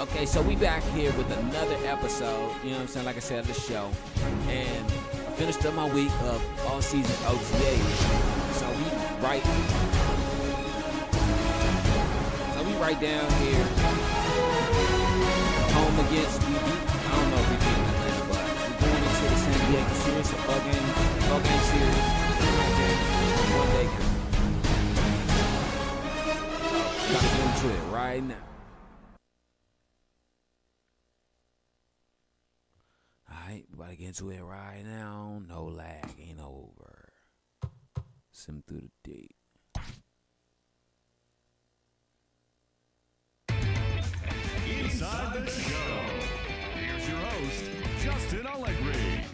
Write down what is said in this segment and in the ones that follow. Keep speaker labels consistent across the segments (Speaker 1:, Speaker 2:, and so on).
Speaker 1: Okay, so we back here with another episode, you know what I'm saying, like I said, of the show. And I finished up my week of all-season OTAs. So we right down here, home against, I don't know if we beat Atlanta, but we're going into the San Diego series, a four-game series, one-day game. Gotta get into it right now. Alright, we about to get into it right now. No lag, ain't over. Sim through the deep.
Speaker 2: Inside the show. Here's your host, Justin Allegri.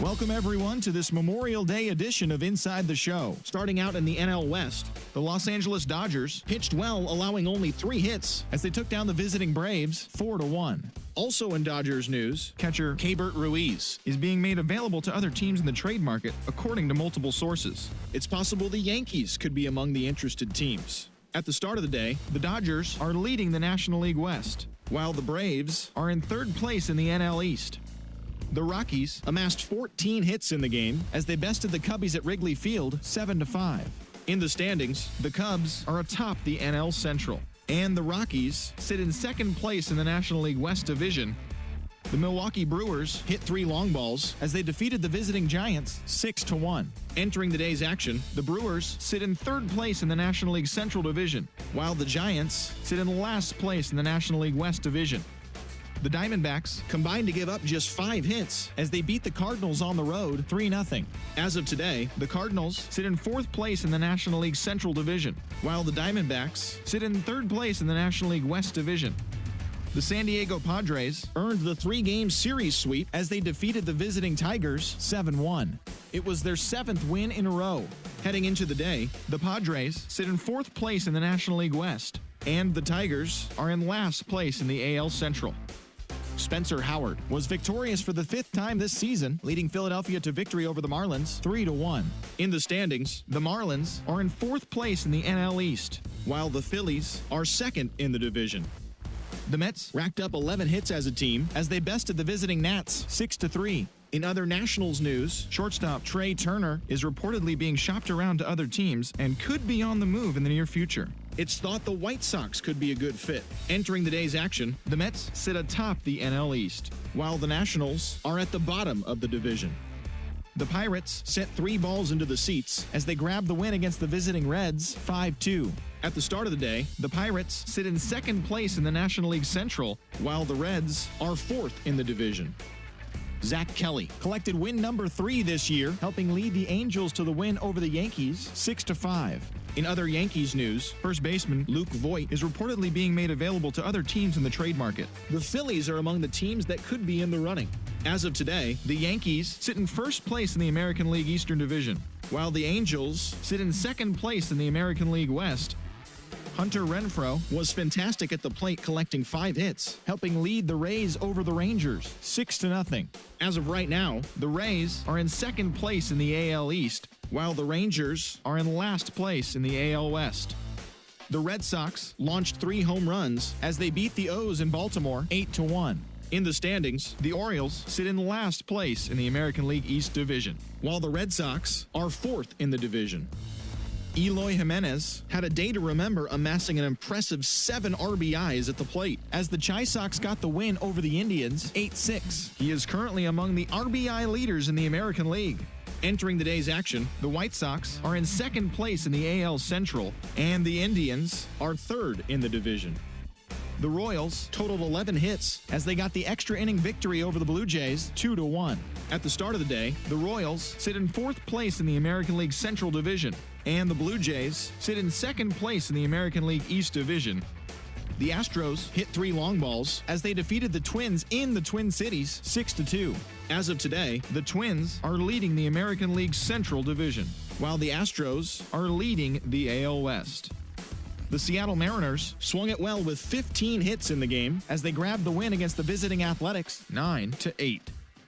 Speaker 3: Welcome, everyone, to this Memorial Day edition of Inside the Show. Starting out in the NL West, the Los Angeles Dodgers pitched well, allowing only 3 hits as they took down the visiting Braves 4-1. Also in Dodgers news, catcher Keibert Ruiz is being made available to other teams in the trade market, according to multiple sources. It's possible the Yankees could be among the interested teams. At the start of the day, the Dodgers are leading the National League West, while the Braves are in 3rd place in the NL East. The Rockies amassed 14 hits in the game as they bested the Cubbies at Wrigley Field 7-5. In the standings, the Cubs are atop the NL Central, and the Rockies sit in 2nd place in the National League West Division. The Milwaukee Brewers hit 3 long balls as they defeated the visiting Giants 6-1. Entering the day's action, the Brewers sit in 3rd place in the National League Central Division, while the Giants sit in last place in the National League West Division. The Diamondbacks combined to give up just 5 hits as they beat the Cardinals on the road 3-0. As of today, the Cardinals sit in 4th place in the National League Central Division, while the Diamondbacks sit in 3rd place in the National League West Division. The San Diego Padres earned the 3-game series sweep as they defeated the visiting Tigers 7-1. It was their 7th win in a row. Heading into the day, the Padres sit in 4th place in the National League West, and the Tigers are in last place in the AL Central. Spencer Howard was victorious for the 5th time this season, leading Philadelphia to victory over the Marlins 3-1. In the standings, the Marlins are in 4th place in the NL East, while the Phillies are 2nd in the division. The Mets racked up 11 hits as a team as they bested the visiting Nats 6-3. In other Nationals news, shortstop Trey Turner is reportedly being shopped around to other teams and could be on the move in the near future. It's thought the White Sox could be a good fit. Entering the day's action, the Mets sit atop the NL East, while the Nationals are at the bottom of the division. The Pirates set 3 balls into the seats as they grabbed the win against the visiting Reds 5-2. At the start of the day, the Pirates sit in 2nd place in the National League Central, while the Reds are 4th in the division. Zach Kelly collected win number 3 this year, helping lead the Angels to the win over the Yankees 6-5. In other Yankees news, first baseman Luke Voit is reportedly being made available to other teams in the trade market. The Phillies are among the teams that could be in the running. As of today, the Yankees sit in 1st place in the American League Eastern Division, while the Angels sit in 2nd place in the American League West. Hunter Renfroe was fantastic at the plate, collecting 5 hits, helping lead the Rays over the Rangers 6-0. As of right now, the Rays are in 2nd place in the AL East, while the Rangers are in last place in the AL West. The Red Sox launched 3 home runs as they beat the O's in Baltimore 8-1. In the standings, the Orioles sit in last place in the American League East Division, while the Red Sox are 4th in the division. Eloy Jimenez had a day to remember, amassing an impressive 7 RBIs at the plate as the Chi Sox got the win over the Indians 8-6. He is currently among the RBI leaders in the American League. Entering the day's action, the White Sox are in 2nd place in the AL Central, and the Indians are 3rd in the division. The Royals totaled 11 hits as they got the extra inning victory over the Blue Jays 2-1. At the start of the day, the Royals sit in 4th place in the American League Central Division, and the Blue Jays sit in 2nd place in the American League East Division. The Astros hit 3 long balls as they defeated the Twins in the Twin Cities 6-2. As of today, the Twins are leading the American League Central Division, while the Astros are leading the AL West. The Seattle Mariners swung it well with 15 hits in the game as they grabbed the win against the visiting Athletics 9-8.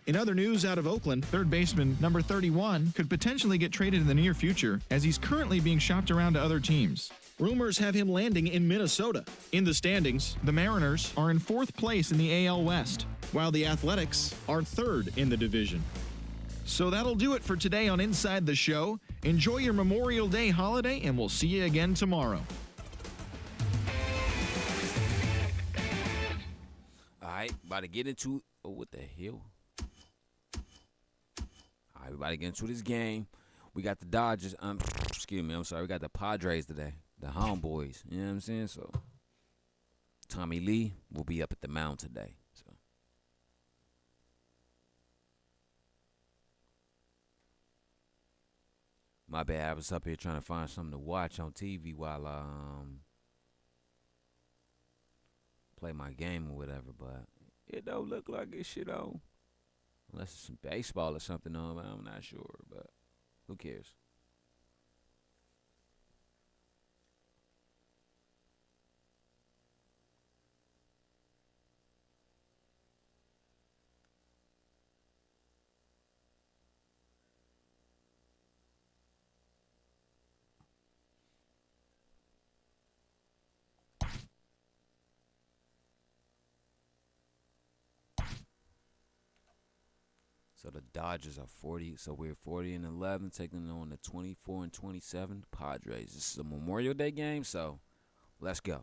Speaker 3: In other news out of Oakland, third baseman number 31 could potentially get traded in the near future as he's currently being shopped around to other teams. Rumors have him landing in Minnesota. In the standings, the Mariners are in 4th place in the AL West, while the Athletics are 3rd in the division. So that'll do it for today on Inside the Show. Enjoy your Memorial Day holiday, and we'll see you again tomorrow.
Speaker 1: All right, about to get into what the hell? All right, we about to get into this game. We got the Dodgers. Excuse me, I'm sorry. We got the Padres today, the homeboys. You know what I'm saying? So Tommy Lee will be up at the mound today. So my bad. I was up here trying to find something to watch on TV while I play my game or whatever, but it don't look like it's shit on. Unless it's some baseball or something on, but I'm not sure, but who cares? So the Dodgers are 40. So we're 40-11, taking on the 24-27 Padres. This is a Memorial Day game, so let's go.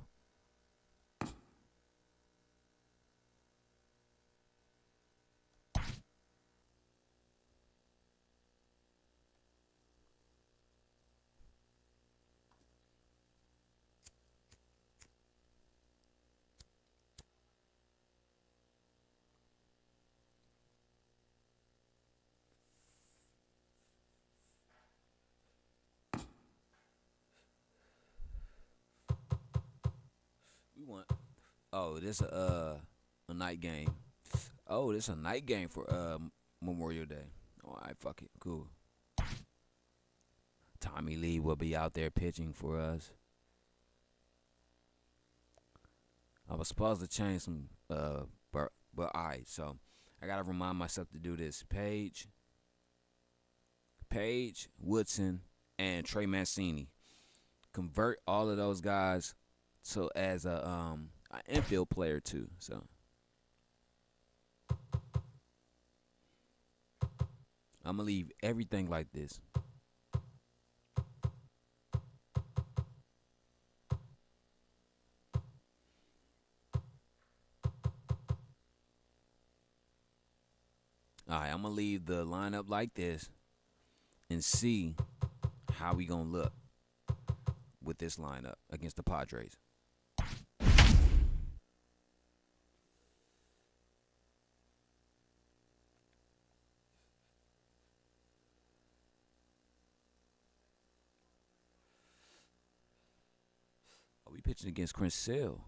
Speaker 1: Oh, this a night game. Oh, this a night game for Memorial Day. All right, fuck it, cool. Tommy Lee will be out there pitching for us. I was supposed to change some, but all right. So I gotta remind myself to do this. Page, Woodson, and Trey Mancini. Convert all of those guys so as a an infield player too. So I'm gonna leave everything like this. All right, I'm gonna leave the lineup like this and see how we gonna look with this lineup against the Padres. Are we pitching against Chris Sale?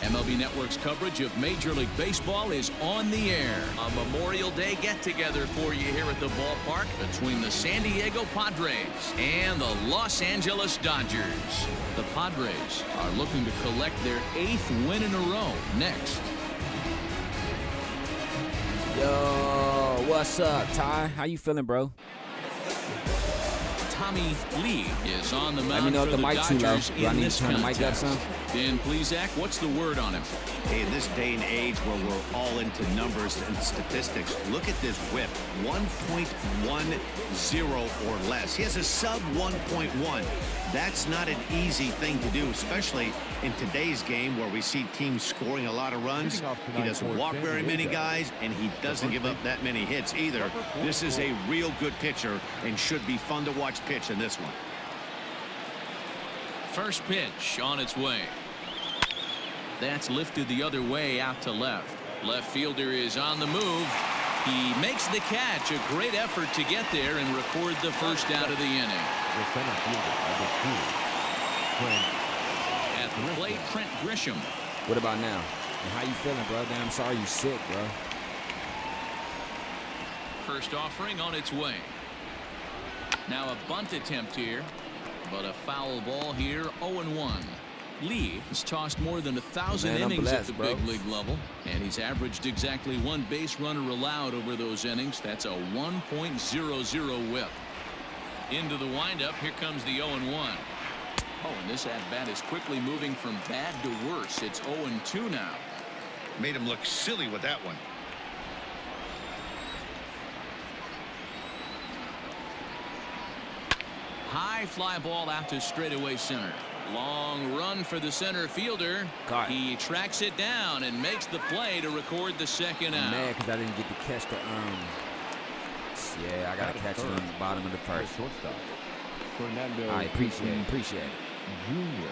Speaker 4: MLB Network's coverage of Major League Baseball is on the air. A Memorial Day get-together for you here at the ballpark between the San Diego Padres and the Los Angeles Dodgers. The Padres are looking to collect their 8th win in a row next.
Speaker 1: Yo, what's up, Ty? How you feeling, bro?
Speaker 4: Tommy Lee is on the mound.
Speaker 1: Let me know if the mic's too low. Do I need to turn the mic up some?
Speaker 4: Ben Plesac, what's the word on him?
Speaker 5: Hey, in this day and age where we're all into numbers and statistics, look at this whip, 1.10 or less. He has a sub 1.1. That's not an easy thing to do, especially in today's game where we see teams scoring a lot of runs. He doesn't walk very many guys, and he doesn't give up that many hits either. This is a real good pitcher and should be fun to watch pitch in this one.
Speaker 4: First pitch on its way. That's lifted the other way out to left. Left fielder is on the move. He makes the catch. A great effort to get there and record the first out of the inning. At the plate, Trent Grisham.
Speaker 1: What about now? And how you feeling, bro? Damn, I'm sorry you sick, bro.
Speaker 4: First offering on its way. Now a bunt attempt here, but a foul ball here, 0-1. Lee has tossed more than 1,000
Speaker 1: Man, I'm
Speaker 4: innings at
Speaker 1: blessed,
Speaker 4: the
Speaker 1: bro.
Speaker 4: big league level, and he's averaged exactly 1 base runner allowed over those innings. That's a 1.00 whip. Into the windup. Here comes the 0-1. Oh, and this at-bat is quickly moving from bad to worse. It's 0-2 now.
Speaker 5: Made him look silly with that one.
Speaker 4: High fly ball out to straightaway center. Long run for the center fielder.
Speaker 1: Got it.
Speaker 4: He tracks it down and makes the play to record the second
Speaker 1: I'm
Speaker 4: out.
Speaker 1: mad because I didn't get to catch the yeah, I gotta catch it on the bottom of the first.
Speaker 2: Shortstop.
Speaker 1: I appreciate it.
Speaker 2: Jr.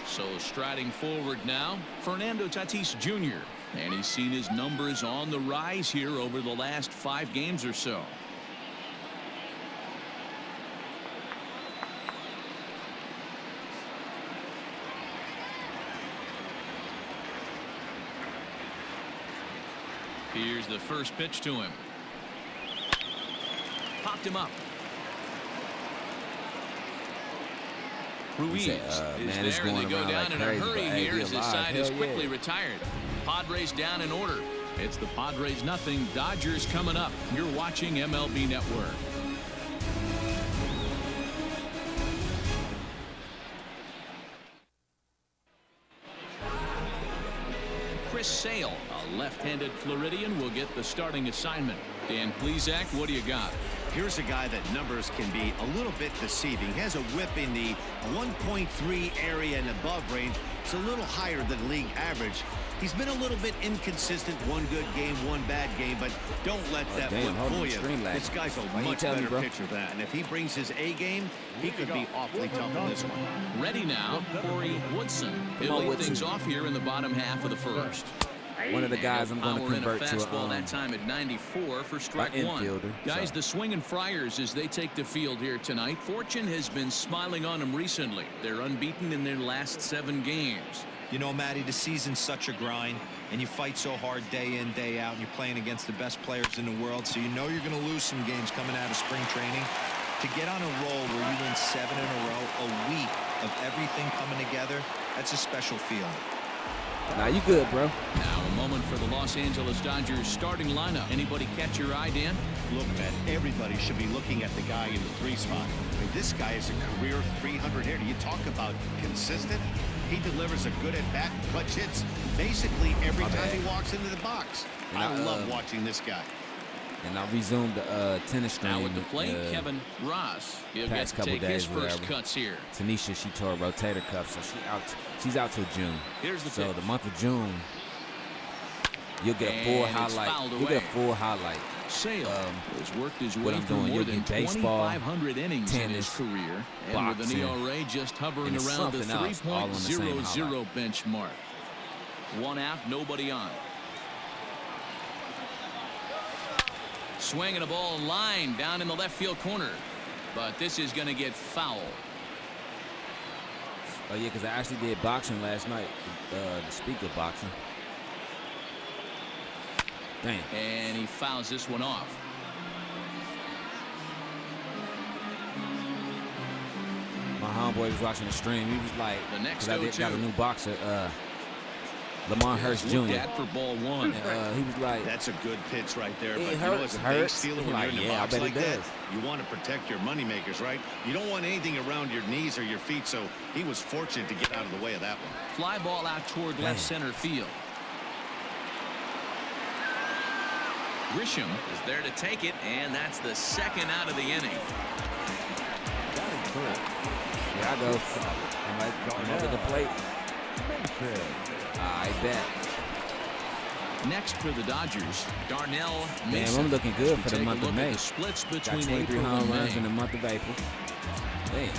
Speaker 4: So striding forward now, Fernando Tatis Jr. And he's seen his numbers on the rise here over the last 5 games or so. Here's the first pitch to him. Popped him up. Ruiz is
Speaker 1: man, it's
Speaker 4: there, and they
Speaker 1: going
Speaker 4: go
Speaker 1: around
Speaker 4: down
Speaker 1: like
Speaker 4: in
Speaker 1: crazy,
Speaker 4: a hurry
Speaker 1: but, hey,
Speaker 4: here
Speaker 1: we
Speaker 4: as this
Speaker 1: alive.
Speaker 4: side is
Speaker 1: Hell
Speaker 4: quickly
Speaker 1: yeah.
Speaker 4: retired. Padres down in order. It's the Padres nothing, Dodgers coming up. You're watching MLB Network. Chris Sale, a left-handed Floridian, will get the starting assignment. Dan Plesac, what do you got?
Speaker 5: Here's a guy that numbers can be a little bit deceiving. He has a whip in the 1.3 area and above range. It's a little higher than league average. He's been a little bit inconsistent. One good game, one bad game, but don't let that
Speaker 1: damn,
Speaker 5: whip
Speaker 1: hold
Speaker 5: fool
Speaker 1: on,
Speaker 5: you.
Speaker 1: screen lag.
Speaker 5: This guy's a
Speaker 1: Why you
Speaker 5: much
Speaker 1: tell me,
Speaker 5: better
Speaker 1: bro?
Speaker 5: pitcher than that. And if he brings his A game, he could be awfully tough in this one.
Speaker 4: Ready now, Corey Woodson. He'll
Speaker 1: on,
Speaker 4: lead
Speaker 1: Woodson.
Speaker 4: things off here in the bottom half of the first.
Speaker 1: One of the guys I'm going to
Speaker 4: Power in a
Speaker 1: convert to
Speaker 4: fastball that time at 94 for strike one.
Speaker 1: infielder,
Speaker 4: Guys,
Speaker 1: so.
Speaker 4: the Swinging Friars as they take the field here tonight. Fortune has been smiling on them recently. They're unbeaten in their last 7 games.
Speaker 6: You know, Matty, the season's such a grind, and you fight so hard day in, day out, and you're playing against the best players in the world, so you know you're going to lose some games coming out of spring training. To get on a roll where you win 7 in a row, a week of everything coming together, that's a special feeling.
Speaker 1: Nah, you good, bro.
Speaker 4: Now a moment for the Los Angeles Dodgers starting lineup. Anybody catch your eye, Dan?
Speaker 5: Look, man, everybody should be looking at the guy in the 3 spot. I mean, this guy is a career 300 hitter. You talk about consistent. He delivers a good at-bat, clutch hits basically every time he walks into the box.
Speaker 1: And
Speaker 5: I
Speaker 1: I,
Speaker 5: love watching this guy.
Speaker 1: And I resumed the tennis stream.
Speaker 4: Now with the plate, Kevin Ross. He'll get
Speaker 1: past
Speaker 4: to
Speaker 1: couple
Speaker 4: take his
Speaker 1: days,
Speaker 4: first
Speaker 1: whatever.
Speaker 4: cuts here.
Speaker 1: Tanisha, she tore a rotator cuff, so she's out till June.
Speaker 4: Here's the
Speaker 1: So
Speaker 4: pitch.
Speaker 1: the month of June, you'll get a full
Speaker 4: And it's
Speaker 1: highlight.
Speaker 4: fouled
Speaker 1: You'll
Speaker 4: away.
Speaker 1: get a full highlight.
Speaker 4: Sale has worked his
Speaker 1: what
Speaker 4: way
Speaker 1: I'm
Speaker 4: through
Speaker 1: doing,
Speaker 4: more
Speaker 1: you'll
Speaker 4: than
Speaker 1: get baseball,
Speaker 4: 2,500 innings in his
Speaker 1: tennis,
Speaker 4: career. And with an
Speaker 1: boxing,
Speaker 4: ERA just hovering
Speaker 1: and it's
Speaker 4: around the
Speaker 1: something else, all on the same
Speaker 4: 3.00 benchmark. 1 out, nobody on. Swinging a ball line down in the left field corner. But this is going to get foul.
Speaker 1: Oh yeah, because I actually did boxing last night. The speaker boxing. Damn.
Speaker 4: And he fouls this one off.
Speaker 1: My homeboy was watching the stream. He was like,
Speaker 4: The next
Speaker 1: 'cause I got a
Speaker 4: 0-2.
Speaker 1: new boxer, Lamar Hurst Jr.
Speaker 4: Looked at for ball 1.
Speaker 1: He was like,
Speaker 5: That's a good pitch right there.
Speaker 1: It
Speaker 5: But you know,
Speaker 1: hurts,
Speaker 5: as a base
Speaker 1: hurts.
Speaker 5: stealer,
Speaker 1: He's
Speaker 5: when
Speaker 1: like,
Speaker 5: you're in the
Speaker 1: yeah, I
Speaker 5: box
Speaker 1: bet it
Speaker 5: like that,
Speaker 1: does.
Speaker 5: you want to protect your moneymakers, right? You don't want anything around your knees or your feet, so he was fortunate to get out of the way of that one.
Speaker 4: Fly ball out toward left center field. Grisham is there to take it, and that's the second out of the inning.
Speaker 1: here I go. I'm over the plate. I bet.
Speaker 4: Next for the Dodgers, Darnell
Speaker 1: Man,
Speaker 4: Mason.
Speaker 1: I'm looking good
Speaker 4: As we
Speaker 1: for the
Speaker 4: take a
Speaker 1: month of
Speaker 4: look at
Speaker 1: May.
Speaker 4: the splits
Speaker 1: Got
Speaker 4: between
Speaker 1: 23
Speaker 4: April
Speaker 1: home
Speaker 4: and
Speaker 1: runs in
Speaker 4: May.
Speaker 1: the month of April. Damn.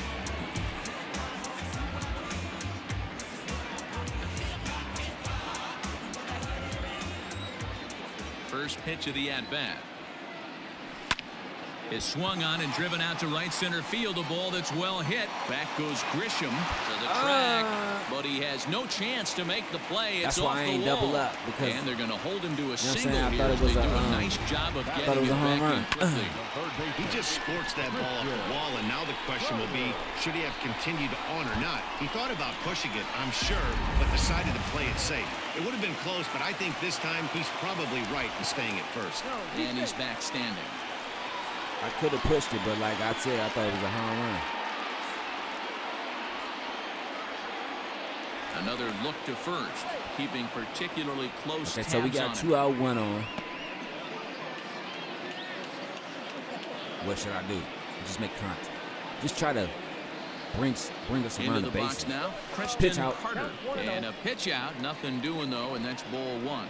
Speaker 4: First pitch of the at-bat. Is swung on and driven out to right center field. A ball that's well hit. Back goes Grisham to the track, but he has no chance to make the play. It's
Speaker 1: that's why I ain't double up, because
Speaker 4: and they're going to hold him to a
Speaker 1: you know
Speaker 4: single
Speaker 1: I
Speaker 4: here.
Speaker 1: thought it was
Speaker 4: they
Speaker 1: a,
Speaker 4: do a nice job of getting it back in quickly.
Speaker 5: He just sports that ball off the wall, and now the question will be, should he have continued on or not? He thought about pushing it, I'm sure, but decided to play it safe. It would have been close, but I think this time he's probably right in staying at first.
Speaker 4: And he's back standing.
Speaker 1: I could have pushed it, but like I said, I thought it was a home run.
Speaker 4: Another look to first, keeping particularly close
Speaker 1: Okay,
Speaker 4: tabs
Speaker 1: so we got
Speaker 4: on
Speaker 1: 2 out, 1 on. What should I do? Just make contact. Just try to bring us
Speaker 4: into
Speaker 1: around
Speaker 4: the
Speaker 1: the
Speaker 4: box
Speaker 1: bases.
Speaker 4: now. Kristen
Speaker 1: Pitch out.
Speaker 4: Carter. And a pitch out. Nothing doing, though, and that's ball 1.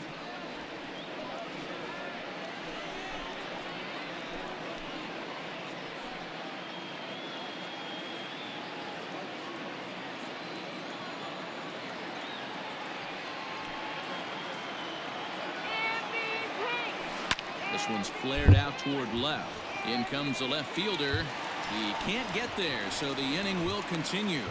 Speaker 4: This one's flared out toward left. In comes the left fielder. He can't get there, so the inning will continue.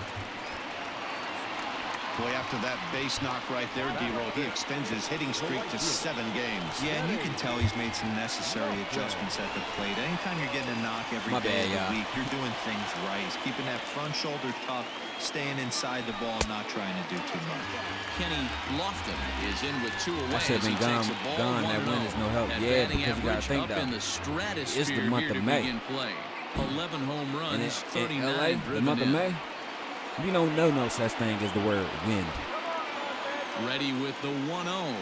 Speaker 5: Boy, after that base knock right there, D-Roll, he extends his hitting streak to 7 games.
Speaker 6: Yeah, and you can tell he's made some necessary adjustments at the plate. Anytime you're getting a knock every day of the week, you're doing things right. He's keeping that front shoulder tough, staying inside the ball, not trying to do too much.
Speaker 4: Kenny Lofton is in with 2 away.
Speaker 1: I should have been gone. That win is no help. Yeah, because you got to think that it's the month of May.
Speaker 4: 11 home runs,
Speaker 1: in
Speaker 4: 39
Speaker 1: LA, the month of May. We don't know no such thing as the word wind.
Speaker 4: Ready with the 1-0.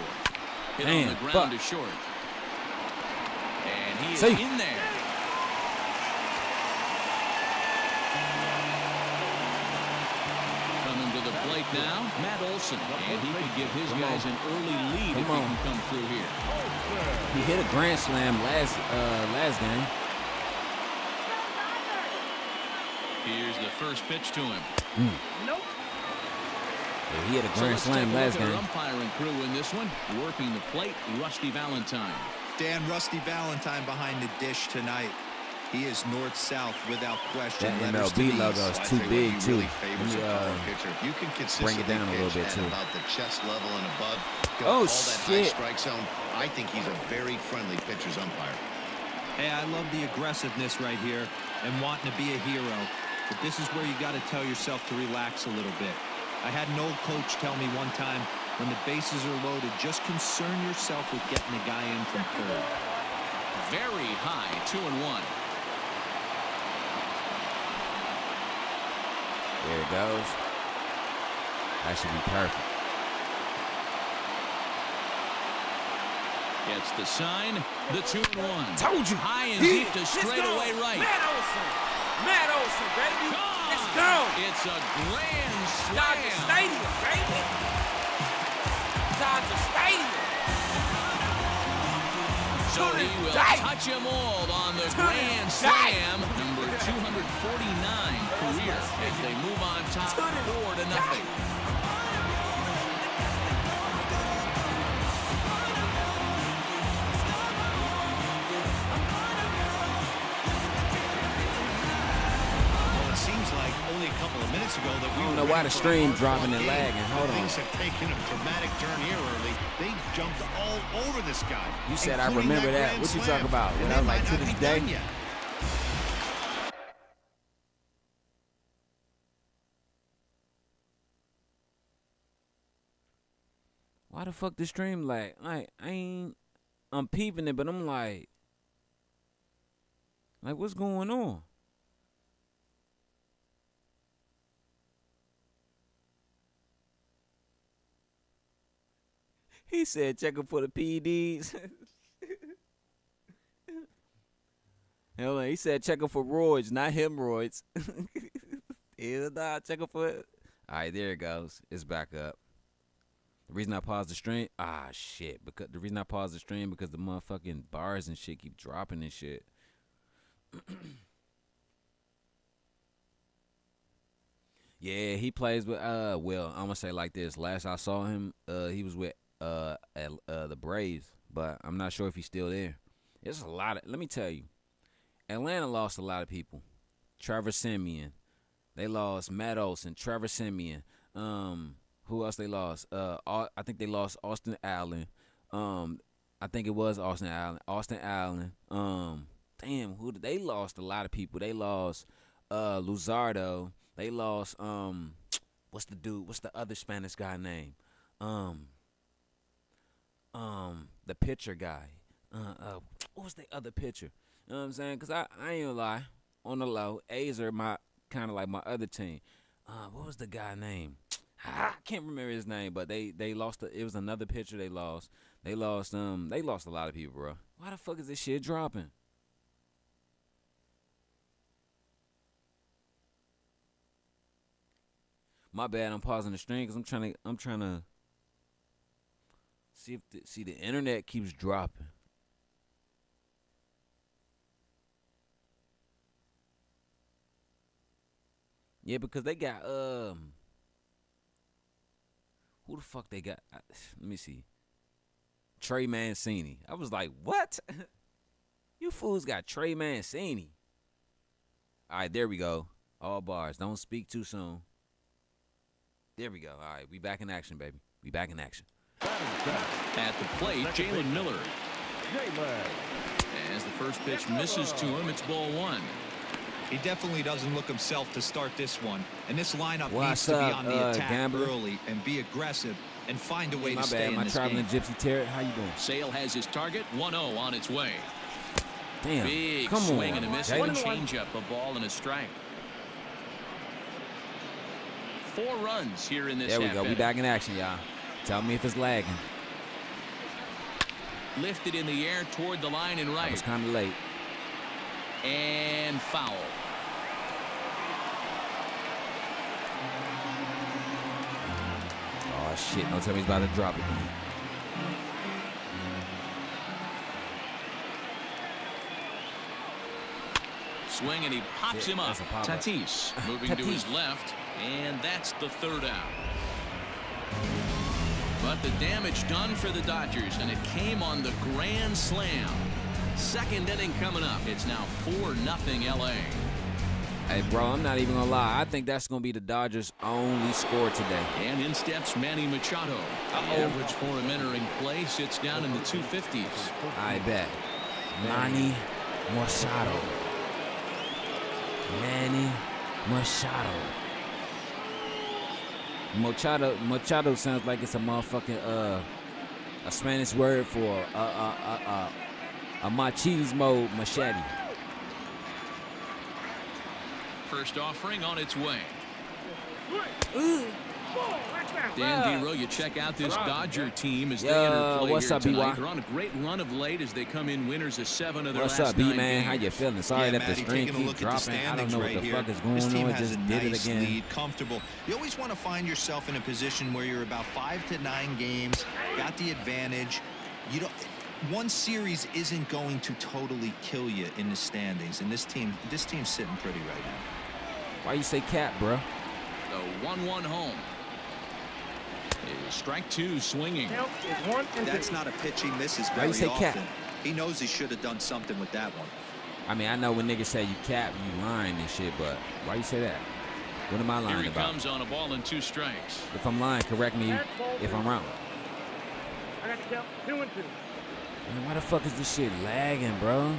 Speaker 4: Hit
Speaker 1: Damn,
Speaker 4: on the ground to short. And he is
Speaker 1: Safe.
Speaker 4: in there. Coming to the plate now, Matt Olson. And he could give his guys an early lead if he can come through here.
Speaker 1: He hit a grand slam last game.
Speaker 4: Here's the first pitch to him.
Speaker 1: Nope. Yeah, he had a grand slam last game.
Speaker 4: Our umpiring crew in this one, working the plate, Rusty Valentine.
Speaker 6: Dan, Rusty Valentine behind the dish tonight. He is north-south without question.
Speaker 1: That MLB logo is too big, too.
Speaker 5: If you can
Speaker 1: bring it down a little bit, too.
Speaker 5: About the chest level and above,
Speaker 1: oh,
Speaker 5: all that
Speaker 1: shit.
Speaker 5: high strike zone, I think he's a very friendly pitcher's umpire.
Speaker 6: Hey, I love the aggressiveness right here and wanting to be a hero. But this is where you got to tell yourself to relax a little bit. I had an old coach tell me one time, when the bases are loaded, just concern yourself with getting the guy in from third.
Speaker 4: Very high, 2-1.
Speaker 1: There it goes. That should be perfect.
Speaker 4: Gets the sign, the 2-1.
Speaker 1: Told you.
Speaker 4: High and deep to straightaway right.
Speaker 7: Matt Olson, baby.
Speaker 4: Gone.
Speaker 7: Let's go.
Speaker 4: It's a grand slam.
Speaker 7: Dodger Stadium, baby. Dodger Stadium.
Speaker 4: So he will touch them all on the grand slam, number 249 career, as they move on top 4-0.
Speaker 5: Only a couple of minutes ago that we
Speaker 1: I don't know why the stream dropping and lagging. Hold on.
Speaker 5: Things have taken a dramatic turn here early. They jumped all over this guy.
Speaker 1: You said I remember that. What you talking about? When I was like, to this day? Why the fuck the stream lag? Like, I'm peeping it, but I'm like what's going on? He said, checking for the PEDs. Hold on, he said, checking for roids, not hemorrhoids. Checking for it. All right, there it goes. It's back up. The reason I paused the stream, shit. Because the reason I paused the stream because the motherfucking bars and shit keep dropping and shit. Yeah, he plays with well, I'm gonna say like this. Last I saw him, he was with at the Braves, but I'm not sure if he's still there. It's a lot of, let me tell you, Atlanta lost a lot of people. Trevor Siemian. They lost Matt Olson, Trevor Siemian. Who else they lost? I think they lost Austin Allen. I think it was Austin Allen. Damn, they lost a lot of people. They lost Luzardo. They lost what's the other Spanish guy name? The pitcher guy. What was the other pitcher? You know what I'm saying? Cause I ain't gonna lie, on the low, A's are my kind of like my other team. What was the guy name? I can't remember his name, but they lost. It was another pitcher they lost. They lost a lot of people, bro. Why the fuck is this shit dropping? My bad. I'm pausing the stream because I'm trying to see if the internet keeps dropping. Yeah, because they got who the fuck they got? Let me see. Trey Mancini. I was like, what? You fools got Trey Mancini. All right, there we go. All bars. Don't speak too soon. There we go. All right, we back in action, baby. We back in action.
Speaker 4: At the plate, Jalen Miller. As the first pitch misses to him, it's ball one.
Speaker 6: He definitely doesn't look himself to start this one. And this lineup
Speaker 1: What's
Speaker 6: needs to be
Speaker 1: up,
Speaker 6: on the attack
Speaker 1: Gambler?
Speaker 6: early and be aggressive and find a way
Speaker 1: My
Speaker 6: to stay
Speaker 1: bad.
Speaker 6: in
Speaker 1: My
Speaker 6: this
Speaker 1: traveling
Speaker 6: game.
Speaker 1: gypsy Terry. How you doing?
Speaker 4: Sale has his target, 1-0 on its way.
Speaker 1: Damn.
Speaker 4: Big
Speaker 1: Come
Speaker 4: swing
Speaker 1: on.
Speaker 4: and a miss
Speaker 1: Jalen.
Speaker 4: and a changeup, a ball and a strike. 4 runs here in this
Speaker 1: There we
Speaker 4: half
Speaker 1: go. We
Speaker 4: inning.
Speaker 1: back in action, y'all. Tell me if it's lagging.
Speaker 4: Lifted in the air toward the line and
Speaker 1: I
Speaker 4: right.
Speaker 1: was kind of late.
Speaker 4: And foul.
Speaker 1: Oh, shit. Don't tell me he's about to drop it.
Speaker 4: Swing and he pops
Speaker 1: Shit,
Speaker 4: him up.
Speaker 1: that's a pop-up.
Speaker 4: Tatis moving to his
Speaker 1: Tatis.
Speaker 4: left, and that's the third out. But the damage done for the Dodgers, and it came on the grand slam. Second inning coming up. It's now 4-0 LA.
Speaker 1: Hey, bro, I'm not even going to lie. I think that's going to be the Dodgers' only score today.
Speaker 4: And in steps Manny Machado. The average for him entering play sits down in the 250s.
Speaker 1: I bet. Manny Machado. Manny Machado. Machado sounds like it's a motherfucking a Spanish word for a machismo machete.
Speaker 4: First offering on its way. Dan Dero, you check out this Dodger team as they enter play
Speaker 1: what's
Speaker 4: here
Speaker 1: up,
Speaker 4: tonight.
Speaker 1: B.Y.?
Speaker 4: They're on a great run of late as they come in winners of 7 of their
Speaker 1: What's
Speaker 4: last
Speaker 1: up, B
Speaker 4: 9
Speaker 1: man?
Speaker 4: games.
Speaker 1: How you feeling? Sorry that the
Speaker 6: Matty,
Speaker 1: stream
Speaker 6: taking a
Speaker 1: keeps
Speaker 6: look at the
Speaker 1: dropping. I don't
Speaker 6: standings
Speaker 1: know what
Speaker 6: right
Speaker 1: the
Speaker 6: here.
Speaker 1: fuck is going
Speaker 6: This team
Speaker 1: on. It
Speaker 6: has
Speaker 1: just
Speaker 6: a
Speaker 1: did it
Speaker 6: nice
Speaker 1: again.
Speaker 6: lead, comfortable. You always want to find yourself in a position where you're about 5 to 9 games, got the advantage. You don't. One series isn't going to totally kill you in the standings, and this team's sitting pretty right now.
Speaker 1: Why you say cap, bro?
Speaker 4: The 1-1 home. Is strike 2 swinging.
Speaker 6: That's not a pitch he misses
Speaker 1: Why
Speaker 6: very
Speaker 1: you say
Speaker 6: often.
Speaker 1: cap?
Speaker 6: He knows he should have done something with that one.
Speaker 1: I mean, I know when niggas say you cap, you lying and shit, but why you say that? What am I
Speaker 4: Here
Speaker 1: lying
Speaker 4: he
Speaker 1: about?
Speaker 4: comes on a ball and 2 strikes.
Speaker 1: If I'm lying, correct me if I'm wrong.
Speaker 8: I got to count 2 and 2.
Speaker 1: Man, why the fuck is this shit lagging, bro?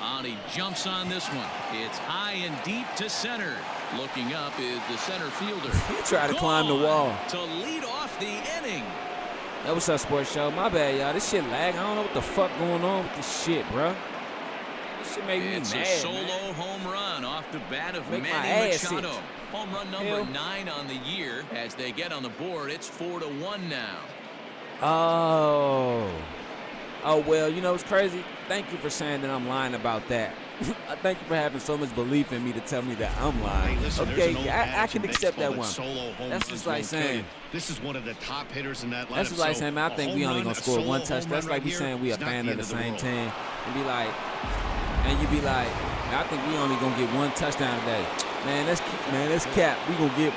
Speaker 4: And he jumps on this one. It's high and deep to center. Looking up is the center fielder.
Speaker 1: He tried to climb the wall.
Speaker 4: To lead off the inning.
Speaker 1: Hey, what's up, Sports Show? My bad, y'all. This shit lag. I don't know what the fuck going on with this shit, bro. This shit make me
Speaker 4: It's
Speaker 1: mad,
Speaker 4: a solo
Speaker 1: man.
Speaker 4: home run off the bat of
Speaker 1: Make my
Speaker 4: Manny
Speaker 1: ass
Speaker 4: Machado.
Speaker 1: itch.
Speaker 4: Home run number
Speaker 1: Hell.
Speaker 4: 9 on the year. As they get on the board, it's 4-1 now.
Speaker 1: Oh, well, you know what's crazy? Thank you for saying that I'm lying about that. I thank you for having so much belief in me to tell me that I'm lying.
Speaker 5: Hey, listen, there's
Speaker 1: Okay,
Speaker 5: an old
Speaker 1: I
Speaker 5: adage
Speaker 1: can
Speaker 5: in
Speaker 1: accept
Speaker 5: baseball
Speaker 1: that one.
Speaker 5: solo home
Speaker 1: That's
Speaker 5: runs
Speaker 1: just like
Speaker 5: won't kill
Speaker 1: saying.
Speaker 5: you. This is one of the top hitters in that lineup.
Speaker 1: That's just like
Speaker 5: so
Speaker 1: saying, man, I
Speaker 5: a
Speaker 1: think we
Speaker 5: home
Speaker 1: only
Speaker 5: run,
Speaker 1: gonna
Speaker 5: a
Speaker 1: score
Speaker 5: solo
Speaker 1: one
Speaker 5: home
Speaker 1: touch.
Speaker 5: run
Speaker 1: That's like
Speaker 5: right
Speaker 1: we
Speaker 5: here
Speaker 1: saying we a
Speaker 5: is not
Speaker 1: fan
Speaker 5: the
Speaker 1: of the
Speaker 5: end
Speaker 1: same
Speaker 5: world.
Speaker 1: team, and be like, and you be like, I think we only gonna get one touchdown today. Man, that's cap. We gonna get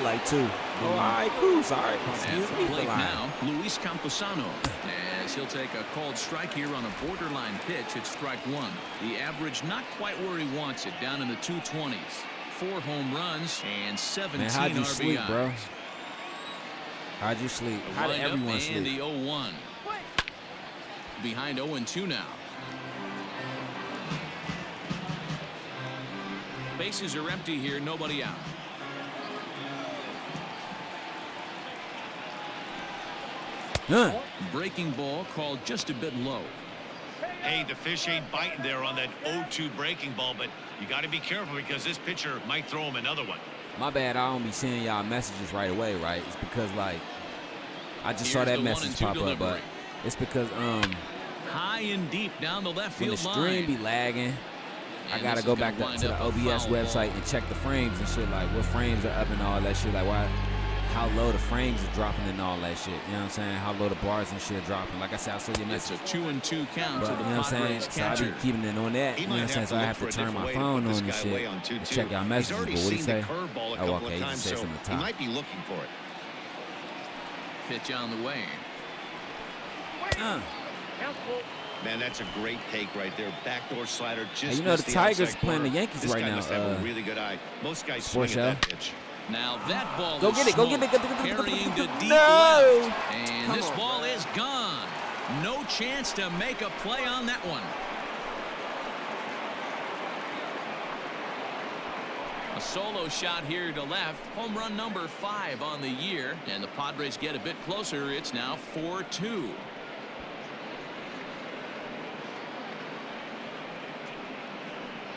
Speaker 1: like 2. Oh, all right, cool. Sorry.
Speaker 4: At
Speaker 1: Excuse
Speaker 4: the
Speaker 1: me for
Speaker 4: plate
Speaker 1: lying.
Speaker 4: now, Luis Camposano. As he'll take a called strike here on a borderline pitch. It's strike one. The average not quite where he wants it, down in the 220s. 4 home runs and 17
Speaker 1: Man, how'd you
Speaker 4: RBIs.
Speaker 1: sleep, bro? How'd you sleep? How did
Speaker 4: Wind up
Speaker 1: everyone
Speaker 4: and
Speaker 1: sleep?
Speaker 4: the 0-1. Behind 0-2 now. Bases are empty here, nobody out.
Speaker 1: Huh.
Speaker 4: Breaking ball called just a bit low.
Speaker 5: Hey, the fish ain't biting there on that 0-2 breaking ball, but you got to be careful because this pitcher might throw him another one.
Speaker 1: My bad, I don't be sending y'all messages right away, right? It's because, like, I just saw
Speaker 4: Here's
Speaker 1: that
Speaker 4: the
Speaker 1: message
Speaker 4: 1-2
Speaker 1: pop up,
Speaker 4: delivery.
Speaker 1: but it's because,
Speaker 4: High and deep down the left
Speaker 1: when the
Speaker 4: field
Speaker 1: stream
Speaker 4: line.
Speaker 1: be lagging, I
Speaker 4: And
Speaker 1: gotta
Speaker 4: this
Speaker 1: go
Speaker 4: is gonna
Speaker 1: back to
Speaker 4: wind
Speaker 1: the
Speaker 4: up a
Speaker 1: OBS
Speaker 4: foul
Speaker 1: website
Speaker 4: ball.
Speaker 1: and check the frames and shit, like what frames are up and all that shit, like how low the frames are dropping and all that shit. You know what I'm saying? How low the bars and shit are dropping. Like I said, I saw your
Speaker 4: It's
Speaker 1: message.
Speaker 4: a 2-2 count
Speaker 1: But,
Speaker 4: to
Speaker 1: you
Speaker 4: the
Speaker 1: know what I'm saying?
Speaker 4: Padres
Speaker 1: So I
Speaker 4: catcher.
Speaker 1: be keeping it on that.
Speaker 5: He
Speaker 1: You know what
Speaker 5: might
Speaker 1: I'm saying?
Speaker 5: have
Speaker 1: So
Speaker 5: to
Speaker 1: I
Speaker 5: look
Speaker 1: have
Speaker 5: for
Speaker 1: to
Speaker 5: a
Speaker 1: turn
Speaker 5: different
Speaker 1: my
Speaker 5: way to
Speaker 1: phone
Speaker 5: put
Speaker 1: on
Speaker 5: this
Speaker 1: and
Speaker 5: guy away
Speaker 1: shit
Speaker 5: on
Speaker 1: and
Speaker 5: 2-2.
Speaker 1: check our
Speaker 5: He's
Speaker 1: messages. But
Speaker 5: already
Speaker 1: what he
Speaker 5: seen
Speaker 1: say?
Speaker 5: the curveball a
Speaker 1: Oh,
Speaker 5: couple
Speaker 1: okay.
Speaker 5: of
Speaker 1: He
Speaker 5: times,
Speaker 1: just said
Speaker 5: so
Speaker 1: something to
Speaker 5: he
Speaker 1: top.
Speaker 5: might be looking for it.
Speaker 4: Pitch on the way.
Speaker 5: Man, that's a great take right there. Backdoor slider just
Speaker 1: Hey, you know
Speaker 5: missed
Speaker 1: the
Speaker 5: the
Speaker 1: Tigers
Speaker 5: outside
Speaker 1: playing the
Speaker 5: corner.
Speaker 1: Yankees
Speaker 5: This
Speaker 1: right
Speaker 5: guy
Speaker 1: now,
Speaker 5: must have a really good eye. Most guys swing
Speaker 1: Sports
Speaker 5: at that pitch.
Speaker 4: Now that ball
Speaker 1: Go
Speaker 4: is
Speaker 1: get it, go get it,
Speaker 4: smoked,
Speaker 1: go get it, go get it,
Speaker 4: carrying
Speaker 1: go
Speaker 4: to
Speaker 1: get it.
Speaker 4: deep
Speaker 1: No!
Speaker 4: left. And
Speaker 1: Come
Speaker 4: this
Speaker 1: on,
Speaker 4: ball
Speaker 1: bro.
Speaker 4: is gone. No chance to make a play on that one. A solo shot here to left. Home run number 5 on the year. And the Padres get a bit closer. It's now 4-2.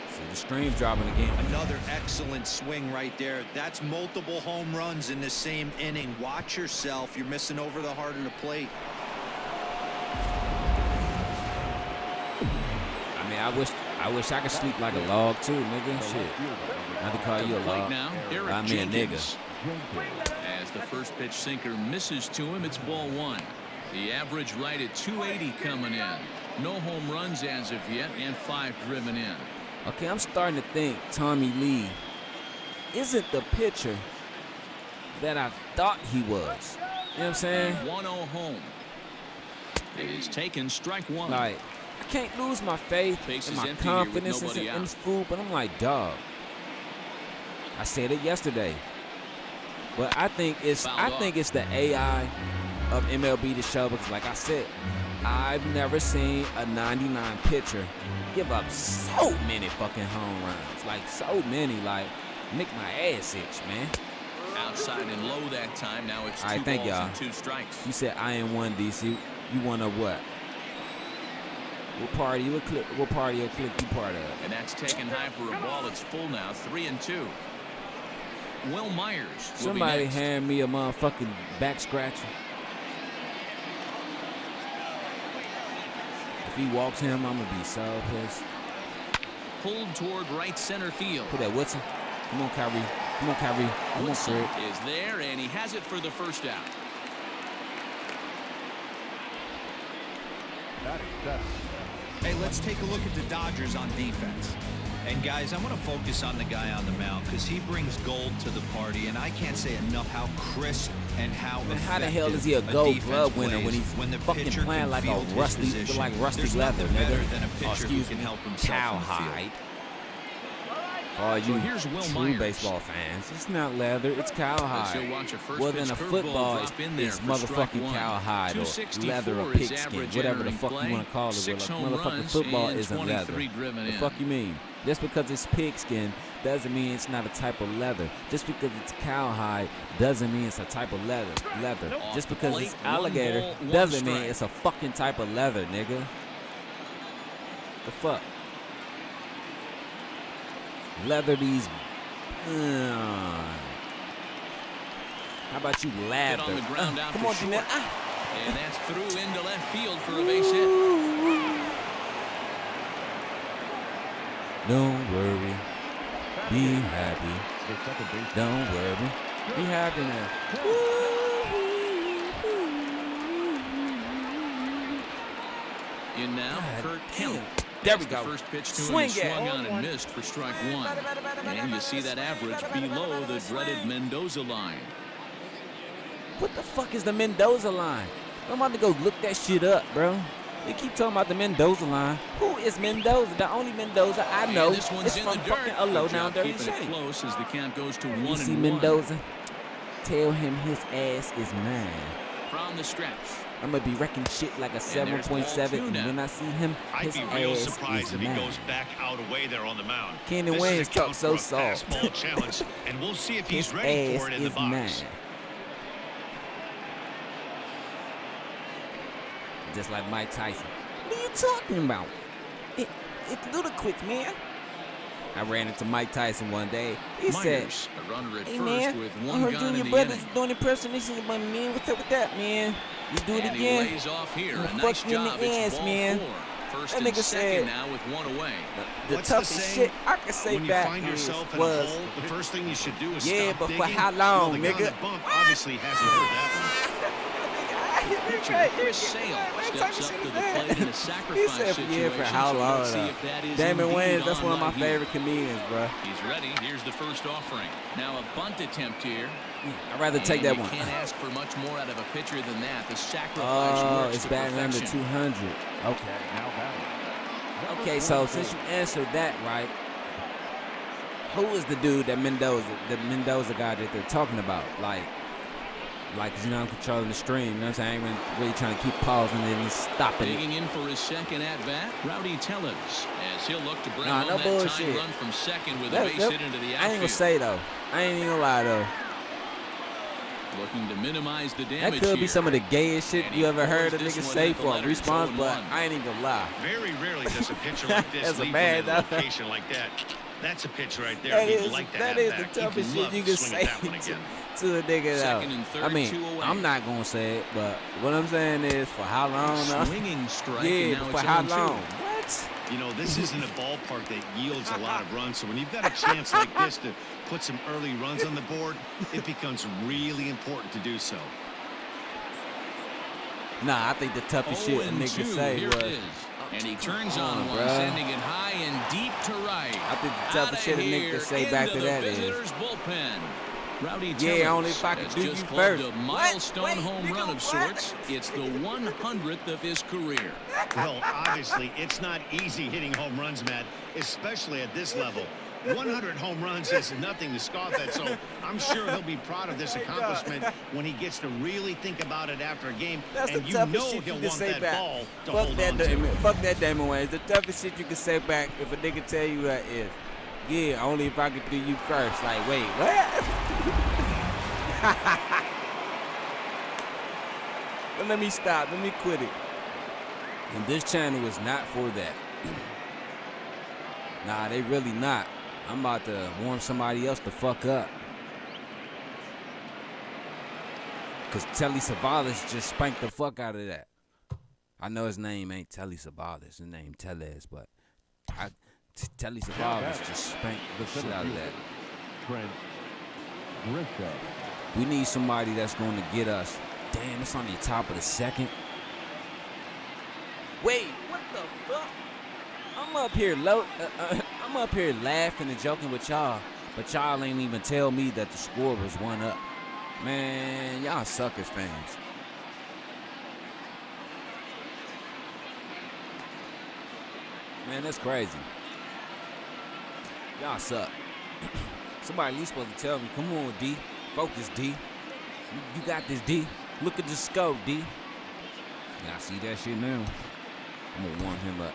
Speaker 1: See the stream's dropping again.
Speaker 6: Another excellent swing right there. That's multiple home runs in the same inning. Watch yourself. You're missing over the heart of the plate.
Speaker 1: I mean, I wish I could sleep like a log too, nigga. Shit. Not to call you a
Speaker 4: Plate
Speaker 1: log.
Speaker 4: now, Eric
Speaker 1: I mean a nigga.
Speaker 4: Jenkins. As the first pitch sinker misses to him, it's ball 1. The average right at 280 coming in. No home runs as of yet, and 5 driven in.
Speaker 1: Okay, I'm starting to think Tommy Lee isn't the pitcher that I thought he was. You know what I'm saying?
Speaker 4: 1-0 home. It is taken strike 1.
Speaker 1: Like, I can't lose my faith
Speaker 4: Base
Speaker 1: and
Speaker 4: is
Speaker 1: my
Speaker 4: empty here with
Speaker 1: confidence
Speaker 4: nobody
Speaker 1: in
Speaker 4: out.
Speaker 1: this fool, but I'm like, dog. I said it yesterday. But I think it's the AI of MLB to show, because like I said, I've never seen a 99 pitcher give up so many fucking home runs. Like, so many. Like, make my ass itch, man.
Speaker 4: Outside and low that time. Now it's
Speaker 1: All right,
Speaker 4: 2
Speaker 1: thank
Speaker 4: balls
Speaker 1: y'all.
Speaker 4: and 2 strikes.
Speaker 1: You said I am one, DC. You one of what? What party you click? What party or click you part of?
Speaker 4: And that's taken high for a ball. It's full now. 3-2. Will Myers will
Speaker 1: Somebody
Speaker 4: be next.
Speaker 1: hand me a motherfucking back scratcher. If he walks him, I'm gonna be so pissed.
Speaker 4: Pulled toward right center field.
Speaker 1: Who that, Woodson? Come on, Kyrie. Come on, Kyrie. Come on,
Speaker 4: Woodson
Speaker 1: Fred.
Speaker 4: is there, and he has it for the first out.
Speaker 6: Hey, let's take a look at the Dodgers on defense. And guys, I want to focus on the guy on the mound because he brings gold to the party, and I can't say enough how crisp and how
Speaker 1: Man, how the hell is he a gold glove winner when he's fucking playing like a rusty leather, nigga? Oh, excuse me, cowhide. Oh, you
Speaker 4: here's Will
Speaker 1: true
Speaker 4: Myers.
Speaker 1: baseball fans. It's not leather, it's cowhide.
Speaker 4: Let's watch a first
Speaker 1: Well,
Speaker 4: pitch
Speaker 1: then a
Speaker 4: curveball
Speaker 1: football
Speaker 4: drop in there
Speaker 1: is
Speaker 4: for strike
Speaker 1: motherfucking
Speaker 4: 1.
Speaker 1: cowhide or
Speaker 4: 264
Speaker 1: leather or
Speaker 4: is
Speaker 1: pigskin,
Speaker 4: average
Speaker 1: whatever the
Speaker 4: entering
Speaker 1: fuck
Speaker 4: play.
Speaker 1: you want to call it.
Speaker 4: 6
Speaker 1: Well,
Speaker 4: home
Speaker 1: motherfucking
Speaker 4: runs
Speaker 1: football
Speaker 4: and
Speaker 1: isn't leather.
Speaker 4: 23 driven
Speaker 1: The
Speaker 4: in.
Speaker 1: fuck you mean? Just because it's pigskin doesn't mean it's not a type of leather. Just because it's cowhide doesn't mean it's a type of leather.
Speaker 4: Off
Speaker 1: Just
Speaker 4: the
Speaker 1: because
Speaker 4: plate,
Speaker 1: it's
Speaker 4: 1
Speaker 1: alligator
Speaker 4: ball, 1
Speaker 1: doesn't mean
Speaker 4: strike.
Speaker 1: it's a fucking type of leather, nigga. The fuck? Leather these. How about you
Speaker 4: Hit
Speaker 1: lather?
Speaker 4: on the ground out
Speaker 1: Come
Speaker 4: to
Speaker 1: on,
Speaker 4: short.
Speaker 1: Jeanette.
Speaker 4: And that's through into left field for a base hit.
Speaker 1: Don't worry. Be happy. Don't worry. Be happy now.
Speaker 4: In now,
Speaker 1: God
Speaker 4: Kurt
Speaker 1: damn.
Speaker 4: Kemp.
Speaker 1: There
Speaker 4: That's
Speaker 1: we go.
Speaker 4: The first pitch to
Speaker 1: Swing
Speaker 4: him, he
Speaker 1: it.
Speaker 4: swung on and missed for strike 1. And you see that average below the dreaded Mendoza line.
Speaker 1: What the fuck is the Mendoza line? I'm about to go look that shit up, bro. They keep talking about the Mendoza line. Who is Mendoza? The only Mendoza I know is from fucking a low down dirty shame.
Speaker 4: Close as the count goes to 1-1.
Speaker 1: You see Mendoza? Tell him his ass is mine.
Speaker 4: From the stretch.
Speaker 1: I'm gonna be wrecking shit like a 7.7, and when I see him, his
Speaker 5: I'd be real
Speaker 1: ass
Speaker 5: surprised
Speaker 1: is
Speaker 5: if he
Speaker 1: mine.
Speaker 5: goes back out away there on the mound.
Speaker 1: Kenny
Speaker 5: This
Speaker 1: Wayne's
Speaker 5: is a count
Speaker 1: talk so
Speaker 5: for a pass
Speaker 1: soft.
Speaker 5: ball challenge, and we'll see if he's
Speaker 1: His
Speaker 5: ready for
Speaker 1: ass
Speaker 5: it in the
Speaker 1: is
Speaker 5: box.
Speaker 1: mine. Just like Mike Tyson. What are you talking about? It's ludicrous, man. I ran into Mike Tyson one day. He said,
Speaker 4: Myers, a runner at
Speaker 1: "Hey
Speaker 4: first
Speaker 1: man,
Speaker 4: with
Speaker 1: I
Speaker 4: one
Speaker 1: heard
Speaker 4: gun
Speaker 1: you and
Speaker 4: in
Speaker 1: your
Speaker 4: the
Speaker 1: brothers
Speaker 4: inning.
Speaker 1: doing impersonations of my man. What's up with that, man? You do it
Speaker 4: And
Speaker 1: again?
Speaker 4: he lays off here.
Speaker 1: I'ma
Speaker 4: A
Speaker 1: fuck
Speaker 4: nice
Speaker 1: you in the
Speaker 4: job. It's
Speaker 1: ass,
Speaker 4: ball
Speaker 1: man."
Speaker 4: 4. First
Speaker 1: That
Speaker 4: and
Speaker 1: nigga
Speaker 4: second
Speaker 1: said-
Speaker 4: now with one away.
Speaker 1: The
Speaker 5: What's
Speaker 1: toughest
Speaker 5: the saying?
Speaker 1: shit I can say
Speaker 5: When you
Speaker 1: back
Speaker 5: find
Speaker 1: is,
Speaker 5: yourself in
Speaker 1: was,
Speaker 5: a hole, the first thing you should do is
Speaker 1: yeah,
Speaker 5: stop
Speaker 1: but
Speaker 5: digging.
Speaker 1: for how
Speaker 5: Well,
Speaker 1: long,
Speaker 5: the guy on
Speaker 1: nigga?
Speaker 5: the bump obviously hasn't heard that one.
Speaker 4: Pitcher Chris Sale steps up to the plate in a sacrifice
Speaker 1: He said,
Speaker 4: situation.
Speaker 1: yeah, for how
Speaker 4: so
Speaker 1: long?
Speaker 4: let's see if that is
Speaker 1: Damon
Speaker 4: indeed
Speaker 1: Wayans, that's
Speaker 4: on
Speaker 1: one of my
Speaker 4: right here.
Speaker 1: favorite comedians, bro.
Speaker 4: He's ready. Here's the first offering. Now a bunt attempt here.
Speaker 1: I'd rather take that
Speaker 4: you
Speaker 1: one.
Speaker 4: can't ask for much more out of a pitcher than that. The sacrifice
Speaker 1: Oh,
Speaker 4: works
Speaker 1: it's
Speaker 4: to
Speaker 1: batting under
Speaker 4: perfection.
Speaker 1: 200. Okay.
Speaker 2: Now batting.
Speaker 1: Okay, so since you answered that right, who is the dude that the Mendoza guy that they're talking about? Like, you know, I'm controlling the stream. You know what I'm saying? I ain't really trying to keep pausing it and stopping it.
Speaker 4: Digging in for his second at-bat, Rowdy Tellez, as he'll look to bring
Speaker 1: Nah,
Speaker 4: home
Speaker 1: no
Speaker 4: that
Speaker 1: bullshit.
Speaker 4: tying run from second with a base hit into the outfield.
Speaker 1: I ain't gonna say though. I ain't even gonna lie though.
Speaker 4: Looking to minimize the damage
Speaker 1: That could be
Speaker 4: here.
Speaker 1: some of the gayest shit
Speaker 4: And
Speaker 1: you
Speaker 4: he
Speaker 1: ever heard a
Speaker 4: pours this
Speaker 1: nigga
Speaker 4: one
Speaker 1: say
Speaker 4: at the
Speaker 1: for a
Speaker 4: letters,
Speaker 1: response, but
Speaker 4: 0-1.
Speaker 1: I ain't even gonna lie.
Speaker 5: Very rarely does a pitcher like this
Speaker 1: That's a
Speaker 5: leave
Speaker 1: bad
Speaker 5: him in a
Speaker 1: though.
Speaker 5: location like that. That's a pitch right there.
Speaker 1: That
Speaker 5: He'd
Speaker 1: is,
Speaker 5: like to
Speaker 1: that
Speaker 5: have
Speaker 1: is
Speaker 5: back.
Speaker 1: the toughest
Speaker 5: He'd
Speaker 1: shit
Speaker 5: love
Speaker 1: you
Speaker 5: to
Speaker 1: can
Speaker 5: swing
Speaker 1: say
Speaker 5: at that one again.
Speaker 1: to a nigga
Speaker 4: Second
Speaker 1: though.
Speaker 4: and third,
Speaker 1: I mean,
Speaker 4: 2 away.
Speaker 1: I'm not gonna say it, but what I'm saying is for how long though?
Speaker 4: Swinging strike, and
Speaker 1: Yeah,
Speaker 4: now
Speaker 1: for
Speaker 4: it's
Speaker 1: how
Speaker 4: 0-2.
Speaker 1: long? What?
Speaker 5: You know, this isn't a ballpark that yields a lot of runs, so when you've got a chance like this to put some early runs on the board, it becomes really important to do so.
Speaker 1: Nah, I think the toughest shit a
Speaker 4: 0-2,
Speaker 1: nigga say
Speaker 4: here
Speaker 1: was.
Speaker 4: it is. And he turns
Speaker 1: Come
Speaker 4: on
Speaker 1: on,
Speaker 4: one,
Speaker 1: bruh.
Speaker 4: sending it high and deep to right.
Speaker 1: I think the toughest shit a nigga can say back to that is.
Speaker 4: Visitors bullpen. Rowdy
Speaker 1: Yeah,
Speaker 4: Tellez
Speaker 1: only if I could
Speaker 4: has
Speaker 1: do
Speaker 4: just
Speaker 1: you
Speaker 4: pulled
Speaker 1: first.
Speaker 4: a
Speaker 1: What?
Speaker 4: milestone
Speaker 1: Wait,
Speaker 4: home
Speaker 1: nigga,
Speaker 4: run of
Speaker 1: what?
Speaker 4: sorts. It's the 100th of his career.
Speaker 5: Well, obviously, it's not easy hitting home runs, Matt, especially at this level. 100 home runs is nothing to scoff at, so I'm sure he'll be proud of this accomplishment when he gets to really think about it after a game.
Speaker 1: That's
Speaker 5: and
Speaker 1: the
Speaker 5: you
Speaker 1: toughest
Speaker 5: know
Speaker 1: shit
Speaker 5: he'll
Speaker 1: you can
Speaker 5: want
Speaker 1: say
Speaker 5: that
Speaker 1: back.
Speaker 5: ball to
Speaker 1: Fuck
Speaker 5: hold
Speaker 1: that,
Speaker 5: on to.
Speaker 1: Damon. Fuck that, Damon Wayans. The toughest shit you can say back if a nigga tell you that is, yeah, only if I could do you first. Like, wait, what? But let me stop. Let me quit it. And this channel is not for that. Nah, they really not. I'm about to warm somebody else the fuck up. Because Telly Savalas just spanked the fuck out of that. I know his name ain't Telly Savalas. His name Tellez, but Telly Savalas just spanked the shit out of that.
Speaker 2: Trent Grisham.
Speaker 1: We need somebody that's going to get us. Damn, it's on the top of the second. Wait, what the fuck? I'm up here I'm up here laughing and joking with y'all, but y'all ain't even tell me that the score was 1-up. Man, y'all suck as fans. Man, that's crazy. Y'all suck. Somebody at least supposed to tell me, come on, D. Focus, D. You got this, D. Look at the scope, D. Y'all see that shit now? I'm gonna warm him up.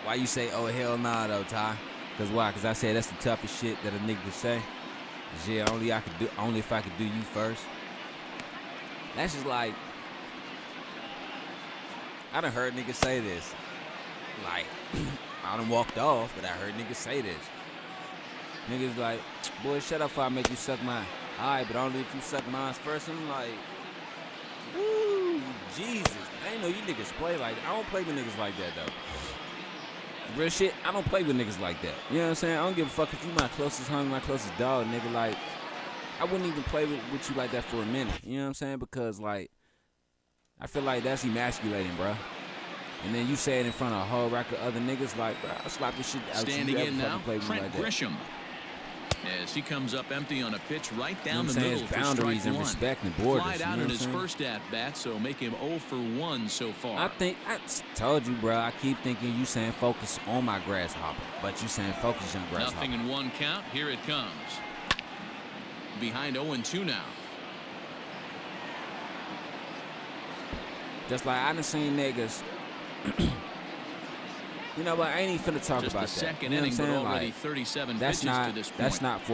Speaker 1: Why you say, oh, hell nah, though, Ty? Because why? Because I said that's the toughest shit that a nigga could say. Yeah, only if I could do you first. That's just like, I done heard niggas say this. Like, I done walked off, but I heard niggas say this. Niggas like, boy, shut up before I make you suck mine. All right, but only if you suck mine first. I'm like, ooh, Jesus. I ain't know you niggas play like that. I don't play with niggas like that, though. Real shit, I don't play with niggas like that. You know what I'm saying? I don't give a fuck if you my closest homie, my closest dog, nigga. Like, I wouldn't even play with you like that for a minute. You know what I'm saying? Because, like, I feel like that's emasculating, bro. And then you say it in front of a whole rack of other niggas, like, bro, I'll slap this shit out
Speaker 4: Standing
Speaker 1: you
Speaker 4: in
Speaker 1: ever
Speaker 4: now,
Speaker 1: fucking play with me
Speaker 4: Trent
Speaker 1: like that.
Speaker 4: Grisham. As he comes up empty on a pitch right down the
Speaker 1: saying?
Speaker 4: middle
Speaker 1: It's
Speaker 4: for
Speaker 1: boundaries
Speaker 4: strike
Speaker 1: and
Speaker 4: one.
Speaker 1: respecting borders.
Speaker 4: Flied
Speaker 1: You
Speaker 4: out
Speaker 1: know
Speaker 4: in
Speaker 1: what
Speaker 4: his
Speaker 1: I'm saying?
Speaker 4: first at-bat, so make him 0 for 1 so far.
Speaker 1: I think I told you, bro. I keep thinking you saying focus on my grasshopper, but you saying focus on grasshopper.
Speaker 4: Nothing in 1 count. Here it comes. Behind 0-2 now.
Speaker 1: Just like I done seen niggas. You know what? I ain't even finna talk
Speaker 4: Just
Speaker 1: about
Speaker 4: the
Speaker 1: that.
Speaker 4: second
Speaker 1: You know what I'm
Speaker 4: inning, but
Speaker 1: saying?
Speaker 4: already
Speaker 1: Like,
Speaker 4: 37
Speaker 1: that's
Speaker 4: pitches
Speaker 1: not
Speaker 4: to this point.
Speaker 1: that's not for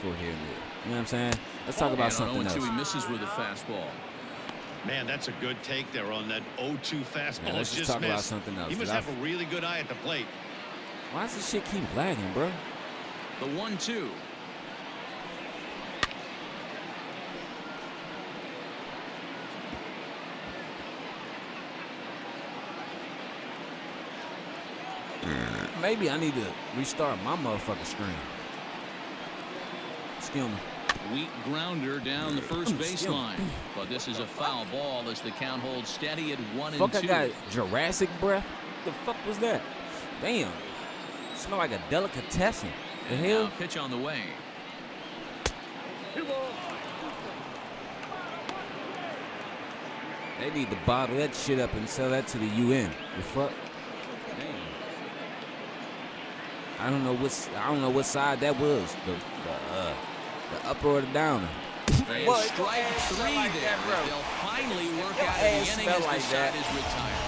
Speaker 1: here and there. You know what I'm saying? Let's talk about something
Speaker 4: And on 0-2,
Speaker 1: else.
Speaker 4: he misses with a fastball.
Speaker 5: Man, that's a good take there on that 0-2 fastball.
Speaker 1: Yeah, let's just talk about something else.
Speaker 5: He must have a really good eye at the plate.
Speaker 1: Why does this shit keep lagging, bro?
Speaker 4: The 1-2.
Speaker 1: Maybe I need to restart my motherfucking screen. Excuse me.
Speaker 4: Weak grounder down the first baseline. But this is a foul ball as the count holds steady at 1-2.
Speaker 1: Fuck, I got Jurassic breath. The fuck was that? Damn. Smell like a delicatessen. The
Speaker 4: And
Speaker 1: hell?
Speaker 4: now pitch on the way.
Speaker 1: They need to bottle that shit up and sell that to the UN. The fuck? Damn. I don't know what side that was. The upper or the downer.
Speaker 4: And
Speaker 1: What?
Speaker 4: strike
Speaker 1: Your ass
Speaker 4: 3
Speaker 1: smell like
Speaker 4: there.
Speaker 1: that, bro.
Speaker 4: They'll finally work
Speaker 1: Your
Speaker 4: out of the
Speaker 1: ass
Speaker 4: inning
Speaker 1: smell
Speaker 4: as
Speaker 1: like
Speaker 4: the
Speaker 1: that.
Speaker 4: side is retired.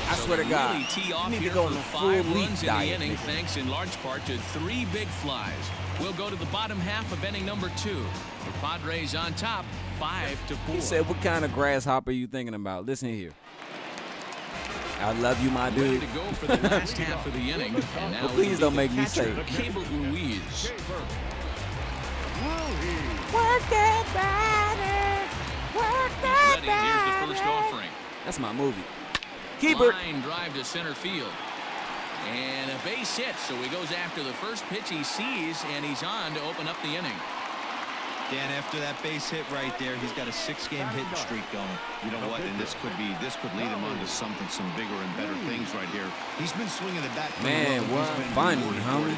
Speaker 1: I
Speaker 4: So
Speaker 1: swear to
Speaker 4: they
Speaker 1: God.
Speaker 4: really tee off
Speaker 1: You need
Speaker 4: here
Speaker 1: to go
Speaker 4: for
Speaker 1: on a
Speaker 4: 5
Speaker 1: full leaf
Speaker 4: runs in
Speaker 1: diet,
Speaker 4: the inning,
Speaker 1: nigga.
Speaker 4: thanks in large part to 3 big flies. We'll go to the bottom half of inning number 2. The Padres on top, 5-4.
Speaker 1: He said, what kind of grasshopper you thinking about? Listen here. I love you, my
Speaker 4: Ready
Speaker 1: dude.
Speaker 4: to go for the last half of the inning. And now
Speaker 1: But please
Speaker 4: it'll
Speaker 1: don't
Speaker 4: be
Speaker 1: make
Speaker 4: the
Speaker 1: me
Speaker 4: catcher,
Speaker 1: say it.
Speaker 4: Cabert Ruiz.
Speaker 1: Work that body. Work that
Speaker 4: Ready. Here's the first offering.
Speaker 1: That's my movie. Keeper.
Speaker 4: Line drive to center field. And a base hit, so he goes after the first pitch he sees, and he's on to open up the inning.
Speaker 6: Dan, after that base hit right there, he's got a 6-game hitting streak going.
Speaker 5: You know what? And this could lead him on to some bigger and better things right here. He's been swinging the bat.
Speaker 1: Man, what? Finally, homie.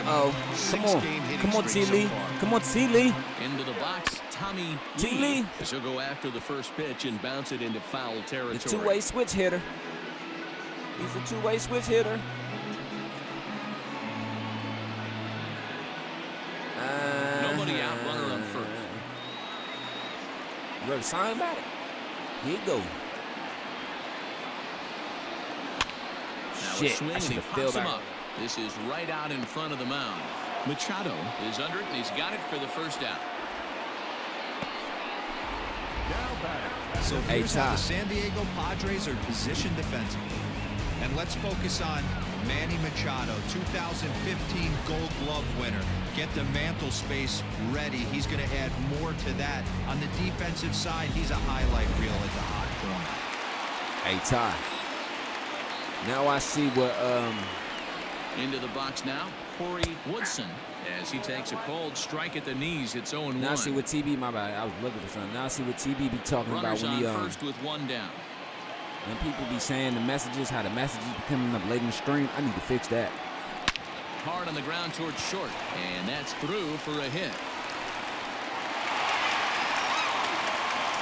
Speaker 1: Uh-oh. Come on. Come on, T. Lee. Come on, T. Lee.
Speaker 4: Into the box, Tommy
Speaker 1: T. Lee.
Speaker 4: He'll go after the first pitch and bounce it into foul
Speaker 1: The
Speaker 4: territory.
Speaker 1: two-way switch hitter. He's a two-way switch hitter.
Speaker 4: Nobody out, runner on first.
Speaker 1: You ready to sign about it? Here you go.
Speaker 4: Now
Speaker 1: Shit,
Speaker 4: a swing
Speaker 1: I
Speaker 4: and
Speaker 1: should
Speaker 4: he
Speaker 1: have
Speaker 4: pops
Speaker 1: filled
Speaker 4: him
Speaker 1: back.
Speaker 4: up. This is right out in front of the mound. Machado is under it, and he's got it for the first out.
Speaker 6: So
Speaker 1: Hey,
Speaker 6: here's how
Speaker 1: Ty.
Speaker 6: the San Diego Padres are positioned defensively. And let's focus on Manny Machado, 2015 Gold Glove winner. Get the mantle space ready. He's going to add more to that. On the defensive side, he's a highlight reel at the hot corner.
Speaker 1: Hey, Ty. Now I see what
Speaker 4: Into the box now, Corey Woodson, as he takes a cold strike at the knees. It's 0-1.
Speaker 1: now I see what TB, my bad. I was looking for something. Now I see what TB be talking about
Speaker 4: Runners
Speaker 1: when
Speaker 4: on
Speaker 1: he
Speaker 4: first with 1 down.
Speaker 1: when people be saying the messages, how the messages be coming up late in the stream. I need to fix that.
Speaker 4: Hard on the ground towards short, and that's through for a hit.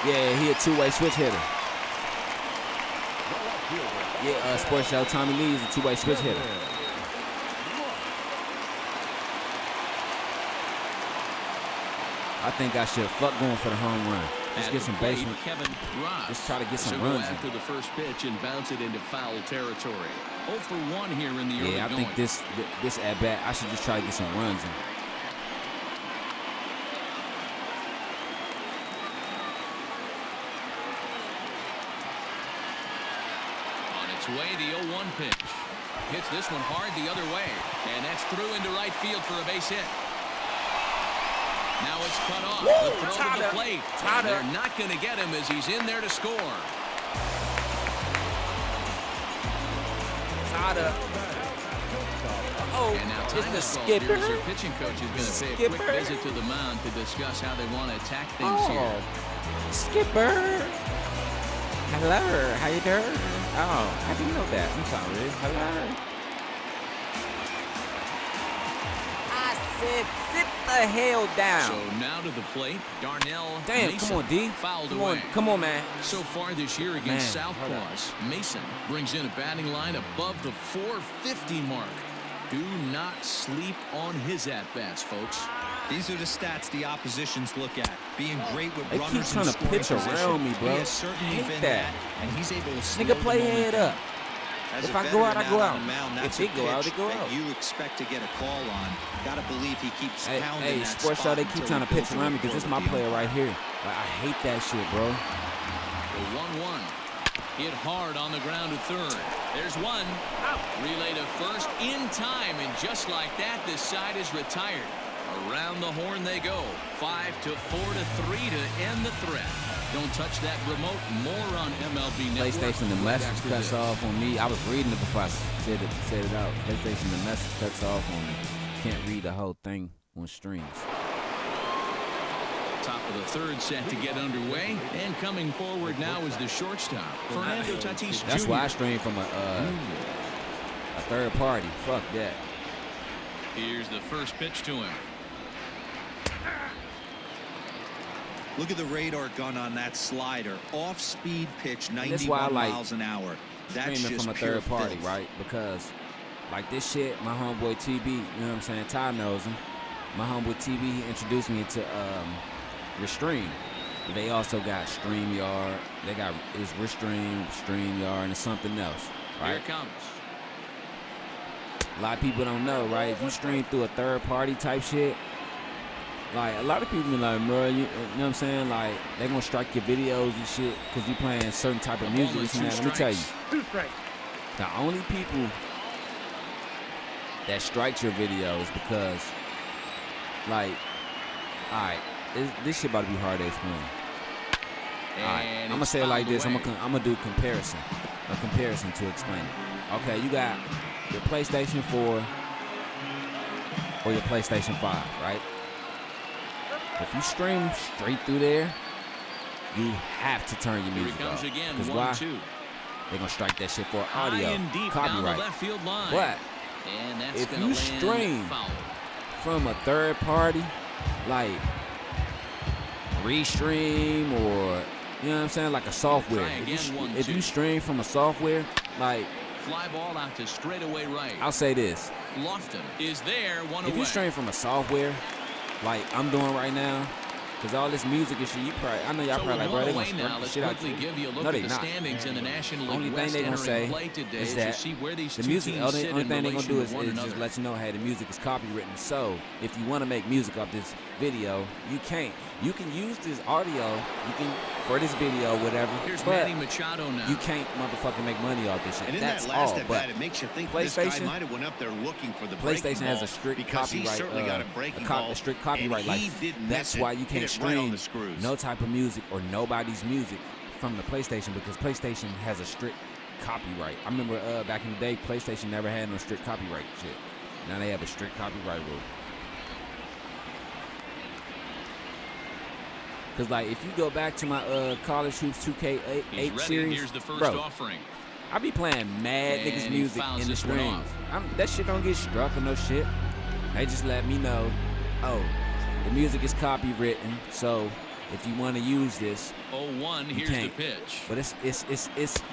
Speaker 1: Yeah, he a two-way switch hitter. Yeah, Sports Show Tommy Lee is a two-way switch hitter. I think I should fuck going for the home run. Just
Speaker 4: At
Speaker 1: get
Speaker 4: the
Speaker 1: some
Speaker 4: plate,
Speaker 1: basement.
Speaker 4: Kevin Ross.
Speaker 1: Just try to get some
Speaker 4: So
Speaker 1: runs
Speaker 4: go
Speaker 1: in.
Speaker 4: after the first pitch and bounce it into foul territory. 0 for 1 here in the early
Speaker 1: Yeah, I
Speaker 4: going.
Speaker 1: think this at bat, I should just try to get some runs in.
Speaker 4: On its way, the 0-1 pitch. Hits this one hard the other way, and that's through into right field for a base hit. Now it's cut off. The throw to the plate. And they're not going to get him as he's in there to score. And now time
Speaker 1: it's
Speaker 4: is
Speaker 1: the
Speaker 4: called here
Speaker 1: skipper.
Speaker 4: as their pitching coach is going to pay a quick
Speaker 1: Skipper.
Speaker 4: visit to the mound to discuss how they want to attack things here.
Speaker 1: Skipper. Hello, how you doing? Oh, I didn't know that. I'm sorry. Hello. I said sit the hell down.
Speaker 4: So now to the plate, Darnell
Speaker 1: Damn,
Speaker 4: Mason
Speaker 1: come on, D.
Speaker 4: fouled
Speaker 1: Come
Speaker 4: away.
Speaker 1: on, come on, man.
Speaker 4: So far this year against
Speaker 1: Man, hold up.
Speaker 4: Southpaws, Mason brings in a batting line above the 450 mark. Do not sleep on his at-bats, folks.
Speaker 6: These are the stats the oppositions look at. Being great with
Speaker 1: They keep
Speaker 6: runners
Speaker 1: trying
Speaker 6: in
Speaker 1: to
Speaker 6: scoring
Speaker 1: pitch
Speaker 6: position.
Speaker 1: around me, bro.
Speaker 6: He has certainly
Speaker 1: Hate
Speaker 6: been
Speaker 1: that.
Speaker 6: and he's able to slow
Speaker 1: Nigga, play
Speaker 6: the
Speaker 1: head
Speaker 6: moment
Speaker 1: up.
Speaker 6: As
Speaker 1: If
Speaker 6: a
Speaker 1: I go out, I
Speaker 6: veteran
Speaker 1: go
Speaker 6: on
Speaker 1: out.
Speaker 6: the mound,
Speaker 1: If
Speaker 6: that's
Speaker 1: he
Speaker 6: a
Speaker 1: go out,
Speaker 6: pitch
Speaker 1: he go
Speaker 6: that
Speaker 1: out.
Speaker 6: you expect to get a call on. Gotta believe he keeps pounding
Speaker 1: Hey,
Speaker 6: that
Speaker 1: sports
Speaker 6: spot
Speaker 1: show, they keep
Speaker 6: until
Speaker 1: trying to
Speaker 6: he
Speaker 1: pitch
Speaker 6: builds a
Speaker 1: around me because this is my
Speaker 6: rapport with the
Speaker 1: player right here. Like, I hate that shit, bro.
Speaker 4: The 1-1. Hit hard on the ground to third. There's one. Relay to first in time, and just like that, this side is retired. Around the horn they go. 5-4-3 to end the threat. Don't touch that remote. More on MLB Network.
Speaker 1: PlayStation, the
Speaker 4: Right
Speaker 1: message
Speaker 4: after
Speaker 1: cuts
Speaker 4: this.
Speaker 1: off on me. I was reading it before I said it out. PlayStation, the message cuts off on me. Can't read the whole thing on streams.
Speaker 4: Top of the third set to get underway, and coming forward now is the shortstop, Fernando Tatis Jr.
Speaker 1: That's why I stream from a third party. Fuck that.
Speaker 4: Here's the first pitch to him.
Speaker 6: Look at the radar gun on that slider. Off-speed pitch,
Speaker 1: That's why I
Speaker 6: 91
Speaker 1: like
Speaker 6: miles an hour. That's
Speaker 1: streaming
Speaker 6: just
Speaker 1: from a
Speaker 6: pure
Speaker 1: third party,
Speaker 6: filth.
Speaker 1: right? Because like this shit, my homeboy TB, you know what I'm saying? Ty knows him. My homeboy TB, he introduced me to Restream. They also got StreamYard. They got it's Restream, StreamYard, and something else,
Speaker 4: Here
Speaker 1: right?
Speaker 4: it comes.
Speaker 1: A lot of people don't know, right? If you stream through a third party type shit, like a lot of people be like, bro, you know what I'm saying? Like they gonna strike your videos and shit because you playing certain type of music. This and that. Let me tell you,
Speaker 8: 2 strikes.
Speaker 1: the only people that strikes your videos because, like, all right, this shit about to be hard to explain. All right, I'm gonna say it like this. I'm gonna do a comparison to explain it. Okay, you got your PlayStation 4 or your PlayStation 5, right? If you stream straight through there, you have to turn your
Speaker 4: Here
Speaker 1: music
Speaker 4: it comes
Speaker 1: off.
Speaker 4: again.
Speaker 1: Because why?
Speaker 4: 1-2.
Speaker 1: They're gonna strike that shit for
Speaker 4: High
Speaker 1: audio
Speaker 4: and deep down the
Speaker 1: copyright.
Speaker 4: left field line.
Speaker 1: But
Speaker 4: And that's
Speaker 1: if
Speaker 4: gonna
Speaker 1: you
Speaker 4: land
Speaker 1: stream
Speaker 4: foul.
Speaker 1: from a third party, like Restream or you know what I'm saying, like a software.
Speaker 4: Try again,
Speaker 1: If you
Speaker 4: 1-2.
Speaker 1: stream from a software, like
Speaker 4: Fly ball out to straightaway right.
Speaker 1: I'll say this:
Speaker 4: Lofton is there, one
Speaker 1: if
Speaker 4: away.
Speaker 1: you stream from a software, like I'm doing right now, because all this music and shit, I know y'all
Speaker 4: So
Speaker 1: probably like, bro,
Speaker 4: one
Speaker 1: they
Speaker 4: away
Speaker 1: gonna
Speaker 4: now.
Speaker 1: strike the
Speaker 4: Let's
Speaker 1: shit out
Speaker 4: quickly
Speaker 1: you.
Speaker 4: give you a look
Speaker 1: No,
Speaker 4: at
Speaker 1: they
Speaker 4: the
Speaker 1: not.
Speaker 4: standings in the National League
Speaker 1: Only thing
Speaker 4: West
Speaker 1: they gonna
Speaker 4: entering
Speaker 1: say
Speaker 4: play today
Speaker 1: is
Speaker 4: as
Speaker 1: that
Speaker 4: you see where these
Speaker 1: the
Speaker 4: two
Speaker 1: music,
Speaker 4: teams
Speaker 1: only
Speaker 4: sit
Speaker 1: thing
Speaker 4: in
Speaker 1: they gonna
Speaker 4: relation
Speaker 1: do
Speaker 4: to
Speaker 1: is
Speaker 4: one
Speaker 1: just
Speaker 4: another.
Speaker 1: let you know, hey, the music is copywritten. So if you want to make music off this video, you can't. You can use this audio, you can for this video, whatever.
Speaker 4: Here's
Speaker 1: but
Speaker 4: Manny Machado now.
Speaker 1: you can't motherfucking make money off this shit.
Speaker 5: And in
Speaker 1: That's
Speaker 5: that last
Speaker 1: all.
Speaker 5: at
Speaker 1: But
Speaker 5: bat, it makes you think this guy
Speaker 1: PlayStation-
Speaker 5: might have went up there looking for the
Speaker 1: PlayStation
Speaker 5: breaking
Speaker 1: has
Speaker 5: ball
Speaker 1: a strict
Speaker 5: because he
Speaker 1: copyright.
Speaker 5: certainly got a breaking
Speaker 1: a
Speaker 5: ball.
Speaker 1: strict copyright.
Speaker 5: And
Speaker 1: Like
Speaker 5: he didn't
Speaker 1: that's
Speaker 5: miss
Speaker 1: why
Speaker 5: it.
Speaker 1: you
Speaker 5: Hit
Speaker 1: can't
Speaker 5: it right on
Speaker 1: stream
Speaker 5: the screws.
Speaker 1: no type of music or nobody's music from the PlayStation because PlayStation has a strict copyright. I remember back in the day, PlayStation never had no strict copyright shit. Now they have a strict copyright rule. Cause like if you go back to my College Hoops 2K8
Speaker 4: He's ready.
Speaker 1: series,
Speaker 4: Here's the first
Speaker 1: bro,
Speaker 4: offering.
Speaker 1: I be playing mad
Speaker 4: And
Speaker 1: niggas
Speaker 4: he
Speaker 1: music
Speaker 4: fouls
Speaker 1: in the
Speaker 4: this one
Speaker 1: streams.
Speaker 4: off.
Speaker 1: That shit don't get struck or no shit. They just let me know, oh, the music is copywritten, so if you want to use this,
Speaker 4: 0-1.
Speaker 1: you
Speaker 4: Here's
Speaker 1: can't.
Speaker 4: the pitch.
Speaker 1: But it's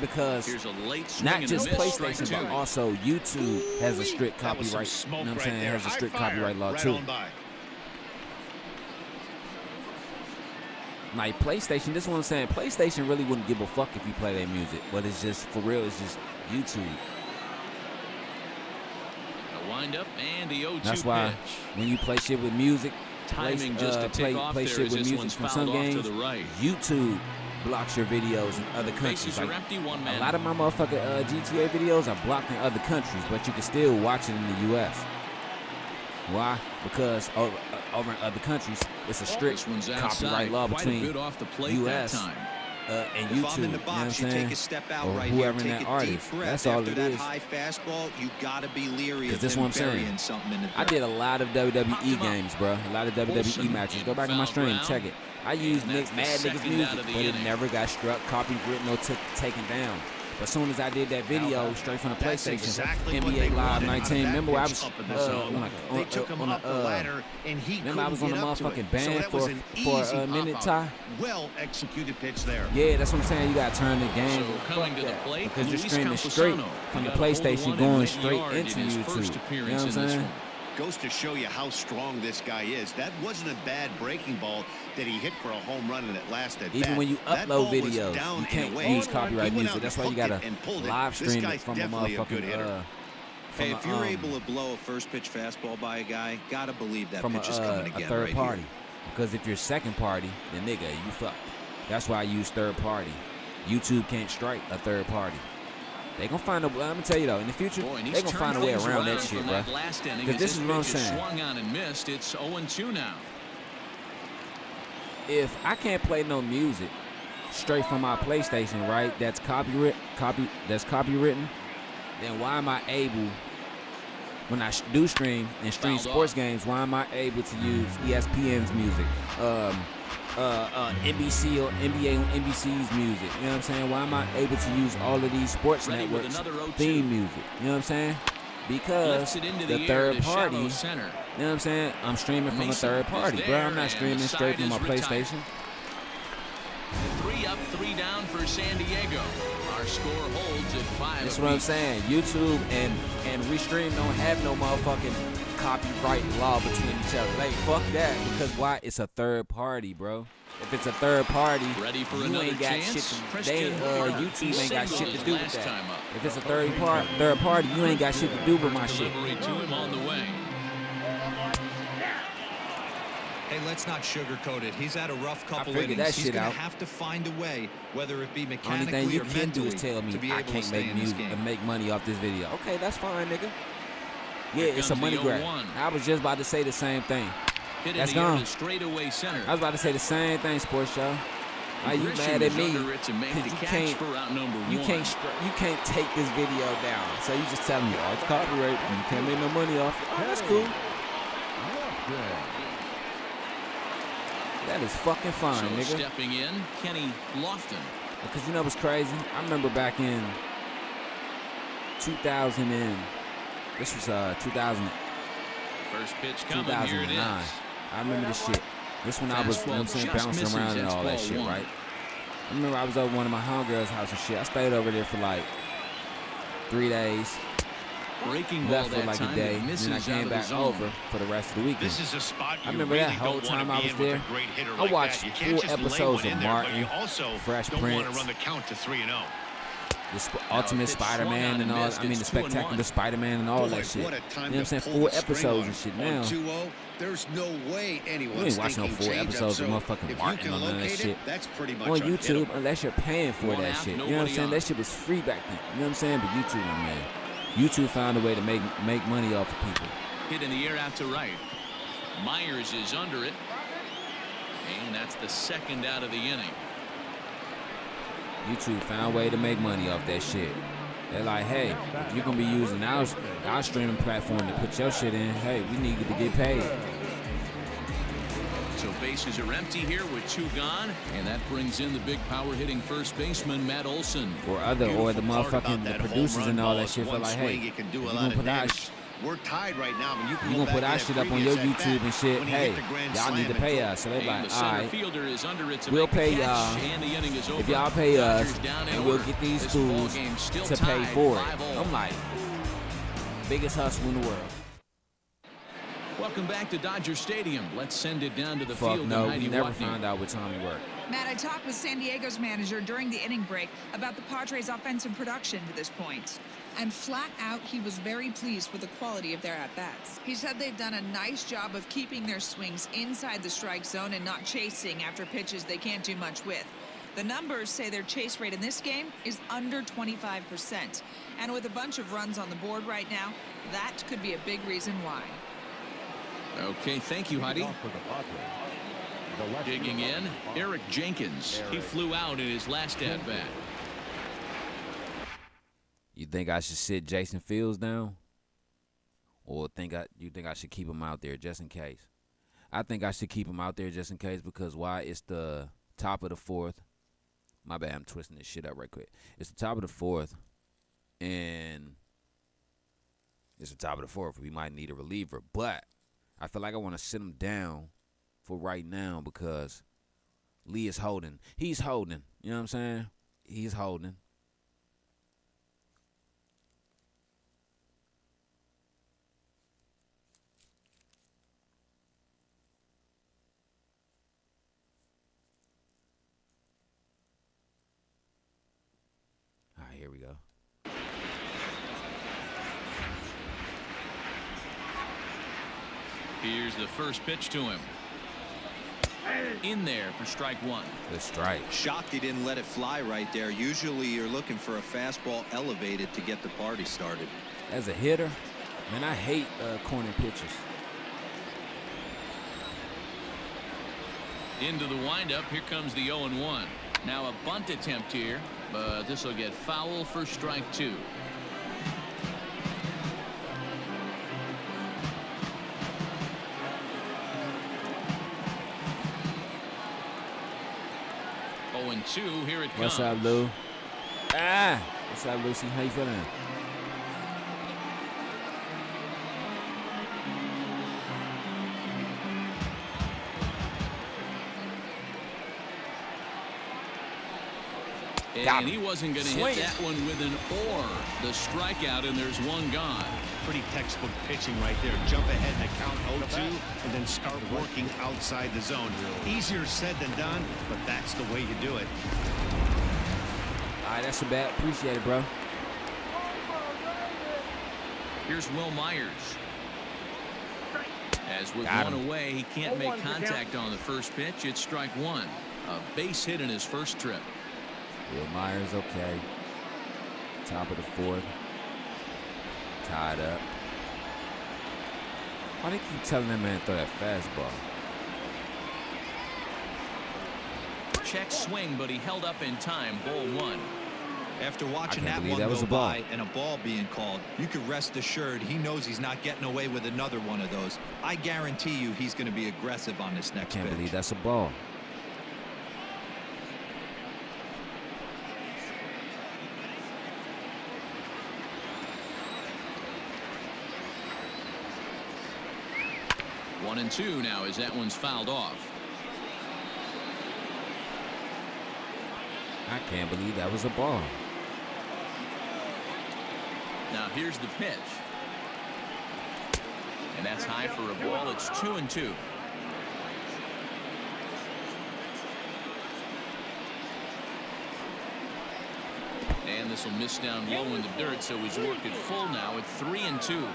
Speaker 1: because
Speaker 4: Here's a late swing
Speaker 1: not
Speaker 4: and a
Speaker 1: just
Speaker 4: miss. Strike
Speaker 1: PlayStation,
Speaker 4: two.
Speaker 1: but also YouTube has a strict
Speaker 5: That was some
Speaker 1: copyright.
Speaker 5: smoke
Speaker 1: You know what I'm
Speaker 5: right
Speaker 1: saying?
Speaker 5: there.
Speaker 1: It has a
Speaker 5: High
Speaker 1: strict
Speaker 5: fire,
Speaker 1: copyright law
Speaker 5: right
Speaker 1: too.
Speaker 5: on by.
Speaker 1: Like PlayStation, this is what I'm saying. PlayStation really wouldn't give a fuck if you play their music, but it's just for real. It's just YouTube.
Speaker 4: A wind up and the 0-2
Speaker 1: That's why
Speaker 4: pitch.
Speaker 1: when you play shit with music,
Speaker 4: Timing just to take off
Speaker 1: play
Speaker 4: there
Speaker 1: shit
Speaker 4: as
Speaker 1: with
Speaker 4: this
Speaker 1: music
Speaker 4: one's
Speaker 1: from
Speaker 4: fouled
Speaker 1: some
Speaker 4: off to
Speaker 1: games,
Speaker 4: the right.
Speaker 1: YouTube blocks your videos in other countries.
Speaker 4: Bases
Speaker 1: Like,
Speaker 4: are empty, one
Speaker 1: a
Speaker 4: man.
Speaker 1: lot of my motherfucking GTA videos are blocked in other countries, but you can still watch it in the U.S. Why? Because over in other countries, it's a strict
Speaker 4: This one's
Speaker 1: copyright
Speaker 4: outside.
Speaker 1: law
Speaker 4: Quite a
Speaker 1: between
Speaker 4: bit off the plate
Speaker 1: U.S.
Speaker 4: that time.
Speaker 1: And
Speaker 6: If
Speaker 1: YouTube.
Speaker 6: I'm in the
Speaker 1: You know what I'm
Speaker 6: box, you
Speaker 1: saying?
Speaker 6: take a step out
Speaker 1: Or
Speaker 6: right here.
Speaker 1: whoever in
Speaker 6: Take
Speaker 1: that
Speaker 6: a
Speaker 1: artist.
Speaker 6: deep breath.
Speaker 1: That's all
Speaker 6: After
Speaker 1: it
Speaker 6: that
Speaker 1: is.
Speaker 6: high fastball, you got to be leery of
Speaker 1: Because this is what
Speaker 6: him
Speaker 1: I'm saying.
Speaker 6: burying something in the
Speaker 1: I
Speaker 6: dirt.
Speaker 1: did a lot of
Speaker 4: Popped
Speaker 1: WWE
Speaker 4: him up.
Speaker 1: games, bro. A lot of WWE
Speaker 4: Wilson
Speaker 1: matches.
Speaker 4: in
Speaker 1: Go back in my
Speaker 4: foul
Speaker 1: stream,
Speaker 4: ground.
Speaker 1: check it. I used
Speaker 4: And that's the
Speaker 1: mad niggas
Speaker 4: second
Speaker 1: music,
Speaker 4: out of the
Speaker 1: but it
Speaker 4: inning.
Speaker 1: never got struck, copywritten, or taken down. But as soon as I did that video straight from the
Speaker 5: That's
Speaker 1: PlayStation,
Speaker 5: exactly what they
Speaker 1: NBA Live
Speaker 5: wanted out of
Speaker 1: 19.
Speaker 5: that
Speaker 1: Remember I
Speaker 5: pitch
Speaker 1: was
Speaker 5: up in the zone. They took him up the ladder, and he
Speaker 1: remember I was on
Speaker 5: couldn't
Speaker 1: the
Speaker 5: get up to
Speaker 1: motherfucking
Speaker 5: it.
Speaker 1: band
Speaker 5: So that was an
Speaker 1: for
Speaker 5: easy
Speaker 1: a minute,
Speaker 5: pop-out.
Speaker 1: Ty.
Speaker 5: Well executed pitch there.
Speaker 1: Yeah, that's what I'm saying. You gotta turn the game.
Speaker 4: So coming to the
Speaker 1: that,
Speaker 4: plate,
Speaker 1: because you're
Speaker 4: Luis
Speaker 1: streaming straight
Speaker 4: Campusano.
Speaker 1: from
Speaker 4: He
Speaker 1: the
Speaker 4: got a hold of
Speaker 1: PlayStation,
Speaker 4: one
Speaker 1: going
Speaker 4: and went
Speaker 1: straight
Speaker 4: yard
Speaker 1: into
Speaker 4: in his
Speaker 1: YouTube.
Speaker 4: first
Speaker 1: You know
Speaker 4: appearance
Speaker 1: what I'm
Speaker 4: in this
Speaker 1: saying?
Speaker 4: one.
Speaker 5: Goes to show you how strong this guy is. That wasn't a bad breaking ball that he hit for a home run and it lasted.
Speaker 1: Even when you upload videos, you can't use copyright music. That's why you gotta live stream it from a motherfucking
Speaker 6: Hey, if you're able to blow a first pitch fastball by a guy, gotta believe that
Speaker 1: from
Speaker 6: pitch is coming
Speaker 1: a
Speaker 6: again
Speaker 1: third
Speaker 6: right
Speaker 1: party.
Speaker 6: here.
Speaker 1: Because if you're second party, then nigga, you fucked. That's why I use third party. YouTube can't strike a third party. They gonna find a. I'm gonna tell you though, in the future,
Speaker 4: Boy, and
Speaker 1: they
Speaker 4: he's
Speaker 1: gonna
Speaker 4: turned
Speaker 1: find a way
Speaker 4: things
Speaker 1: around that
Speaker 4: around
Speaker 1: shit,
Speaker 4: from
Speaker 1: bro.
Speaker 4: that last inning
Speaker 1: Because
Speaker 4: as
Speaker 1: this
Speaker 4: his
Speaker 1: is what I'm
Speaker 4: pitch is
Speaker 1: saying.
Speaker 4: swung on and missed. It's 0-2 now.
Speaker 1: If I can't play no music straight from my PlayStation, right? That's copywritten. Then why am I able, when I do stream and stream
Speaker 4: Fouled
Speaker 1: sports
Speaker 4: off.
Speaker 1: games, why am I able to use ESPN's music, NBC or NBA on NBC's music? You know what I'm saying? Why am I able to use all of these sports
Speaker 4: Ready with
Speaker 1: networks
Speaker 4: another 0-2.
Speaker 1: theme music? You know what I'm saying? Because
Speaker 4: Lifts it into
Speaker 1: the
Speaker 4: the air
Speaker 1: third
Speaker 4: to
Speaker 1: party,
Speaker 4: shallow center.
Speaker 1: you know what I'm saying? I'm streaming from a
Speaker 4: Mason
Speaker 1: third
Speaker 4: is
Speaker 1: party, bro.
Speaker 4: there,
Speaker 1: I'm not
Speaker 4: and
Speaker 1: streaming
Speaker 4: the
Speaker 1: straight
Speaker 4: side
Speaker 1: from my
Speaker 4: is retired.
Speaker 1: PlayStation.
Speaker 4: 3 up, 3 down for San Diego. Our score holds at 5.
Speaker 1: That's what I'm saying. YouTube and Restream don't have no motherfucking copyright law between each other. Like, fuck that. Because why? It's a third party, bro. If it's a third party,
Speaker 4: Ready for
Speaker 1: you
Speaker 4: another
Speaker 1: ain't got
Speaker 4: chance?
Speaker 1: shit to,
Speaker 4: Christian
Speaker 1: YouTube ain't got shit to do with
Speaker 4: last
Speaker 1: that.
Speaker 4: time up.
Speaker 1: If it's a third party, you ain't got shit to do with my shit.
Speaker 4: Delivery to him on the way.
Speaker 6: Hey, let's not sugarcoat it. He's had a rough couple
Speaker 1: figured
Speaker 6: innings.
Speaker 1: that
Speaker 6: He's
Speaker 1: shit
Speaker 6: going
Speaker 1: out.
Speaker 6: to have to find a way, whether it be
Speaker 1: Only
Speaker 6: mechanically
Speaker 1: thing you
Speaker 6: or
Speaker 1: can do
Speaker 6: mentally,
Speaker 1: is tell me
Speaker 6: to be
Speaker 1: I
Speaker 6: able to
Speaker 1: can't
Speaker 6: stay
Speaker 1: make
Speaker 6: in this
Speaker 1: music
Speaker 6: game.
Speaker 1: and make money off this video. Okay, that's fine, nigga. Yeah,
Speaker 4: Here
Speaker 1: it's a
Speaker 4: comes
Speaker 1: money
Speaker 4: the
Speaker 1: grab.
Speaker 4: 0-1.
Speaker 1: I was just about to say the same thing.
Speaker 4: Hit in
Speaker 1: That's
Speaker 4: the air
Speaker 1: gone.
Speaker 4: to straightaway center.
Speaker 1: I was about to say the same thing, Sports Show. Why you
Speaker 4: Grisham
Speaker 1: mad at
Speaker 4: is
Speaker 1: me?
Speaker 4: under it to make
Speaker 1: Because
Speaker 4: the
Speaker 1: you
Speaker 4: catch
Speaker 1: can't,
Speaker 4: for out number
Speaker 1: you
Speaker 4: 1.
Speaker 1: can't take this video down. So you just telling me, oh, it's copyright. You can't make no money off it. Oh, that's cool. That is fucking fine,
Speaker 4: So
Speaker 1: nigga.
Speaker 4: stepping in, Kenny Lofton.
Speaker 1: Because you know what's crazy? I remember back in 2000 and this was 2000,
Speaker 4: First pitch coming. Here it
Speaker 1: 2009.
Speaker 4: is.
Speaker 1: I remember this shit. This when I was, you know what I'm saying,
Speaker 4: Just
Speaker 1: bouncing
Speaker 4: misses.
Speaker 1: around and
Speaker 4: That's
Speaker 1: all that
Speaker 4: ball
Speaker 1: shit,
Speaker 4: 1.
Speaker 1: right? I remember I was over one of my homegirls' house and shit. I stayed over there for like 3 days.
Speaker 4: Breaking ball
Speaker 1: Left for
Speaker 4: that
Speaker 1: like
Speaker 4: time.
Speaker 1: a day,
Speaker 4: It misses
Speaker 1: then I
Speaker 4: out
Speaker 1: came
Speaker 4: of the
Speaker 1: back
Speaker 4: zone.
Speaker 1: over for the rest of the weekend.
Speaker 5: This is a spot
Speaker 1: I
Speaker 5: you
Speaker 1: remember
Speaker 5: really
Speaker 1: that whole
Speaker 5: don't wanna
Speaker 1: time I
Speaker 5: be
Speaker 1: was
Speaker 5: in with
Speaker 1: there.
Speaker 5: a great hitter
Speaker 1: I
Speaker 5: like
Speaker 1: watched
Speaker 5: that. You can't
Speaker 1: 4
Speaker 5: just lay
Speaker 1: episodes
Speaker 5: one
Speaker 1: of
Speaker 5: in there, but
Speaker 1: Martin,
Speaker 5: you also
Speaker 1: Fresh
Speaker 5: don't want to
Speaker 1: Prince,
Speaker 5: run the count to 3-0.
Speaker 1: the
Speaker 4: Now,
Speaker 1: Ultimate
Speaker 4: if it's swung
Speaker 1: Spider-Man
Speaker 4: on
Speaker 1: and
Speaker 4: and
Speaker 1: all.
Speaker 4: missed,
Speaker 1: I mean, the
Speaker 4: it's 2-1.
Speaker 1: Spectacular Spider-Man and all
Speaker 5: Boy,
Speaker 1: that shit.
Speaker 5: what a
Speaker 1: You know
Speaker 5: time
Speaker 1: what I'm
Speaker 5: to
Speaker 1: saying?
Speaker 5: pull
Speaker 1: 4
Speaker 5: the string
Speaker 1: episodes
Speaker 5: on.
Speaker 1: and shit
Speaker 5: On
Speaker 1: now.
Speaker 5: 2-0, there's no way
Speaker 1: You
Speaker 5: anyone's
Speaker 1: ain't watching no
Speaker 5: thinking
Speaker 1: 4
Speaker 5: change-up,
Speaker 1: episodes of
Speaker 5: so
Speaker 1: motherfucking
Speaker 5: if you
Speaker 1: Martin
Speaker 5: can
Speaker 1: on none of that
Speaker 5: locate
Speaker 1: shit.
Speaker 5: it, that's pretty much
Speaker 1: On
Speaker 5: unhittable.
Speaker 1: YouTube, unless you're paying for
Speaker 4: One
Speaker 1: that
Speaker 4: out,
Speaker 1: shit. You know what
Speaker 4: nobody
Speaker 1: I'm saying?
Speaker 4: on.
Speaker 1: That shit was free back then. You know what I'm saying? But YouTube, my man. YouTube found a way to make money off of people.
Speaker 4: Hit in the air out to right. Myers is under it. And that's the second out of the inning.
Speaker 1: YouTube found a way to make money off that shit. They're like, hey, if you're going to be using our streaming platform to put your shit in, hey, we need you to get paid.
Speaker 4: So bases are empty here with 2 gone. And that brings in the big power hitting first baseman, Matt Olson.
Speaker 1: Or the
Speaker 5: Beautiful part about
Speaker 1: motherfucking
Speaker 5: that
Speaker 1: the producers
Speaker 5: home
Speaker 1: and
Speaker 5: run
Speaker 1: all
Speaker 5: ball
Speaker 1: that
Speaker 5: is
Speaker 1: shit feel
Speaker 5: one
Speaker 1: like,
Speaker 5: swing,
Speaker 1: hey,
Speaker 5: it can do a
Speaker 1: you
Speaker 5: lot
Speaker 1: gonna
Speaker 5: of
Speaker 1: put our
Speaker 5: damage. We're tied right now, but you can
Speaker 1: you
Speaker 5: go
Speaker 1: gonna put
Speaker 5: back
Speaker 1: our
Speaker 5: to
Speaker 1: shit
Speaker 5: that
Speaker 1: up on your
Speaker 5: previous
Speaker 1: YouTube
Speaker 5: at-bat
Speaker 1: and shit.
Speaker 5: when he
Speaker 1: Hey,
Speaker 5: hit the grand
Speaker 1: y'all need
Speaker 5: slam
Speaker 1: to
Speaker 5: and
Speaker 1: pay
Speaker 5: threw.
Speaker 1: us. So they're
Speaker 4: And
Speaker 1: like,
Speaker 4: the
Speaker 1: all
Speaker 4: center
Speaker 1: right,
Speaker 4: fielder is under it to
Speaker 1: we'll
Speaker 4: make the
Speaker 1: pay
Speaker 4: catch,
Speaker 1: y'all.
Speaker 4: and the inning is over.
Speaker 1: If y'all pay us,
Speaker 4: Dodgers down in
Speaker 1: and we'll
Speaker 4: order.
Speaker 1: get these
Speaker 4: This
Speaker 1: fools
Speaker 4: ballgame still
Speaker 1: to pay
Speaker 4: tied,
Speaker 1: for it.
Speaker 4: 5-all.
Speaker 1: I'm like, biggest hustle in the world.
Speaker 4: Welcome back to Dodger Stadium. Let's send it down to the
Speaker 1: Fuck
Speaker 4: field.
Speaker 1: no,
Speaker 4: to
Speaker 1: we
Speaker 4: Heidi
Speaker 1: never
Speaker 4: Watney.
Speaker 1: found out what Tommy worked.
Speaker 9: Matt, I talked with San Diego's manager during the inning break about the Padres' offensive production to this point. And flat out, he was very pleased with the quality of their at-bats. He said they've done a nice job of keeping their swings inside the strike zone and not chasing after pitches they can't do much with. The numbers say their chase rate in this game is under 25%. And with a bunch of runs on the board right now, that could be a big reason why.
Speaker 4: Okay, thank you, Heidi. Digging in, Eric Jenkins. He flew out in his last at-bat.
Speaker 1: You think I should sit Jason Fields down? Or you think I should keep him out there just in case? I think I should keep him out there just in case because why? It's the top of the 4th. My bad, I'm twisting this shit up right quick. It's the top of the fourth, and it's the top of the fourth. We might need a reliever, but I feel like I want to sit him down for right now because Lee is holding. He's holding. You know what I'm saying? He's holding. All right, here we go.
Speaker 4: Here's the first pitch to him. In there for strike one.
Speaker 1: Good strike.
Speaker 6: Shocked he didn't let it fly right there. Usually you're looking for a fastball elevated to get the party started.
Speaker 1: As a hitter, man, I hate corner pitches.
Speaker 4: Into the windup. Here comes the 0-1. Now a bunt attempt here, but this will get foul for strike two. And 2, here it comes.
Speaker 1: What's up, Lou? Ah! What's up, Lucy? How you feeling?
Speaker 4: And he wasn't going to hit that one with an or. The strikeout, and there's one gone.
Speaker 5: Pretty textbook pitching right there. Jump ahead in the count 0-2 and then start working outside the zone. Easier said than done, but that's the way you do it.
Speaker 1: All right, that's a bat. Appreciate it, bro.
Speaker 4: Here's Will Myers. As with one away, he can't make contact on the first pitch. It's strike one. A base hit in his first trip.
Speaker 1: Will Myers, okay. Top of the fourth. Tied up. Why they keep telling that man to throw that fastball?
Speaker 4: Check swing, but he held up in time. Ball one.
Speaker 6: After watching that one go by and a ball being called, you can rest assured he knows he's not getting away with another one of those. I guarantee you he's going to be aggressive on this next pitch.
Speaker 1: Can't believe that's a ball.
Speaker 4: One and two now as that one's fouled off.
Speaker 1: I can't believe that was a ball.
Speaker 4: Now here's the pitch. And that's high for a ball. It's 2-2. And this will miss down low in the dirt, so he's worked it full now at 3-2.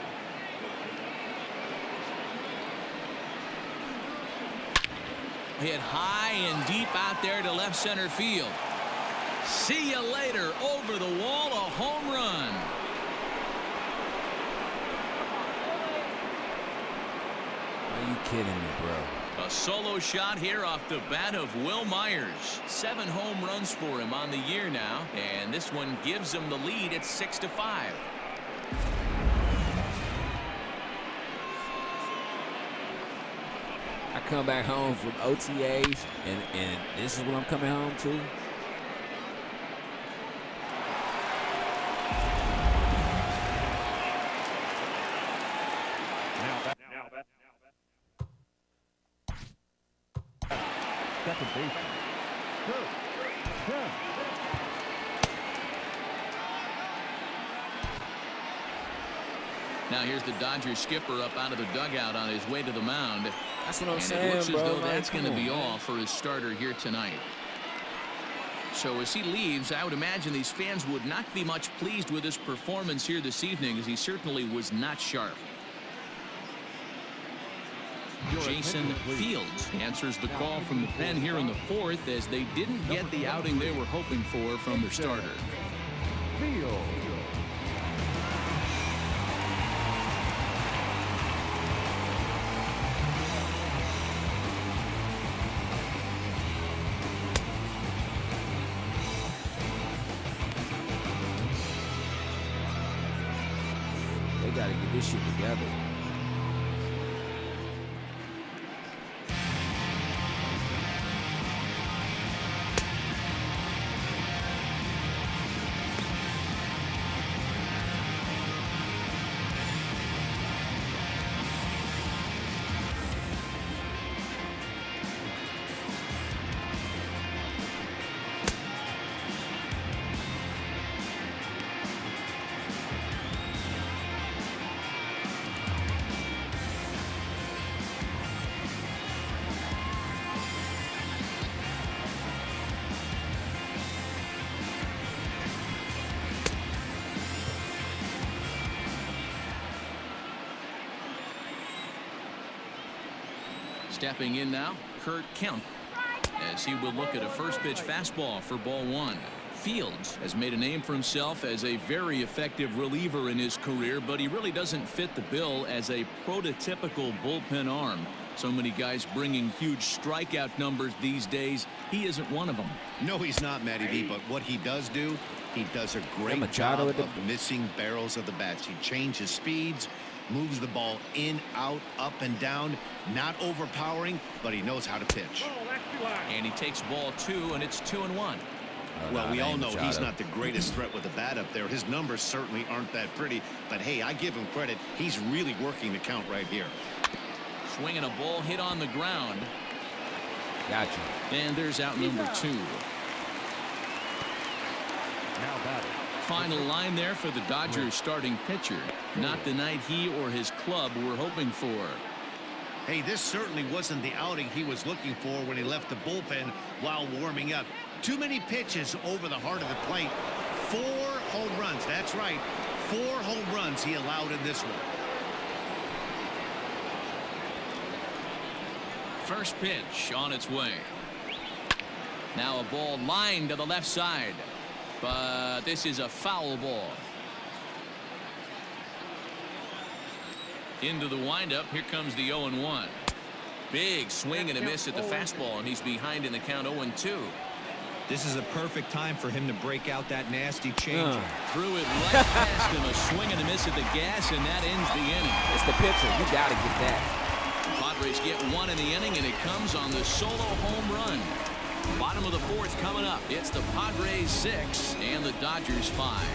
Speaker 4: Hit high and deep out there to left center field. See you later. Over the wall, a home run.
Speaker 1: Are you kidding me, bro?
Speaker 4: A solo shot here off the bat of Will Myers. 7 home runs for him on the year now, and this one gives him the lead at 6-5.
Speaker 1: I come back home from OTAs, and this is what I'm coming home to.
Speaker 2: Second base.
Speaker 4: Now here's the Dodgers skipper up out of the dugout on his way to the mound.
Speaker 1: That's what I'm saying,
Speaker 4: it looks as
Speaker 1: bro.
Speaker 4: though that's going to be all for his starter here tonight. So as he leaves, I would imagine these fans would not be much pleased with his performance here this evening, as he certainly was not sharp. Jason Fields answers the call from the pen here in the fourth, as they didn't get the outing they were hoping for from their starter.
Speaker 2: Fields.
Speaker 1: They got to get this shit together.
Speaker 4: Stepping in now, Kurt Kemp, as he will look at a first pitch fastball for ball one. Fields has made a name for himself as a very effective reliever in his career, but he really doesn't fit the bill as a prototypical bullpen arm. So many guys bringing huge strikeout numbers these days. He isn't one of them.
Speaker 5: No, he's not, Matty V, but what he does do, he does a great
Speaker 1: Machado
Speaker 5: job of missing barrels of the bats. He changes speeds, moves the ball in, out, up, and down. Not overpowering, but he knows how to pitch.
Speaker 4: And he takes ball two, and it's 2-1.
Speaker 5: Well, we all know he's not the greatest threat with the bat up there. His numbers certainly aren't that pretty, but hey, I give him credit. He's really working the count right here.
Speaker 4: Swinging a ball hit on the ground.
Speaker 1: Gotcha.
Speaker 4: And there's out number two.
Speaker 2: Now batting.
Speaker 4: Final line there for the Dodgers starting pitcher. Not the night he or his club were hoping for.
Speaker 5: Hey, this certainly wasn't the outing he was looking for when he left the bullpen while warming up. Too many pitches over the heart of the plate. 4 home runs. That's right. 4 home runs he allowed in this one.
Speaker 4: First pitch on its way. Now a ball lined to the left side. But this is a foul ball. Into the windup. Here comes the 0-1. Big swing and a miss at the fastball, and he's behind in the count 0-2.
Speaker 6: This is a perfect time for him to break out that nasty changer.
Speaker 4: Threw it right past him. A swing and a miss at the gas, and that ends the inning.
Speaker 1: It's the pitcher. You got to get that.
Speaker 4: Padres get one in the inning, and it comes on the solo home run. Bottom of the fourth coming up. It's the Padres 6 and the Dodgers 5.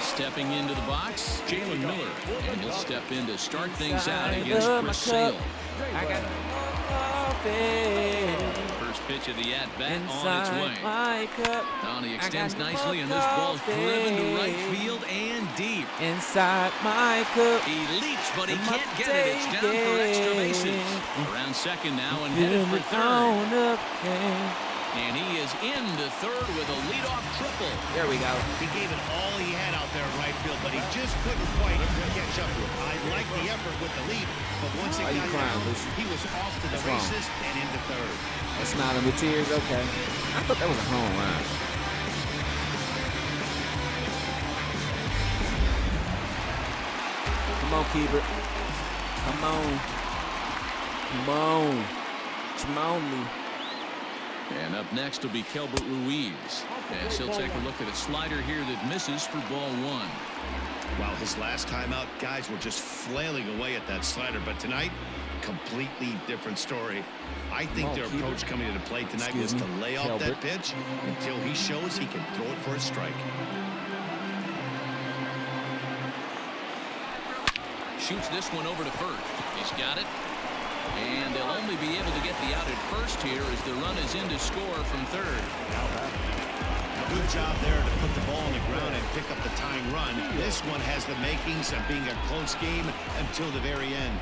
Speaker 4: Stepping into the box, Jalen Miller, and he'll step in to start things out against Chris Sale.
Speaker 1: I got
Speaker 4: First pitch of the at-bat on its way. Donnie extends nicely, and this ball's driven to right field and deep.
Speaker 1: Inside my cup.
Speaker 4: He leaps, but he can't get it. It's down for extra bases. Around second now and headed for third. And he is into third with a leadoff triple.
Speaker 1: There we go.
Speaker 5: He gave it all he had out there in right field, but he just couldn't quite catch up to it. I like the effort with the lead, but once it got down, he was off to the races and into third.
Speaker 1: That's smiling with tears. Okay. I thought that was a home run. Come on, keeper. Come on. Come on. Come on me.
Speaker 4: And up next will be Kelbert Ruiz, as he'll take a look at a slider here that misses for ball one.
Speaker 5: Wow, his last time out, guys were just flailing away at that slider, but tonight, completely different story. I think their approach coming to the plate tonight was to lay off that pitch until he shows he can throw it for a strike.
Speaker 4: Shoots this one over to first. He's got it. And they'll only be able to get the out at first here as the run is in to score from third.
Speaker 5: Good job there to put the ball on the ground and pick up the tying run. This one has the makings of being a close game until the very end.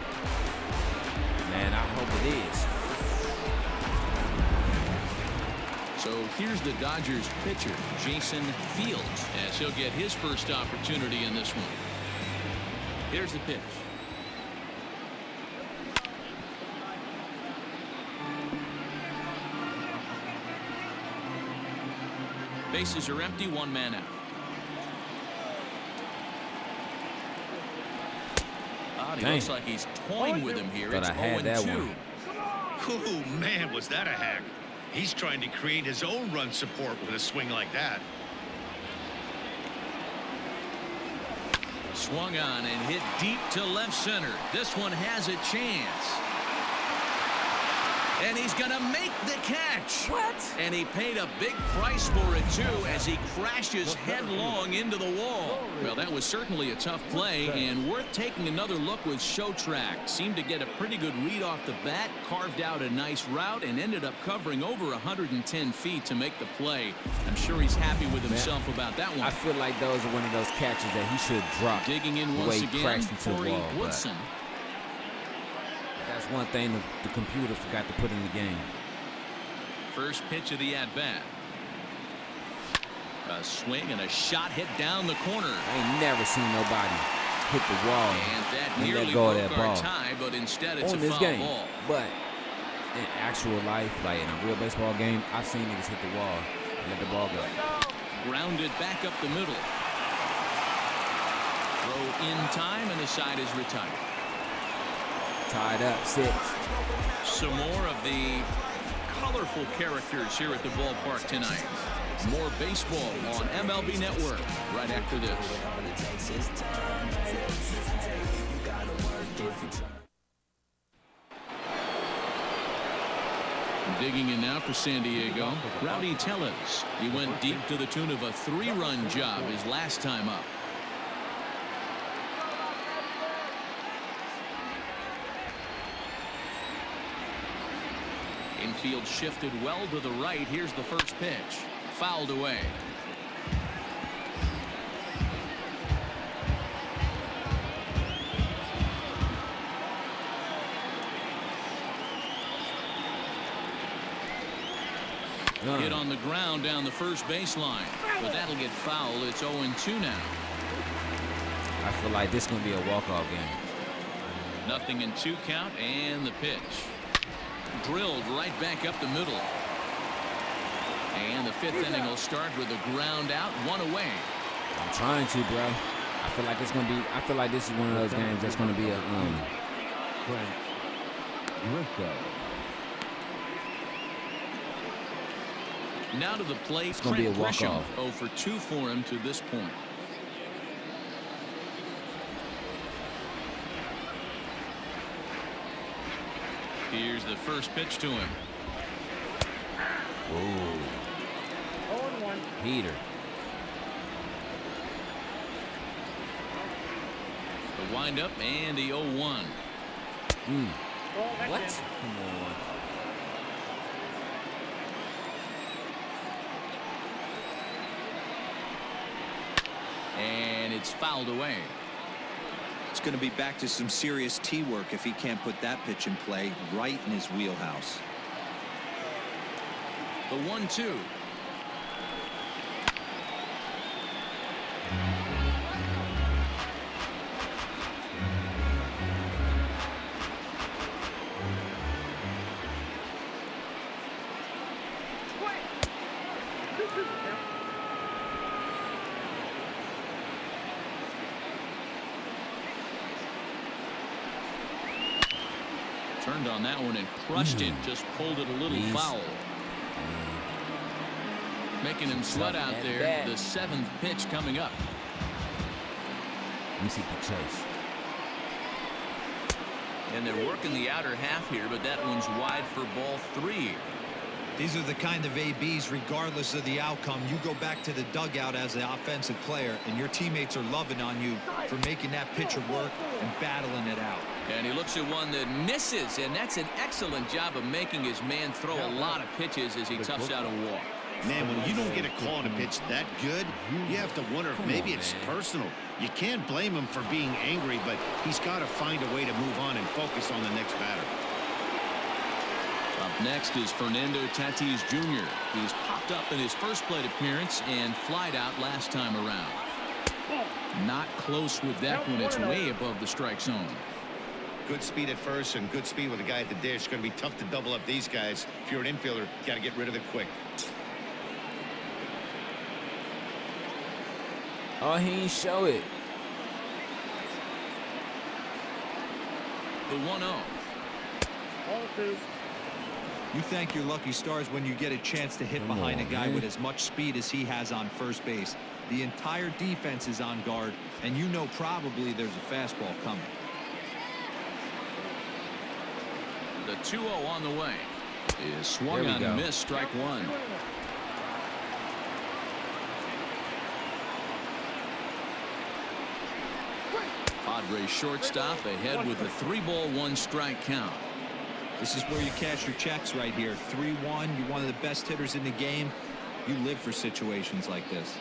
Speaker 1: Man, I hope it is.
Speaker 4: So here's the Dodgers pitcher, Jason Fields, as he'll get his first opportunity in this one. Here's the pitch. Bases are empty, one man out. He looks like he's toying with him here. It's 0-2.
Speaker 5: Oh, man, was that a hack. He's trying to create his own run support with a swing like that.
Speaker 4: Swung on and hit deep to left center. This one has a chance. And he's going to make the catch.
Speaker 1: What?
Speaker 4: And he paid a big price for it, too, as he crashes headlong into the wall. Well, that was certainly a tough play and worth taking another look with Showtrack. Seemed to get a pretty good read off the bat, carved out a nice route, and ended up covering over 110 feet to make the play. I'm sure he's happy with himself about that one.
Speaker 1: I feel like those are one of those catches that he should drop.
Speaker 4: Digging in once again, Corey Woodson.
Speaker 1: That's one thing the computer forgot to put in the game.
Speaker 4: First pitch of the at-bat. A swing and a shot hit down the corner.
Speaker 1: I ain't never seen nobody hit the wall
Speaker 4: And that
Speaker 1: and
Speaker 4: nearly
Speaker 1: let go of
Speaker 4: broke
Speaker 1: that
Speaker 4: our
Speaker 1: ball
Speaker 4: tie, but instead it's
Speaker 1: on
Speaker 4: a
Speaker 1: this
Speaker 4: foul
Speaker 1: game.
Speaker 4: ball.
Speaker 1: But in actual life, like in a real baseball game, I've seen niggas hit the wall and let the ball go.
Speaker 4: Grounded back up the middle. Throw in time, and the side is retired.
Speaker 1: Tied up, 6.
Speaker 4: Some more of the colorful characters here at the ballpark tonight. More baseball on MLB Network right after this. Digging in now for San Diego, Rowdy Tellez. He went deep to the tune of a 3-run job his last time up. Infield shifted well to the right. Here's the first pitch. Fouled away. Hit on the ground down the first baseline, but that'll get fouled. It's 0-2 now.
Speaker 1: I feel like this is going to be a walk-off game.
Speaker 4: 0-2 count, and the pitch. Drilled right back up the middle. And the 5th inning will start with a ground out, 1 away.
Speaker 1: I'm trying to, bro. I feel like it's going to be, I feel like this is one of those games that's going to be a,
Speaker 4: Now to the plate.
Speaker 1: It's going to be a
Speaker 4: Trent Grisham,
Speaker 1: walk-off.
Speaker 4: 0 for 2 for him to this point. Here's the first pitch to him.
Speaker 1: ooh,
Speaker 8: 0-1.
Speaker 1: heater.
Speaker 4: The windup and the 0-1.
Speaker 8: Ball, that's
Speaker 1: What?
Speaker 8: in.
Speaker 1: Come on.
Speaker 4: And it's fouled away.
Speaker 6: It's going to be back to some serious tee work if he can't put that pitch in play right in his wheelhouse.
Speaker 4: The 1-2. Turned on that one and crushed it. Just pulled it a little
Speaker 1: Please.
Speaker 4: foul. Making him sweat out
Speaker 1: Tough
Speaker 4: there.
Speaker 1: at bat.
Speaker 4: The 7th pitch coming up.
Speaker 1: Let me see the chase.
Speaker 4: And they're working the outer half here, but that one's wide for ball 3.
Speaker 6: These are the kind of ABs, regardless of the outcome, you go back to the dugout as an offensive player, and your teammates are loving on you for making that pitcher work and battling it out.
Speaker 4: And he looks at one that misses, and that's an excellent job of making his man throw a lot of pitches as he toughs out a walk.
Speaker 5: Man, when you don't get a call on a pitch that good, you have to wonder if maybe it's personal. You can't blame him for being angry, but he's got to find a way to move on and focus on the next batter.
Speaker 4: Up next is Fernando Tatis Jr. He's popped up in his first plate appearance and flied out last time around. Not close with that one. It's way above the strike zone.
Speaker 5: Good speed at first and good speed with the guy at the dish. It's going to be tough to double up these guys. If you're an infielder, got to get rid of it quick.
Speaker 1: Oh, he ain't show it.
Speaker 4: The 1-0.
Speaker 8: Ball 2.
Speaker 6: You thank your lucky stars when you get a chance to hit
Speaker 1: Come
Speaker 6: behind
Speaker 1: on,
Speaker 6: a guy
Speaker 1: man.
Speaker 6: with as much speed as he has on first base. The entire defense is on guard, and you know probably there's a fastball coming.
Speaker 4: The 2-0 on the way. Is swung
Speaker 1: There we
Speaker 4: on
Speaker 1: go.
Speaker 4: and missed. Strike 1. Padres shortstop ahead with a 3-ball 1-strike count.
Speaker 6: This is where you cash your checks right here. 3-1. You're one of the best hitters in the game. You live for situations like this.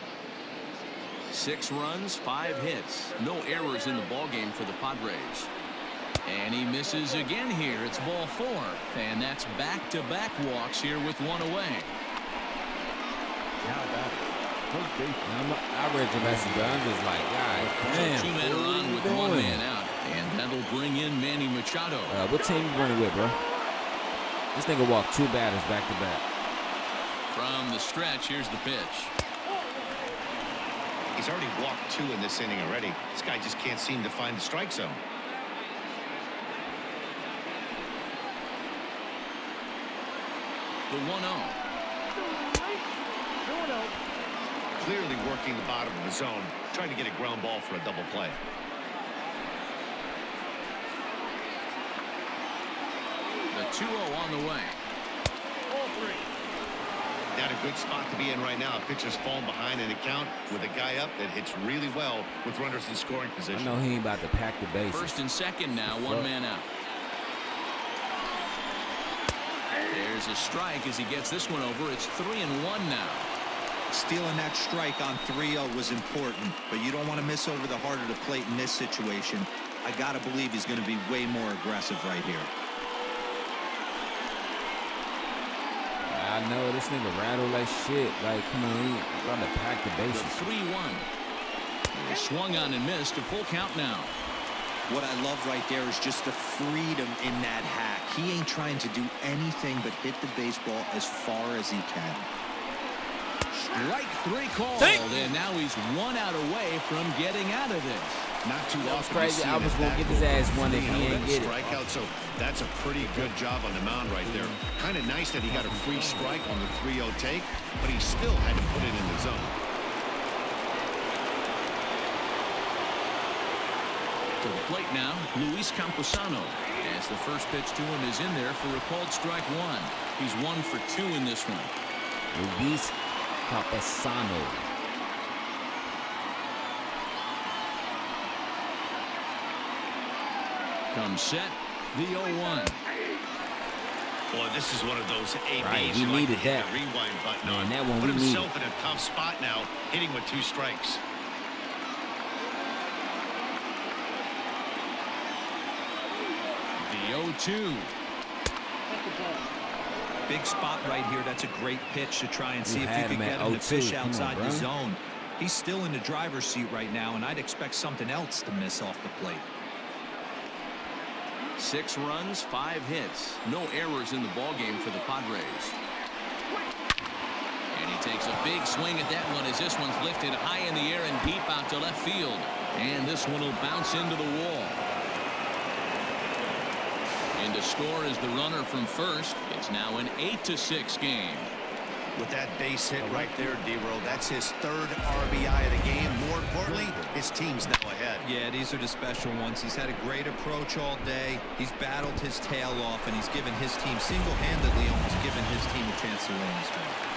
Speaker 4: 6 runs, 5 hits. No errors in the ballgame for the Padres. And he misses again here. It's ball 4. And that's back-to-back walks here with 1 away.
Speaker 1: I read your message, but I'm just like, God damn.
Speaker 4: So 2 men are on with 1 man out. And that'll bring in Manny Machado.
Speaker 1: What team you running with, bro? This nigga walked 2 batters back to back.
Speaker 4: From the stretch, here's the pitch.
Speaker 5: He's already walked 2 in this inning already. This guy just can't seem to find the strike zone.
Speaker 4: The 1-0.
Speaker 5: Clearly working the bottom of the zone, trying to get a ground ball for a double play.
Speaker 4: The 2-0 on the way.
Speaker 5: Not a good spot to be in right now. Pitcher's falling behind in a count with a guy up that hits really well with runners in scoring position.
Speaker 1: I know he ain't about to pack the bases.
Speaker 4: First and second now, 1 man out. There's a strike as he gets this one over. It's 3-1 now.
Speaker 6: Stealing that strike on 3-0 was important, but you don't want to miss over the heart of the plate in this situation. I got to believe he's going to be way more aggressive right here.
Speaker 1: I know this nigga rattle like shit. Like, come on, he about to pack the bases.
Speaker 4: The 3-1. He swung on and missed. A full count now.
Speaker 6: What I love right there is just the freedom in that hack. He ain't trying to do anything but hit the baseball as far as he can.
Speaker 4: Strike 3 called, and now he's 1 out away from getting out of this.
Speaker 5: Not too
Speaker 1: That was
Speaker 5: often
Speaker 1: crazy. I was gonna get his ass one if he ain't get it.
Speaker 5: Strikeout, so that's a pretty good job on the mound right there. Kind of nice that he got a free strike on the 3-0 take, but he still had to put it in the zone.
Speaker 4: To the plate now, Luis Camposano. As the first pitch to him is in there for a called strike 1. He's 1 for 2 in this one.
Speaker 1: Luis Camposano.
Speaker 4: Comes set, the 0-1.
Speaker 5: Boy, this is one of those ABs.
Speaker 1: Right, we
Speaker 5: you like to
Speaker 1: needed
Speaker 5: hit
Speaker 1: that.
Speaker 5: the rewind button
Speaker 1: Man,
Speaker 5: on.
Speaker 1: that one
Speaker 5: Put
Speaker 1: we
Speaker 5: himself in a tough spot now, hitting with 2 strikes.
Speaker 4: The 0-2.
Speaker 6: Big spot right here. That's a great pitch to try and see if you
Speaker 1: had
Speaker 6: could
Speaker 1: him at
Speaker 6: get him to
Speaker 1: 0-2.
Speaker 6: fish
Speaker 1: Come on,
Speaker 6: outside
Speaker 1: bro.
Speaker 6: the zone. He's still in the driver's seat right now, and I'd expect something else to miss off the plate.
Speaker 4: 6 runs, 5 hits. No errors in the ballgame for the Padres. And he takes a big swing at that one as this one's lifted high in the air and deep out to left field. And this one will bounce into the wall. And to score is the runner from first. It's now an 8-6 game.
Speaker 5: With that base hit right there, D-Roll, that's his 3rd RBI of the game. More importantly, his team's now ahead.
Speaker 6: Yeah, these are the special ones. He's had a great approach all day. He's battled his tail off, and he's given his team single-handedly almost given his team a chance to win this one.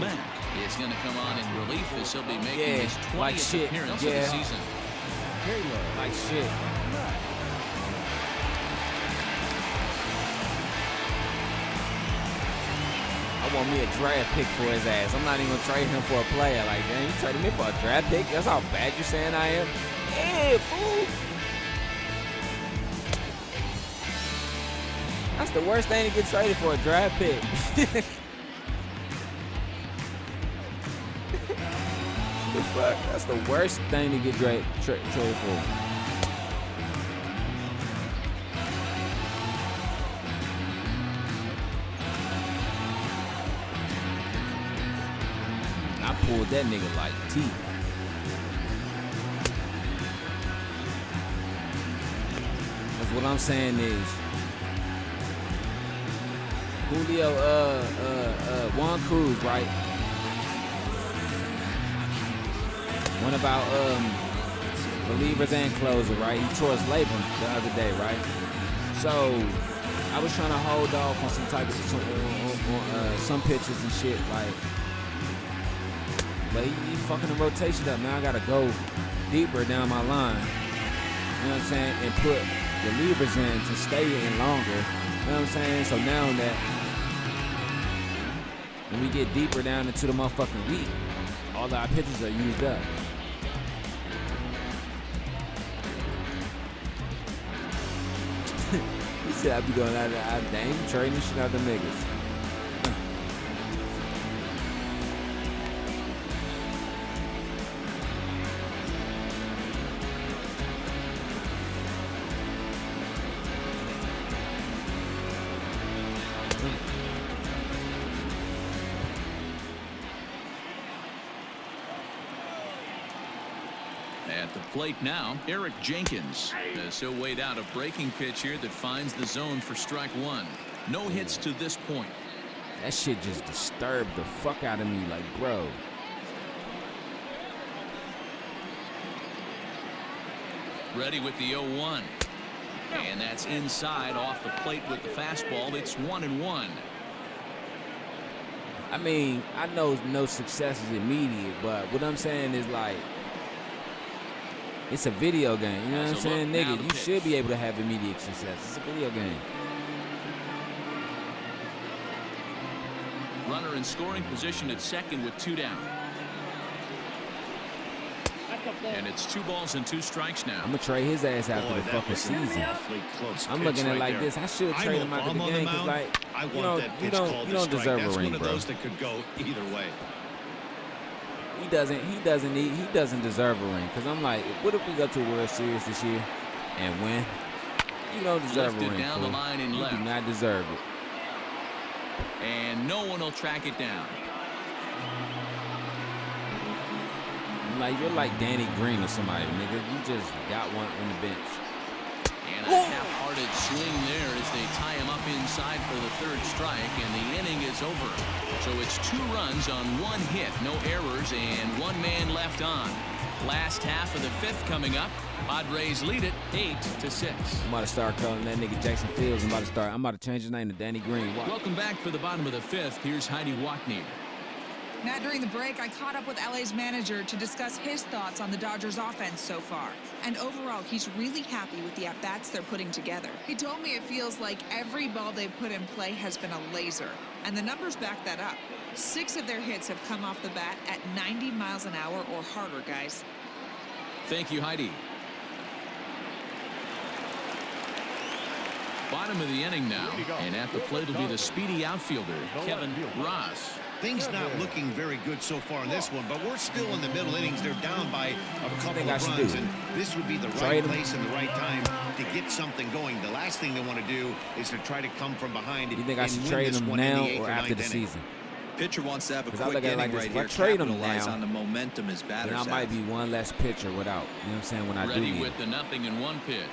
Speaker 4: Mack is going to come on in relief as he'll be making his 20th appearance of the season.
Speaker 1: Like shit. I want me a draft pick for his ass. I'm not even going to trade him for a player. Like, man, you traded me for a draft pick? That's how bad you saying I am? Yeah, fool. That's the worst thing to get traded for, a draft pick. The fuck? That's the worst thing to get traded for. I pulled that nigga like teeth. That's what I'm saying is Julio, Juan Cruz, right? One of our relievers and closer, right? He tore his labrum the other day, right? So I was trying to hold off on some type of some pitches and shit, like. But he fucking the rotation up. Now I gotta go deeper down my line. You know what I'm saying? And put relievers in to stay in longer. You know what I'm saying? So now that when we get deeper down into the motherfucking week, all our pitches are used up. He said I be doing that. They ain't trading the shit out of the niggas.
Speaker 4: At the plate now, Eric Jenkins. As he'll wait out a breaking pitch here that finds the zone for strike one. No hits to this point.
Speaker 1: That shit just disturbed the fuck out of me, like, bro.
Speaker 4: Ready with the 0-1. And that's inside off the plate with the fastball. It's 1-1.
Speaker 1: I mean, I know no success is immediate, but what I'm saying is, like, it's a video game. You know what I'm saying? Nigga, you should be able to have immediate success. It's a video game.
Speaker 4: Runner in scoring position at second with 2 down. And it's 2 balls and 2 strikes now.
Speaker 1: I'm going to trade his ass after the fucking season. I'm looking at it like this. I should trade him after the game because, like, you don't deserve a ring, bro.
Speaker 5: That's one of those that could go either way.
Speaker 1: He doesn't deserve a ring. Because I'm like, what if we go to a World Series this year and win? You don't deserve a ring,
Speaker 4: down the line in left.
Speaker 1: You do not deserve it.
Speaker 4: And no one will track it down.
Speaker 1: Like, you're like Danny Green or somebody, nigga. You just got one on the bench.
Speaker 4: And a half-hearted swing there as they tie him up inside for the 3rd strike, and the inning is over. So it's 2 runs on 1 hit, no errors, and 1 man left on. Last half of the 5th coming up. Padres lead it 8-6.
Speaker 1: I'm about to start calling that nigga Jackson Fields. I'm about to change his name to Danny Green. Watch.
Speaker 4: Welcome back for the bottom of the 5th. Here's Heidi Watney.
Speaker 9: Matt, during the break, I caught up with LA's manager to discuss his thoughts on the Dodgers offense so far. And overall, he's really happy with the at-bats they're putting together. He told me it feels like every ball they've put in play has been a laser. And the numbers back that up. 6 of their hits have come off the bat at 90 miles an hour or harder, guys.
Speaker 4: Thank you, Heidi. Bottom of the inning now. And at the plate will be the speedy outfielder, Kevin Ross.
Speaker 5: Things not looking very good so far in this one, but we're still in the middle innings. They're down by a couple of runs, and this would be the right place and the right time to get something going. The last thing they want to do is to try to come from behind.
Speaker 1: You think I should trade him now or after the season?
Speaker 6: Pitcher wants to have a quick
Speaker 1: inning
Speaker 6: like
Speaker 1: right
Speaker 6: here.
Speaker 1: Trade him
Speaker 6: Capitalize
Speaker 1: now,
Speaker 6: on the momentum his batters
Speaker 1: then I might be one less pitcher without. You know what I'm saying? When I do
Speaker 4: ready with the 0-1 pitch.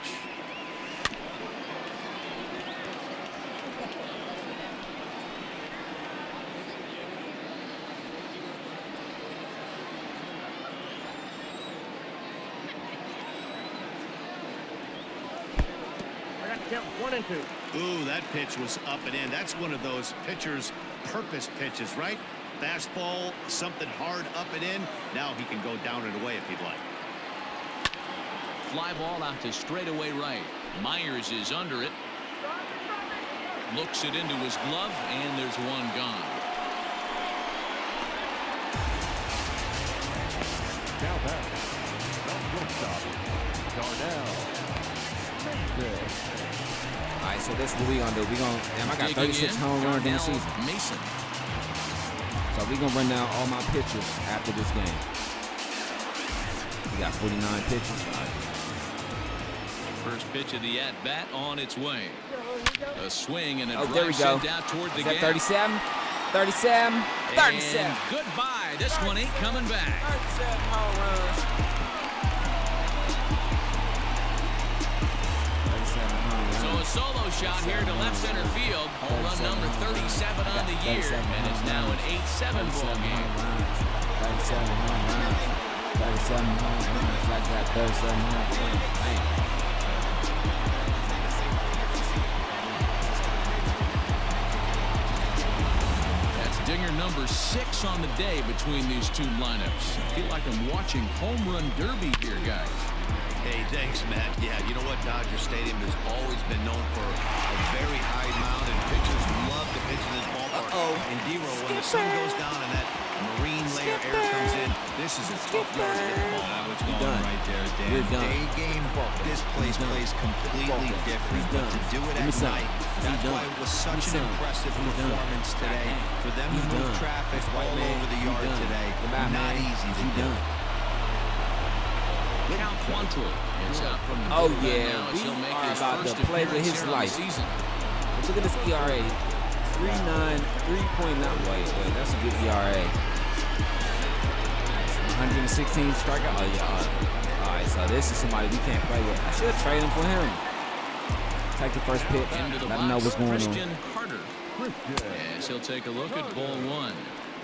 Speaker 8: Count 1 and 2.
Speaker 5: Ooh, that pitch was up and in. That's one of those pitcher's purpose pitches, right? Fastball, something hard up and in. Now he can go down and away if he'd like.
Speaker 4: Fly ball out to straightaway right. Myers is under it. Looks it into his glove, and there's one gone.
Speaker 2: Now back. Shortstop. Darnell Mason.
Speaker 1: All right, so this is what we gonna do. Damn, I got 36 home runs in the season.
Speaker 4: Mason.
Speaker 1: So we gonna run down all my pitches after this game. We got 49 pitches. All right.
Speaker 4: First pitch of the at-bat on its way. A swing and a
Speaker 1: there we
Speaker 4: drive
Speaker 1: go.
Speaker 4: sent out toward the
Speaker 1: Is that
Speaker 4: gap.
Speaker 1: 37? 37? 37.
Speaker 4: And goodbye. This one ain't coming back.
Speaker 1: 37 home runs. 37 home runs.
Speaker 4: So a solo shot here to left center field. Home run number 37 on the year. And it's now an 8-7 ball game.
Speaker 1: 37 home runs. 37 home runs. I got 37 home runs. Man.
Speaker 4: Dinger number 6 on the day between these two lineups. I feel like I'm watching home run derby here, guys.
Speaker 5: Hey, thanks, Matt. Yeah, you know what? Dodger Stadium has always been known for a very high mound, and pitchers love to pitch in this ballpark. And D-Roll, when the sun goes down and that marine layer air comes in,
Speaker 6: This is a tough yard to get the ball out. What's going on right there, Dan?
Speaker 1: You're done.
Speaker 6: Day game, this place plays completely different. But to do it at night, that's why it was such an impressive performance today. For them to move traffic all over the yard today, not easy to do.
Speaker 4: Cal Quantrill is out from the
Speaker 1: Oh,
Speaker 4: bullpen
Speaker 1: yeah.
Speaker 4: now as he'll make
Speaker 1: We are
Speaker 4: his
Speaker 1: about
Speaker 4: first
Speaker 1: to play with
Speaker 4: appearance
Speaker 1: his
Speaker 4: here on the
Speaker 1: life.
Speaker 4: season.
Speaker 1: Look at this ERA. 3.9. Wait, that's a good ERA. 116 strikeout. Oh, yeah. All right, so this is somebody we can't play with. I should trade him for him. Take the first pitch.
Speaker 4: Into the
Speaker 1: Let him know
Speaker 4: box,
Speaker 1: what's going
Speaker 4: Christian
Speaker 1: on.
Speaker 4: Carter. Yes, he'll take a look at ball one.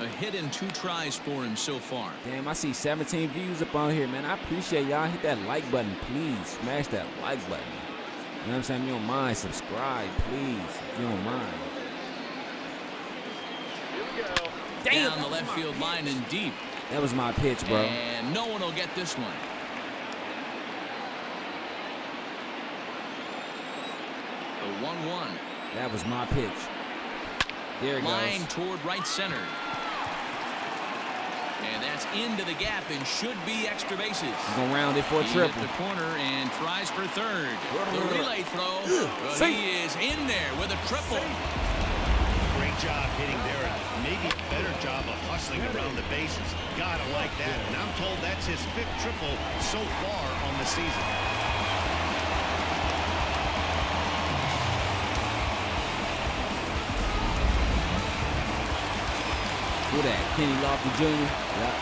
Speaker 4: A hit in 2 tries for him so far.
Speaker 1: Damn, I see 17 views up on here, man. I appreciate y'all. Hit that like button, please. Smash that like button. You know what I'm saying? If you don't mind, subscribe, please. If you don't mind.
Speaker 4: Down the left field line and deep.
Speaker 1: That was my pitch, bro.
Speaker 4: And no one will get this one. The 1-1.
Speaker 1: That was my pitch. There it
Speaker 4: Line
Speaker 1: goes.
Speaker 4: toward right center. And that's into the gap and should be extra bases.
Speaker 1: He's going to round it for a
Speaker 4: He
Speaker 1: triple.
Speaker 4: hit the corner and tries for third. The relay throw. Well,
Speaker 1: See?
Speaker 4: he is in there with a triple.
Speaker 5: Great job hitting there. Maybe a better job of hustling around the bases. Gotta like that. And I'm told that's his 5th triple so far on the season.
Speaker 1: Who that? Kenny Lofton Jr.? Yep.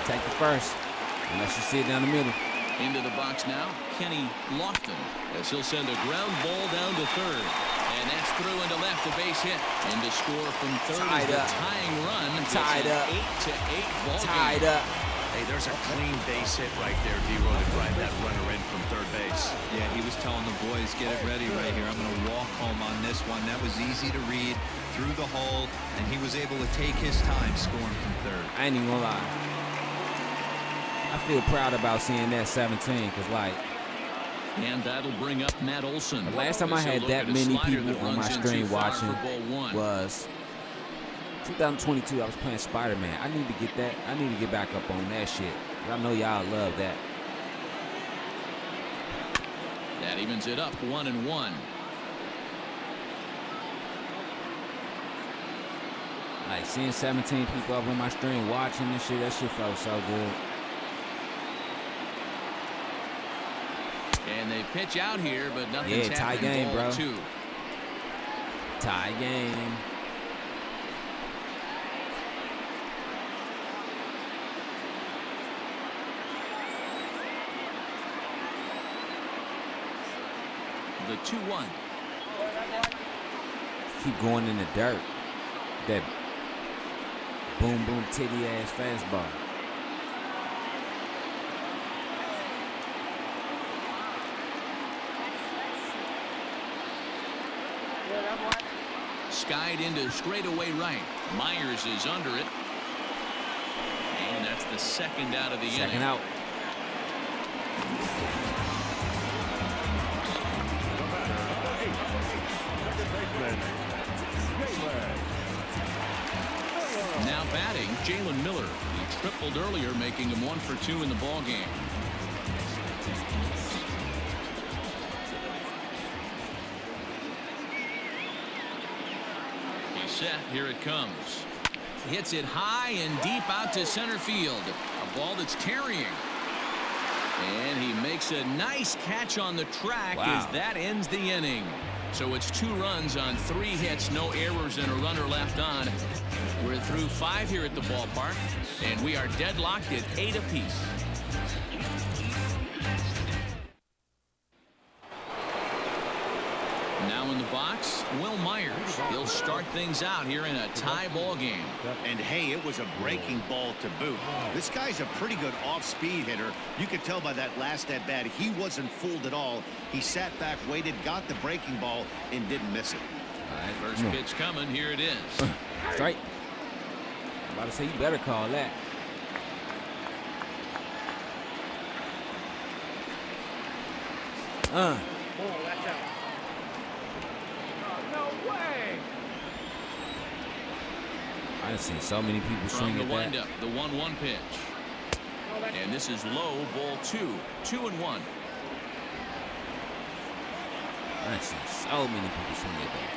Speaker 1: Take the first. Unless you see it down the middle.
Speaker 4: Into the box now, Kenny Lofton, as he'll send a ground ball down to third. And that's through into left, a base hit. And to score from third is the tying run.
Speaker 1: Tied up.
Speaker 4: 8-8 ball
Speaker 1: Tied
Speaker 4: game.
Speaker 1: up.
Speaker 5: Hey, there's a clean base hit right there, D-Row, to drive that runner in from third base.
Speaker 6: Yeah, he was telling the boys, get it ready right here. I'm going to walk home on this one. That was easy to read through the hole, and he was able to take his time scoring from third.
Speaker 1: I ain't even gonna lie. I feel proud about seeing that 17 because, like,
Speaker 4: And that'll bring up Matt Olson.
Speaker 1: the last time I
Speaker 4: As he'll
Speaker 1: had
Speaker 4: look
Speaker 1: that
Speaker 4: at a
Speaker 1: many
Speaker 4: slider
Speaker 1: people
Speaker 4: that
Speaker 1: on my
Speaker 4: runs in
Speaker 1: stream
Speaker 4: too far
Speaker 1: watching
Speaker 4: for ball one.
Speaker 1: was 2022. I was playing Spider-Man. I need to get that. I need to get back up on that shit. I know y'all love that.
Speaker 4: That evens it up 1-1.
Speaker 1: Like seeing 17 people up on my stream watching this shit, that shit felt so good.
Speaker 4: And they pitch out here, but nothing's
Speaker 1: Yeah, tie
Speaker 4: happening.
Speaker 1: game,
Speaker 4: Ball
Speaker 1: bro.
Speaker 4: 2.
Speaker 1: Tie game.
Speaker 4: The 2-1.
Speaker 1: Keep going in the dirt. That boom, boom, titty ass fastball.
Speaker 4: Skied into straightaway right. Myers is under it. And that's the second out of the inning.
Speaker 1: Second out.
Speaker 4: Now batting, Jalen Miller. He tripled earlier, making him 1 for 2 in the ball game. He's set. Here it comes. Hits it high and deep out to center field. A ball that's carrying. And he makes a nice catch on the track as that ends the inning. So it's 2 runs on 3 hits, no errors, and a runner left on. We're through 5 here at the ballpark, and we are deadlocked at 8 apiece. Now in the box, Will Myers. He'll start things out here in a tie ball game.
Speaker 5: And hey, it was a breaking ball to boot. This guy's a pretty good off-speed hitter. You could tell by that last at-bat he wasn't fooled at all. He sat back, waited, got the breaking ball, and didn't miss it.
Speaker 1: All right,
Speaker 4: First pitch coming. Here it is.
Speaker 1: Straight. I'm about to say you better call that.
Speaker 8: Oh, that's out. No way.
Speaker 1: I done seen so many people
Speaker 4: From
Speaker 1: swing
Speaker 4: the
Speaker 1: at that.
Speaker 4: windup, the 1-1 pitch. And this is low, ball 2. 2-1.
Speaker 1: I see so many people swing it there.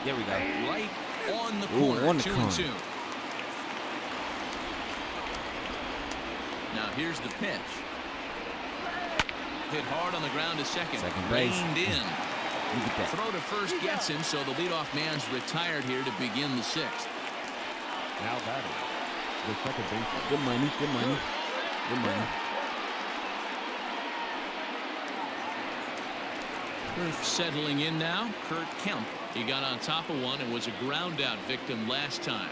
Speaker 1: There we go.
Speaker 4: Right on the corner.
Speaker 1: On the
Speaker 4: 2-2. Now here's the pitch. Hit hard on the ground to second.
Speaker 1: Second base.
Speaker 4: Reined in.
Speaker 1: Look at that.
Speaker 4: Throw to first gets him, so the leadoff man's retired here to begin the 6th.
Speaker 2: Now batting, the second baseman.
Speaker 1: Good money. Good money. Good money.
Speaker 4: Settling in now, Kurt Kemp. He got on top of one and was a ground out victim last time.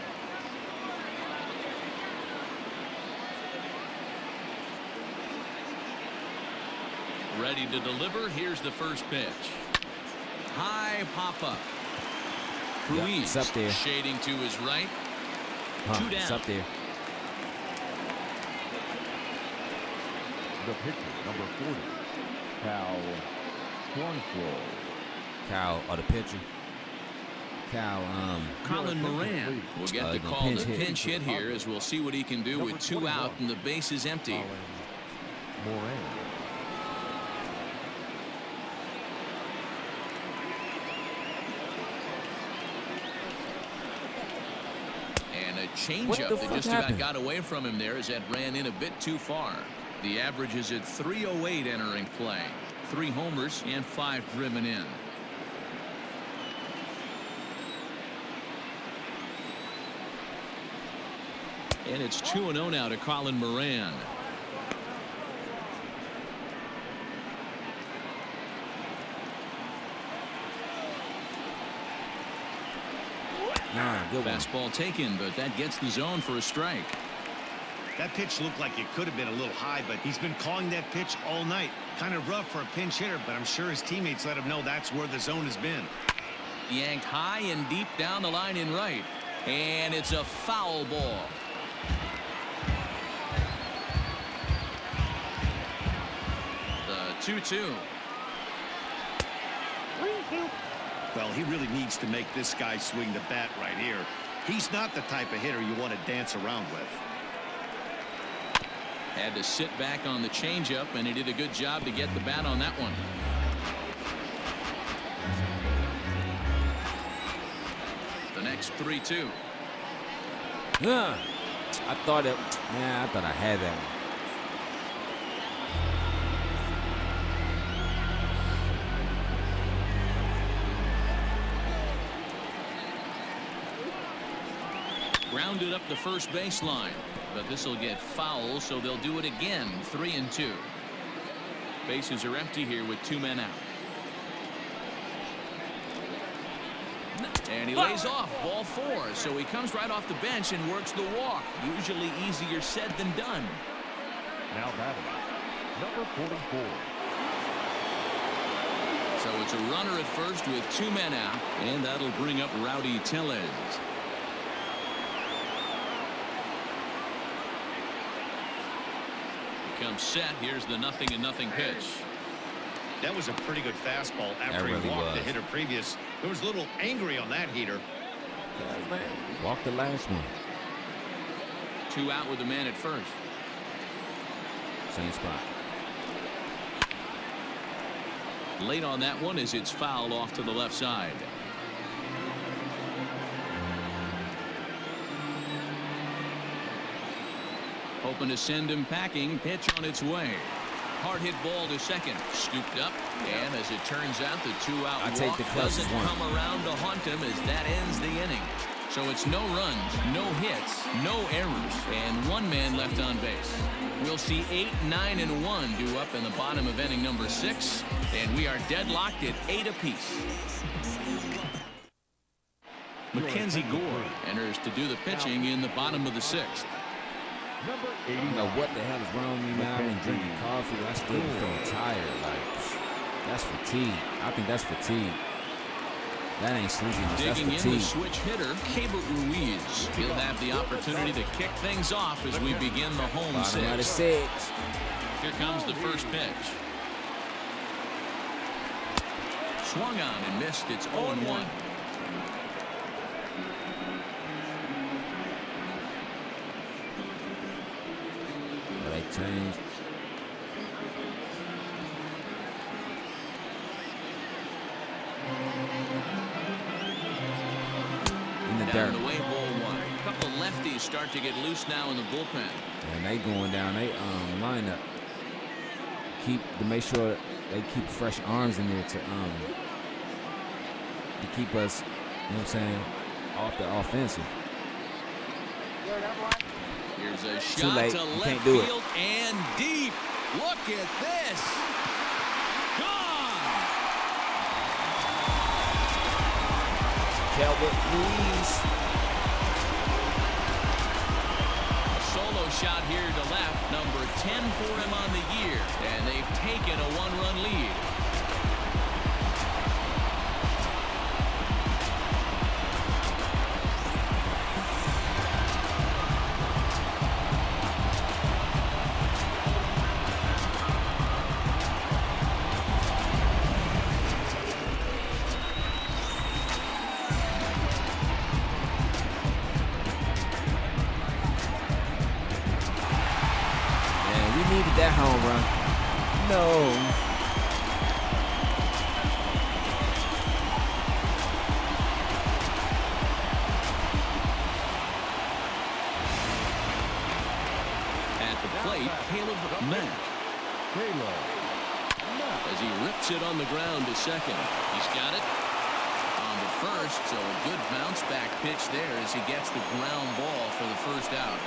Speaker 4: Ready to deliver. Here's the first pitch. High pop up. Ruiz
Speaker 1: it's up there.
Speaker 4: shading to his right. 2 down.
Speaker 1: It's up there.
Speaker 2: The pitcher, number 40, Cal Swanflow.
Speaker 1: Cal, or the pitcher. Cal,
Speaker 4: Colin Moran will get the call to pinch hit here, as we'll see what he can do with 2 out and the base is empty.
Speaker 2: Colin Moran.
Speaker 4: And a changeup that just about got away from him there as that ran in a bit too far. The average is at 308 entering play. 3 homers and 5 driven in. And it's 2-0 now to Colin Moran.
Speaker 1: good
Speaker 4: Fastball taken, but that gets the zone for a strike.
Speaker 5: That pitch looked like it could have been a little high, but he's been calling that pitch all night. Kind of rough for a pinch hitter, but I'm sure his teammates let him know that's where the zone has been.
Speaker 4: Yanked high and deep down the line in right. And it's a foul ball. The 2-2.
Speaker 5: Well, he really needs to make this guy swing the bat right here. He's not the type of hitter you want to dance around with.
Speaker 4: Had to sit back on the changeup, and he did a good job to get the bat on that one. The next 3-2.
Speaker 1: I thought I had that one.
Speaker 4: Grounded up the first baseline, but this will get foul, so they'll do it again. 3-2. Bases are empty here with 2 men out. And he lays off. Ball 4. So he comes right off the bench and works the walk. Usually easier said than done.
Speaker 2: Now batting, number 44.
Speaker 4: So it's a runner at first with 2 men out, and that'll bring up Rowdy Tellez. Comes set. Here's the 0-0 pitch.
Speaker 5: That was a pretty good fastball after he walked the hitter previous. There was a little angry on that heater.
Speaker 1: Walked the last one.
Speaker 4: 2 out with the man at first.
Speaker 1: Same spot.
Speaker 4: Late on that one as it's fouled off to the left side. Hoping to send him packing. Pitch on its way. Hard hit ball to second. Scooped up. And as it turns out, the 2-out walk doesn't come around to haunt him as that ends the inning. So it's no runs, no hits, no errors, and 1 man left on base. We'll see 8, 9, and 1 due up in the bottom of inning number 6. And we are deadlocked at 8 apiece. Mackenzie Gore enters to do the pitching in the bottom of the 6th.
Speaker 2: Number 80.
Speaker 1: I don't know what the hell is wrong with me now. I've been drinking coffee. I still feel tired. Like, that's fatigue. I think that's fatigue. That ain't sleepiness. That's fatigue.
Speaker 4: Digging in the switch hitter, Keibert Ruiz. He'll have the opportunity to kick things off as we begin the home 6. Here comes the first pitch. Swung on and missed. It's 0-1.
Speaker 1: changed. In the
Speaker 4: Down
Speaker 1: dirt.
Speaker 4: the way, ball one. A couple of lefties start to get loose now in the bullpen.
Speaker 1: And they going down. They lineup. To make sure they keep fresh arms in there to keep us, you know what I'm saying, off the offensive.
Speaker 4: Here's a
Speaker 1: Too
Speaker 4: shot
Speaker 1: late.
Speaker 4: to
Speaker 1: You
Speaker 4: left
Speaker 1: can't do it.
Speaker 4: field and deep. Look at this. Gone.
Speaker 1: Calvert Ruiz.
Speaker 4: A solo shot here to left. Number 10 for him on the year. And they've taken a one-run lead.
Speaker 1: That home run. No.
Speaker 4: At the plate, Caleb Mack. As he rips it on the ground to second. He's got it on the first, so a good bounce back pitch there as he gets the ground ball for the first out.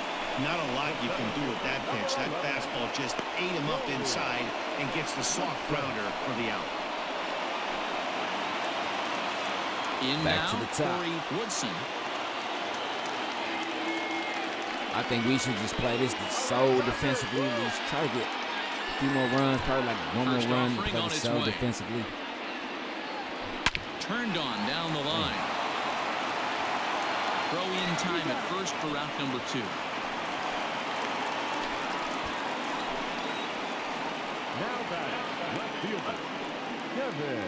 Speaker 5: Not a lot you can do with that pitch. That fastball just ate him up inside and gets the soft grounder for the out.
Speaker 4: In
Speaker 1: Back
Speaker 4: now,
Speaker 1: to the top.
Speaker 4: Corey Woodson.
Speaker 1: I think we should just play this so defensively. Let's try to get a few more runs, probably like one
Speaker 4: First
Speaker 1: more run.
Speaker 4: offering
Speaker 1: Play
Speaker 4: on
Speaker 1: this
Speaker 4: its
Speaker 1: so
Speaker 4: way.
Speaker 1: defensively.
Speaker 4: Turned on down the line. Throw in time at first for route number 2.
Speaker 2: Now back, left fielder, Kevin.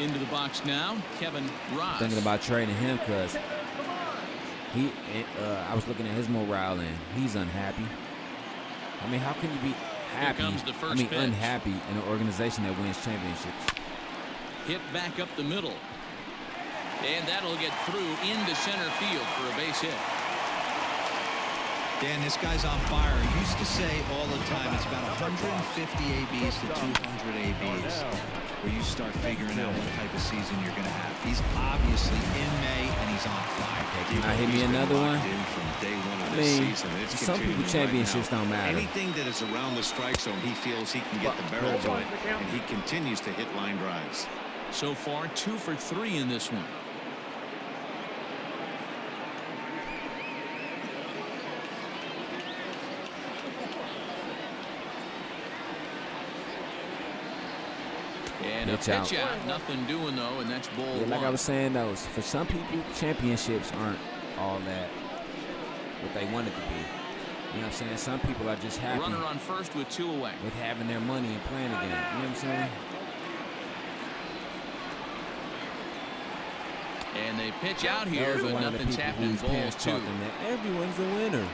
Speaker 4: Into the box now, Kevin Ross.
Speaker 1: Thinking about trading him because I was looking at his morale and he's unhappy. I mean, how can you be happy?
Speaker 4: Here comes the first pitch.
Speaker 1: Unhappy in an organization that wins championships.
Speaker 4: Hit back up the middle. And that'll get through into center field for a base hit.
Speaker 6: Dan, this guy's on fire. He used to say all the time it's about 150 ABs to 200 ABs where you start figuring out what type of season you're going to have. He's obviously in May and he's on fire.
Speaker 1: Can I hit me another one?
Speaker 5: From day one of
Speaker 1: I
Speaker 5: this
Speaker 1: mean,
Speaker 5: season. It's
Speaker 1: some people
Speaker 5: continuing
Speaker 1: championships
Speaker 5: right now.
Speaker 1: don't matter.
Speaker 5: Anything that is around the strike zone, he feels he can get the barrel to it, and he continues to hit line drives.
Speaker 4: So far, 2 for 3 in this one. And a pitch out. Nothing doing, though, and that's ball
Speaker 1: Yeah, like
Speaker 4: one.
Speaker 1: I was saying, though, for some people, championships aren't all that what they want it to be. You know what I'm saying? Some people are just happy
Speaker 4: Runner on first with 2 away.
Speaker 1: with having their money and playing again. You know what I'm saying?
Speaker 4: And they pitch out here,
Speaker 1: Those are
Speaker 4: but
Speaker 1: one of the
Speaker 4: nothing's
Speaker 1: people
Speaker 4: happening.
Speaker 1: whose
Speaker 4: Balls
Speaker 1: parents
Speaker 4: 2.
Speaker 1: taught them that everyone's a winner.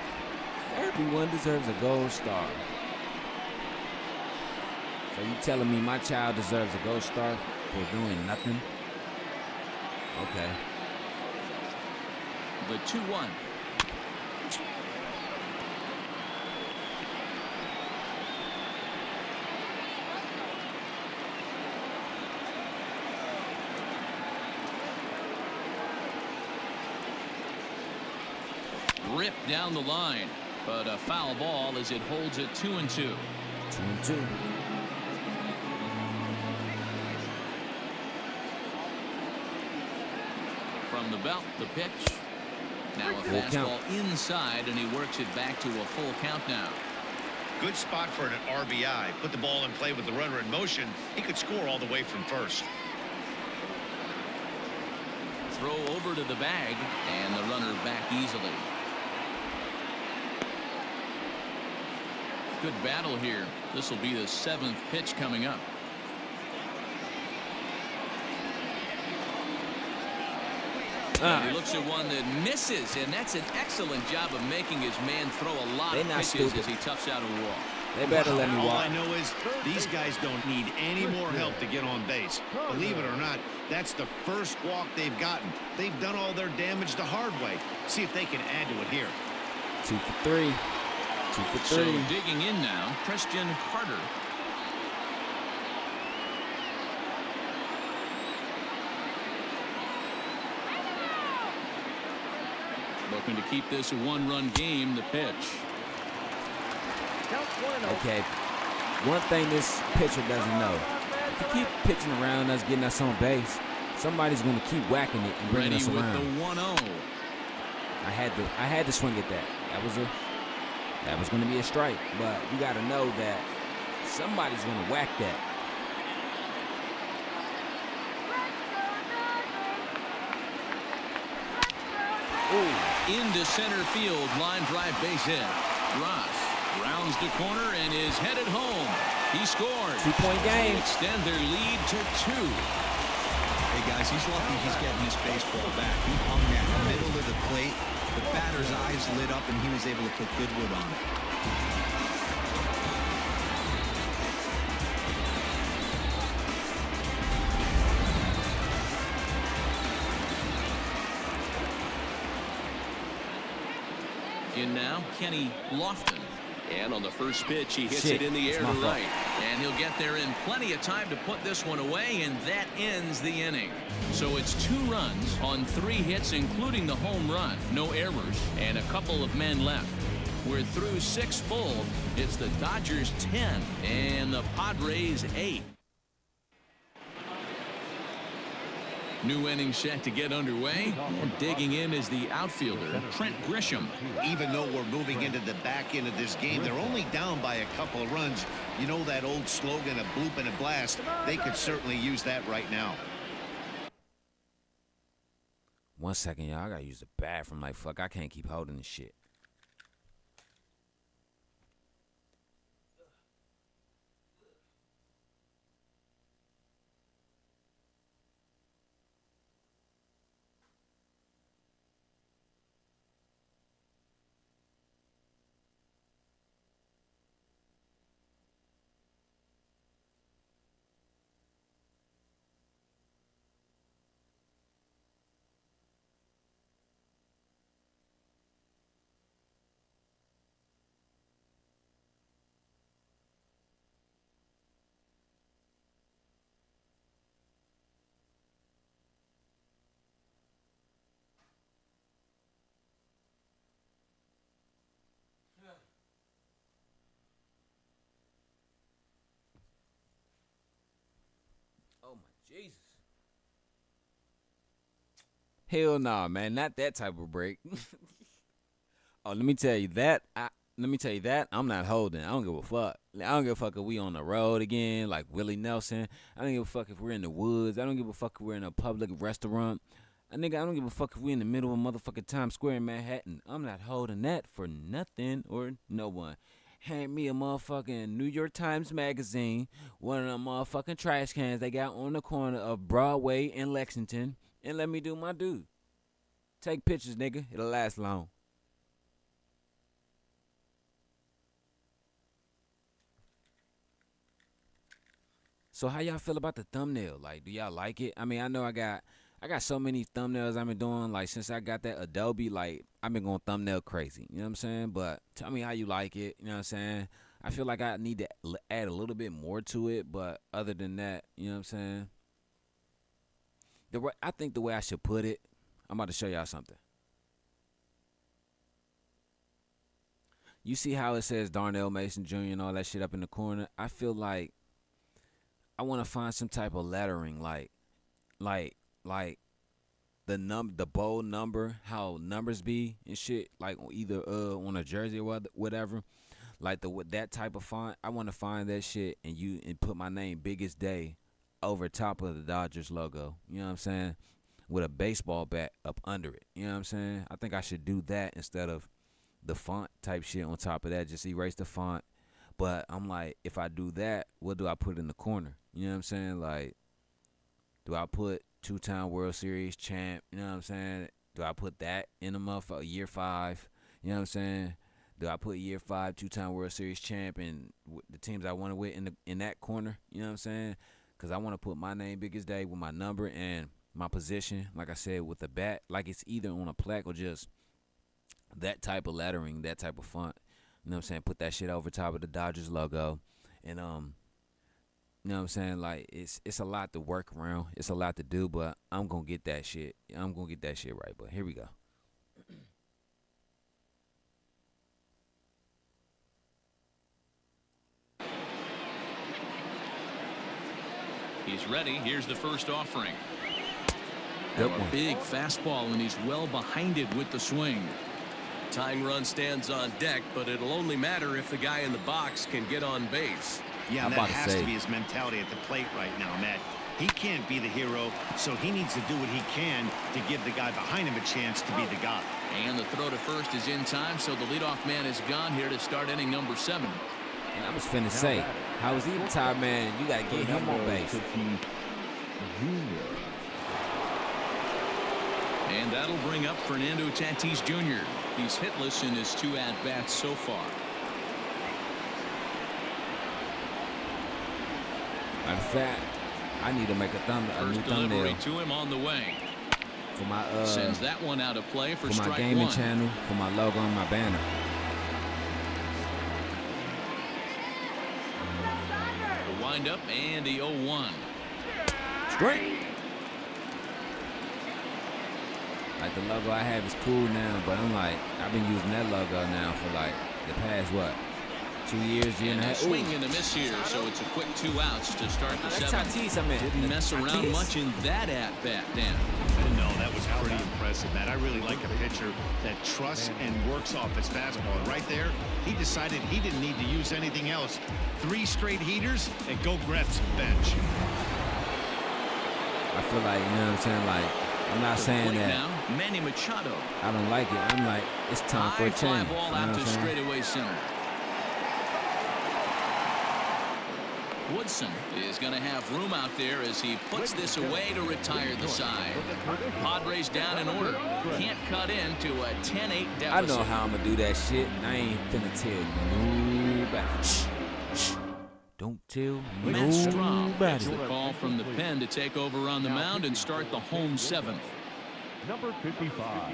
Speaker 1: Everyone deserves a gold star. So you telling me my child deserves a gold star for doing nothing? Okay.
Speaker 4: The 2-1. Ripped down the line, but a foul ball as it holds it 2-2.
Speaker 1: 2-2.
Speaker 4: From the belt, the pitch. Now a
Speaker 1: Full
Speaker 4: fastball
Speaker 1: count.
Speaker 4: inside, and he works it back to a full count now.
Speaker 5: Good spot for an RBI. Put the ball in play with the runner in motion. He could score all the way from first.
Speaker 4: Throw over to the bag, and the runner back easily. Good battle here. This will be the 7th pitch coming up. And he looks at one that misses, and that's an excellent job of making his man throw a lot of pitches
Speaker 1: stupid.
Speaker 4: as he toughs out a walk.
Speaker 1: They better let me
Speaker 5: All
Speaker 1: walk.
Speaker 5: I know is these guys don't need any more help to get on base. Believe it or not, that's the first walk they've gotten. They've done all their damage the hard way. See if they can add to it here.
Speaker 1: 2 for 3. 2 for 3.
Speaker 4: So digging in now, Christian Carter. Looking to keep this a one-run game. The pitch.
Speaker 1: Okay, one thing this pitcher doesn't know, if you keep pitching around us, getting us on base, somebody's going to keep whacking it and bringing us around.
Speaker 4: Ready with the 1-0.
Speaker 1: I had to swing at that. That was going to be a strike, but you got to know that somebody's going to whack that.
Speaker 4: Ooh. Into center field, line drive base hit. Ross rounds the corner and is headed home. He scores.
Speaker 1: 2-point game.
Speaker 4: Extend their lead to 2.
Speaker 6: Hey, guys, he's lucky he's getting this baseball back. He hung that middle of the plate. The batter's eyes lit up, and he was able to put good wood on it.
Speaker 4: In now, Kenny Lofton. And on the first pitch, he hits
Speaker 1: Shit,
Speaker 4: it in the air
Speaker 1: it's my
Speaker 4: to
Speaker 1: fault.
Speaker 4: right. And he'll get there in plenty of time to put this one away, and that ends the inning. So it's 2 runs on 3 hits, including the home run. No errors, and a couple of men left. We're through 6 full. It's the Dodgers 10 and the Padres 8. New inning set to get underway, and digging in is the outfielder, Trent Grisham.
Speaker 5: Even though we're moving into the back end of this game, they're only down by a couple of runs. You know that old slogan, a bloop and a blast. They could certainly use that right now.
Speaker 1: 1 second, y'all. I got to use the bathroom like fuck. I can't keep holding this shit. Oh my Jesus. Hell nah, man. Not that type of break. Oh, let me tell you that. I'm not holding. I don't give a fuck. I don't give a fuck if we on the road again, like Willie Nelson. I don't give a fuck if we're in the woods. I don't give a fuck if we're in a public restaurant. I don't give a fuck if we're in the middle of motherfucking Times Square in Manhattan. I'm not holding that for nothing or no one. Hand me a motherfucking New York Times magazine, one of them motherfucking trash cans they got on the corner of Broadway and Lexington, and let me do my due. Take pictures, nigga. It'll last long. So how y'all feel about the thumbnail? Like, do y'all like it? I mean, I know I got so many thumbnails I've been doing. Like, since I got that Adobe, like, I've been going thumbnail crazy. You know what I'm saying? But tell me how you like it. You know what I'm saying? I feel like I need to add a little bit more to it. But other than that, you know what I'm saying? I think the way I should put it, I'm about to show y'all something. You see how it says Darnell Mason Jr. and all that shit up in the corner? I feel like I want to find some type of lettering, like the bold number, how numbers be and shit, like either on a jersey or whatever, like that type of font. I want to find that shit and put my name, Biggest Day, over top of the Dodgers logo. You know what I'm saying? With a baseball bat up under it. You know what I'm saying? I think I should do that instead of the font type shit on top of that. Just erase the font. But I'm like, if I do that, what do I put in the corner? You know what I'm saying? Like, do I put 2-time World Series champ. You know what I'm saying? Do I put that in the motherfucker year 5? You know what I'm saying? Do I put year 5, 2-time World Series champ, and the teams I want to win in that corner? You know what I'm saying? Because I want to put my name biggest day with my number and my position, like I said, with the bat. Like it's either on a plaque or just that type of lettering, that type of font. You know what I'm saying? Put that shit over top of the Dodgers logo. And, you know what I'm saying? Like, it's a lot to work around. It's a lot to do, but I'm going to get that shit. I'm going to get that shit right. But here we go.
Speaker 4: He's ready. Here's the first offering.
Speaker 1: Good
Speaker 4: A
Speaker 1: one.
Speaker 4: big fastball, and he's well behind it with the swing.
Speaker 10: Tying run stands on deck, but it'll only matter if the guy in the box can get on base.
Speaker 5: Yeah,
Speaker 1: I'm
Speaker 5: that
Speaker 1: about to
Speaker 5: has
Speaker 1: say.
Speaker 5: to be his mentality at the plate right now, Matt. He can't be the hero, so he needs to do what he can to give the guy behind him a chance to be the guy.
Speaker 4: And the throw to first is in time, so the leadoff man is gone here to start inning number 7.
Speaker 1: And I was finna say, how is he the top man? You got to get him on base.
Speaker 4: And that'll bring up Fernando Tatis Jr. He's hitless in his 2 at-bats so far.
Speaker 1: Matter of fact, I need to make a new
Speaker 4: First
Speaker 1: thumbnail
Speaker 4: delivery to him on the way.
Speaker 1: for my
Speaker 4: Sends that one out of play for
Speaker 1: my
Speaker 4: strike
Speaker 1: gaming
Speaker 4: 1.
Speaker 1: channel, for my logo and my banner.
Speaker 4: The windup and the 0-1.
Speaker 1: Straight. Like the logo I have is cool now, but I'm like, I've been using that logo now for like the past, what, 2 years, year and a
Speaker 4: And a
Speaker 1: half.
Speaker 4: swing and a miss here, so it's a quick 2 outs to start the
Speaker 1: That's
Speaker 4: 7th.
Speaker 1: Tatis, I mean.
Speaker 4: Didn't mess around
Speaker 1: Tatis.
Speaker 4: much in that at-bat, Dan.
Speaker 5: No, that was pretty impressive, Matt. I really like a pitcher that trusts and works off his fastball. And right there, he decided he didn't need to use anything else. 3 straight heaters and go grab some bench.
Speaker 1: I feel like, you know what I'm saying, like, I'm not saying
Speaker 4: Plate
Speaker 1: that
Speaker 4: now, Manny Machado.
Speaker 1: I don't like it. I'm like, it's time for a
Speaker 4: High fly
Speaker 1: change.
Speaker 4: ball
Speaker 1: You know
Speaker 4: out
Speaker 1: what
Speaker 4: to
Speaker 1: I'm saying?
Speaker 4: straightaway center. Woodson is going to have room out there as he puts this away to retire the side. Padres down in order. Can't cut into a 10-8 deficit.
Speaker 1: I know how I'm going to do that shit. I ain't finna tell nobody. Shh, shh. Don't tell
Speaker 4: Matt Strom gets
Speaker 1: nobody.
Speaker 4: the call from the pen to take over on the mound and start the home 7th.
Speaker 2: Number 55,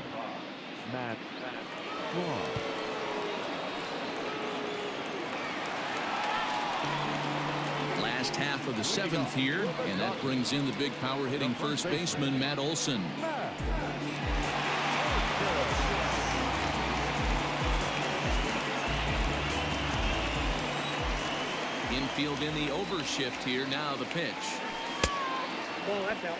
Speaker 2: Matt Strom.
Speaker 4: Last half of the 7th here, and that brings in the big power hitting first baseman Matt Olson. Infield in the overshift here. Now the pitch.
Speaker 8: Ball, that's out.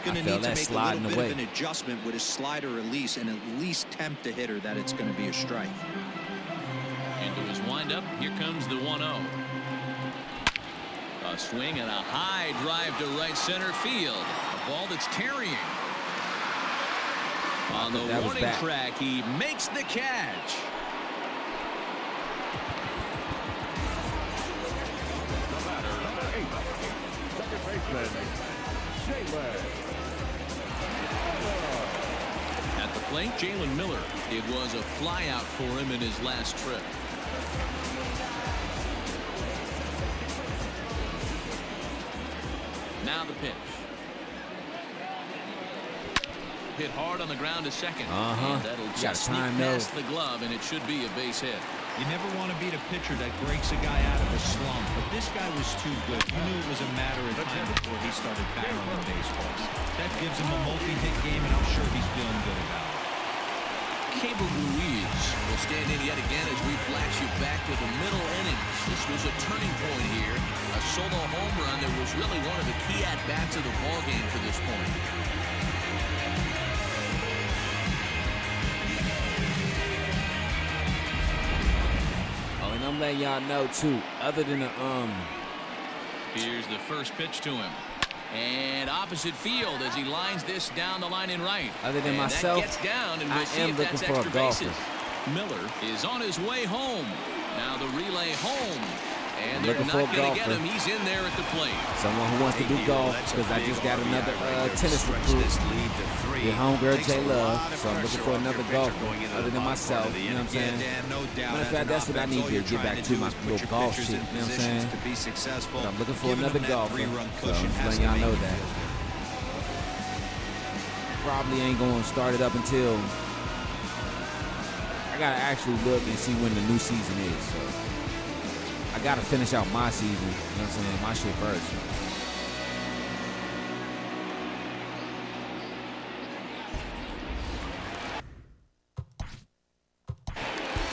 Speaker 6: Going to
Speaker 1: I feel
Speaker 6: need to
Speaker 1: that
Speaker 6: make a
Speaker 1: sliding
Speaker 6: little bit
Speaker 1: away.
Speaker 6: of an adjustment with his slider release and at least tempt the hitter that it's going to be a strike.
Speaker 4: Into his windup. Here comes the 1-0. A swing and a high drive to right center field. A ball that's carrying. On the
Speaker 1: That was
Speaker 4: warning
Speaker 1: back.
Speaker 4: track, he makes the catch.
Speaker 2: Number 8, second baseman, Jalen.
Speaker 4: At the plate, Jalen Miller. It was a flyout for him in his last trip. Now the pitch. Hit hard on the ground to second. And that'll
Speaker 1: You gotta
Speaker 4: just sneak
Speaker 1: time
Speaker 4: past
Speaker 1: those.
Speaker 4: the glove, and it should be a base hit.
Speaker 6: You never want to beat a pitcher that breaks a guy out of a slump, but this guy was too good. You knew it was a matter of time before he started barreling baseballs. That gives him a multi-hit game, and I'm sure he's feeling good about it.
Speaker 4: Cable Ruiz will stand in yet again as we flash you back to the middle innings. This was a turning point here. A solo home run that was really one of the key at-bats of the ballgame to this point.
Speaker 1: Oh, and I'm letting y'all know, too, other than the,
Speaker 4: Here's the first pitch to him. And opposite field as he lines this down the line in right.
Speaker 1: Other than
Speaker 4: and
Speaker 1: myself,
Speaker 4: that gets down, and we'll
Speaker 1: I
Speaker 4: see
Speaker 1: am
Speaker 4: if
Speaker 1: looking
Speaker 4: that's
Speaker 1: for a
Speaker 4: extra
Speaker 1: golfer.
Speaker 4: bases. Miller is on his way home. Now the relay home. And they're
Speaker 1: looking
Speaker 4: not
Speaker 1: for a
Speaker 4: going to get
Speaker 1: golfer.
Speaker 4: him. He's in there at the plate.
Speaker 1: Someone who wants to do golf, because I just got another tennis recruit. Your homegirl, J Love. So I'm looking for another golfer other than myself. You know what I'm saying? Matter of fact, that's what I need to get back to, my little golf shit. You know what I'm saying? But I'm looking for another golfer. So I'm just letting y'all know that. Probably ain't going to start it up until I got to actually look and see when the new season is. So I got to finish out my season. You know what I'm saying? My shit first.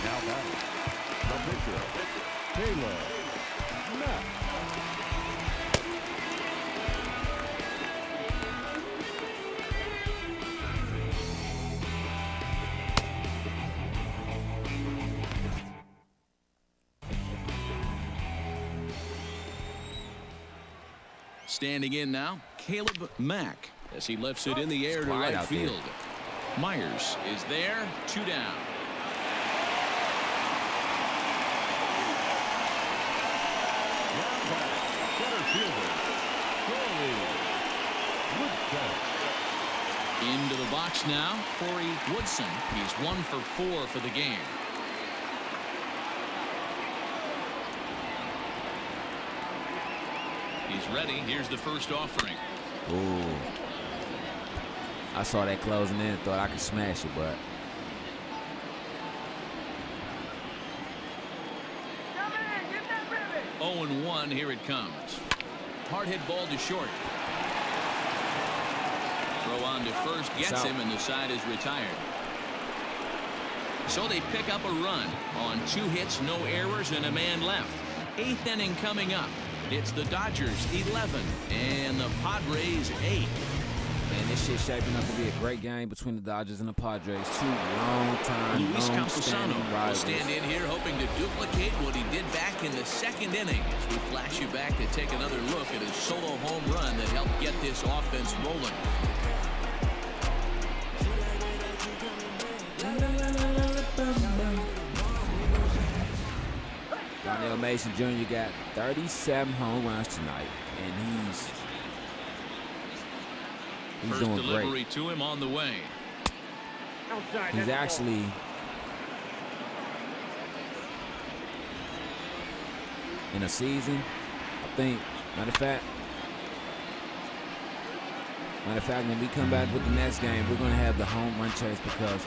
Speaker 2: Now batting, the pitcher, Taylor Mack.
Speaker 4: Standing in now, Caleb Mack, as he lifts it in the air to
Speaker 1: quiet
Speaker 4: right
Speaker 1: out there.
Speaker 4: field. Myers is there, 2 down.
Speaker 2: Now batting, center fielder, Corey Woodson.
Speaker 4: Into the box now, Corey Woodson. He's 1 for 4 for the game. He's ready. Here's the first offering.
Speaker 1: Ooh. I saw that closing in and thought I could smash it, but
Speaker 4: 0-1, here it comes. Hard hit ball to short. Throw on to first, gets him, and the side is retired. So they pick up a run on 2 hits, no errors, and a man left. 8th inning coming up. It's the Dodgers 11 and the Padres 8.
Speaker 1: man, this shit's shaping up to be a great game between the Dodgers and the Padres. 2 long-time,
Speaker 4: Luis
Speaker 1: long-standing
Speaker 4: Campusano will
Speaker 1: rivals.
Speaker 4: stand in here hoping to duplicate what he did back in the 2nd inning. As we flash you back to take another look at his solo home run that helped get this offense rolling.
Speaker 1: Darnell Mason Jr. got 37 home runs tonight, and he's
Speaker 4: First
Speaker 1: doing
Speaker 4: delivery
Speaker 1: great.
Speaker 4: to him on the way.
Speaker 8: Outside.
Speaker 1: He's actually in a season, I think, matter of fact, when we come back with the next game, we're going to have the home run chase because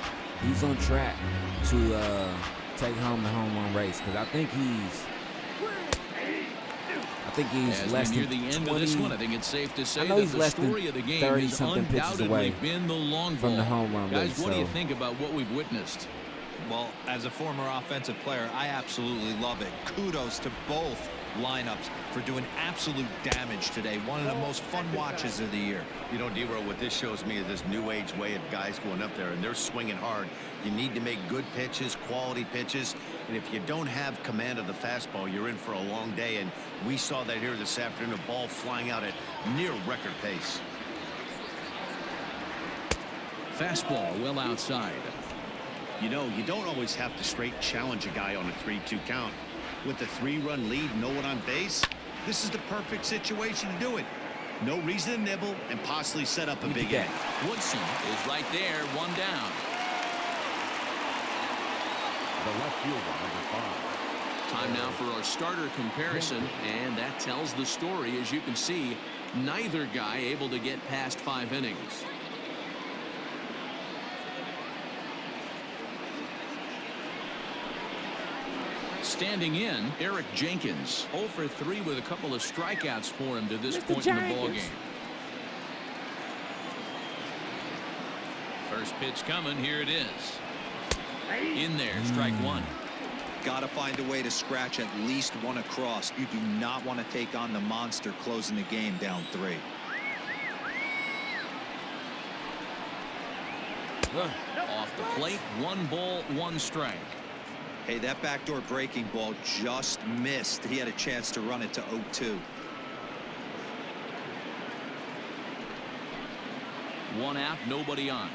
Speaker 1: he's on track to take home the home run race. Because I think he's
Speaker 4: As
Speaker 1: less
Speaker 4: we near
Speaker 1: than
Speaker 4: the end
Speaker 1: 20,
Speaker 4: of this one, I think it's safe to
Speaker 1: I
Speaker 4: say
Speaker 1: know
Speaker 4: that
Speaker 1: he's
Speaker 4: the
Speaker 1: less than
Speaker 4: story of the game
Speaker 1: 30
Speaker 4: has
Speaker 1: something pitches
Speaker 4: undoubtedly
Speaker 1: away
Speaker 4: been the long
Speaker 1: from
Speaker 4: ball.
Speaker 1: the home run
Speaker 4: Guys,
Speaker 1: race,
Speaker 4: what do you
Speaker 1: so-
Speaker 4: think about what we've witnessed?
Speaker 6: Well, as a former offensive player, I absolutely love it. Kudos to both lineups for doing absolute damage today. One of the most fun watches of the year.
Speaker 5: You know, D-Row, what this shows me is this new age way of guys going up there, and they're swinging hard. You need to make good pitches, quality pitches, and if you don't have command of the fastball, you're in for a long day, and we saw that here this afternoon, a ball flying out at near record pace.
Speaker 4: Fastball well outside.
Speaker 5: You know, you don't always have to straight challenge a guy on a 3-2 count. With the 3-run lead, no one on base, this is the perfect situation to do it. No reason to nibble and possibly set up a big inning.
Speaker 4: Woodson is right there, 1 down.
Speaker 2: The left fielder, number 5.
Speaker 4: Time now for our starter comparison, and that tells the story. As you can see, neither guy able to get past 5 innings. Standing in, Eric Jenkins, 0 for 3 with a couple of strikeouts for him to this point in the ballgame. First pitch coming, here it is. In there, strike 1.
Speaker 6: Got to find a way to scratch at least one across. You do not want to take on the monster closing the game down 3.
Speaker 4: Off the plate, 1 ball, 1 strike.
Speaker 6: Hey, that backdoor breaking ball just missed. He had a chance to run it to 0-2.
Speaker 4: 1 out, nobody on.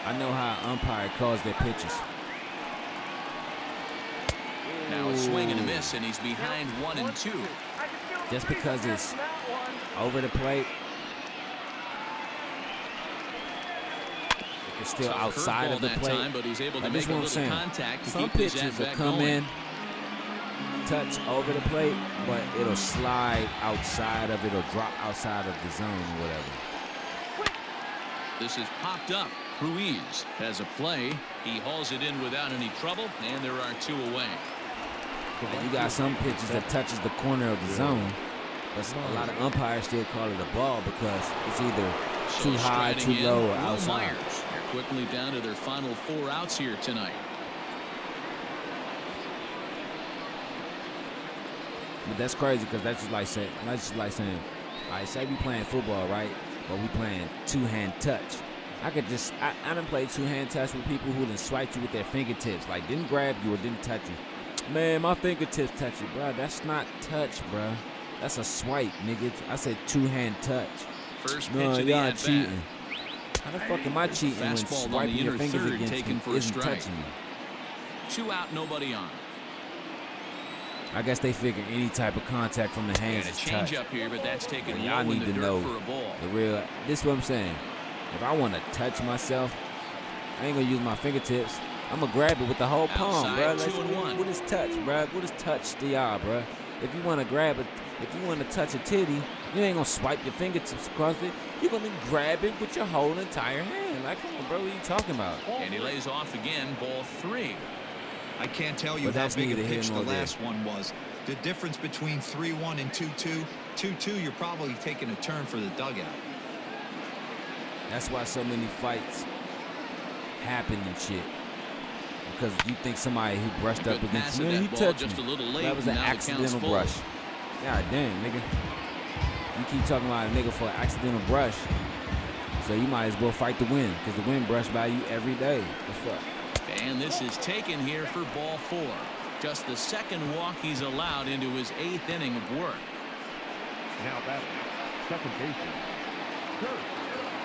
Speaker 1: I know how umpire calls their pitches.
Speaker 4: Now a swing and a miss, and he's behind 1-2.
Speaker 1: Just because it's over the plate, if it's still outside of the plate,
Speaker 4: time, but he's able to
Speaker 1: like,
Speaker 4: make
Speaker 1: this
Speaker 4: a
Speaker 1: what I'm
Speaker 4: little
Speaker 1: saying.
Speaker 4: contact to
Speaker 1: Some
Speaker 4: keep his
Speaker 1: pitches will
Speaker 4: at-bat
Speaker 1: come
Speaker 4: going.
Speaker 1: in, touch over the plate, but it'll slide outside of it or drop outside of the zone or whatever.
Speaker 4: This is popped up. Ruiz has a play. He hauls it in without any trouble, and there are 2 away.
Speaker 1: And you got some pitches that touches the corner of the zone, but a lot of umpires still call it a ball because it's either too high, too low, or
Speaker 4: Will
Speaker 1: outside.
Speaker 4: Myers. They're quickly down to their final 4 outs here tonight.
Speaker 1: But that's crazy because that's just like saying, all right, say we playing football, right? But we playing two-hand touch. I done played two-hand touch with people who done swiped you with their fingertips, like didn't grab you or didn't touch you. Man, my fingertips touch you, bro. That's not touch, bro. That's a swipe, nigga. I said two-hand touch.
Speaker 4: First pitch
Speaker 1: No,
Speaker 4: of the
Speaker 1: y'all
Speaker 4: at-bat.
Speaker 1: cheating. How the fuck am I cheating when
Speaker 4: Fastball on the
Speaker 1: swiping your
Speaker 4: inner
Speaker 1: fingers
Speaker 4: third,
Speaker 1: against
Speaker 4: taken
Speaker 1: me
Speaker 4: for a
Speaker 1: isn't
Speaker 4: strike.
Speaker 1: touching me?
Speaker 4: 2 out, nobody on.
Speaker 1: I guess they figure any type of contact from the hands
Speaker 4: And a
Speaker 1: is touch.
Speaker 4: change up here, but that's taken
Speaker 1: Well, y'all
Speaker 4: low in
Speaker 1: need
Speaker 4: the
Speaker 1: to
Speaker 4: dirt
Speaker 1: know
Speaker 4: for a ball.
Speaker 1: the real. This is what I'm saying. If I want to touch myself, I ain't gonna use my fingertips. I'm gonna grab it with the whole palm, bro.
Speaker 4: Outside, 2-1.
Speaker 1: What is touch, bro? What is touch to y'all, bro? If you want to grab it, if you want to touch a titty, you ain't gonna swipe your fingertips across it. You're gonna grab it with your whole entire hand. Like, come on, bro, what are you talking about?
Speaker 4: And he lays off again, ball 3.
Speaker 6: I can't tell you
Speaker 1: But
Speaker 6: how
Speaker 1: that's
Speaker 6: big a
Speaker 1: neither here
Speaker 6: pitch the
Speaker 1: nor there.
Speaker 6: last one was. The difference between 3-1 and 2-2. 2-2, you're probably taking a turn for the dugout.
Speaker 1: That's why so many fights happen and shit. Because you think somebody who brushed
Speaker 4: Good
Speaker 1: up against
Speaker 4: pass
Speaker 1: you,
Speaker 4: of
Speaker 1: man,
Speaker 4: that
Speaker 1: he
Speaker 4: ball
Speaker 1: touched
Speaker 4: just
Speaker 1: me.
Speaker 4: a little late,
Speaker 1: That was an
Speaker 4: now the count's
Speaker 1: accidental
Speaker 4: full.
Speaker 1: brush. God damn, nigga. You keep talking about a nigga for an accidental brush, so you might as well fight the wind, because the wind brush by you every day. The fuck?
Speaker 4: And this is taken here for ball 4. Just the second walk he's allowed into his 8th inning of work.
Speaker 2: Now batting, second baseman, Kurt.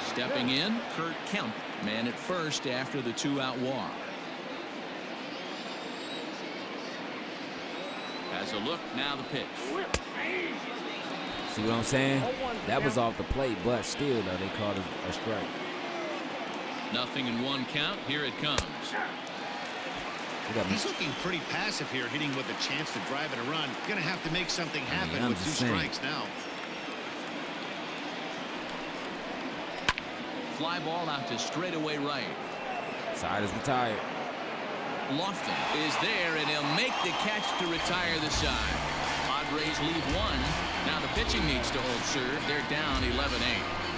Speaker 4: Stepping in, Kurt Kemp, man at first after the 2-out walk. Has a look, now the pitch.
Speaker 1: See what I'm saying? That was off the plate, but still, though, they called it a strike.
Speaker 4: Nothing in 1 count. Here it comes.
Speaker 5: He's looking pretty passive here, hitting with a chance to drive and a run. Going to have to make something happen
Speaker 1: I'm
Speaker 5: with 2
Speaker 1: just saying.
Speaker 5: strikes now.
Speaker 4: Fly ball out to straightaway right.
Speaker 1: Side is retired.
Speaker 4: Lofton is there, and he'll make the catch to retire the side. Padres lead 1. Now the pitching needs to hold serve. They're down 11-8.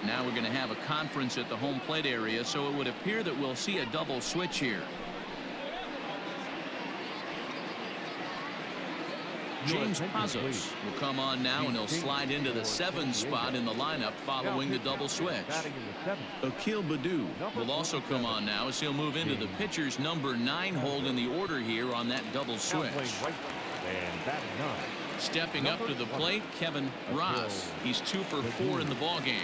Speaker 4: Now we're going to have a conference at the home plate area, so it would appear that we'll see a double switch here. James Pazos will come on now, and he'll slide into the 7 spot in the lineup following the double switch. Akil Baddoo will also come on now as he'll move into the pitcher's number 9 hold in the order here on that double switch. Stepping up to the plate, Kevin Ross. He's 2 for 4 in the ballgame.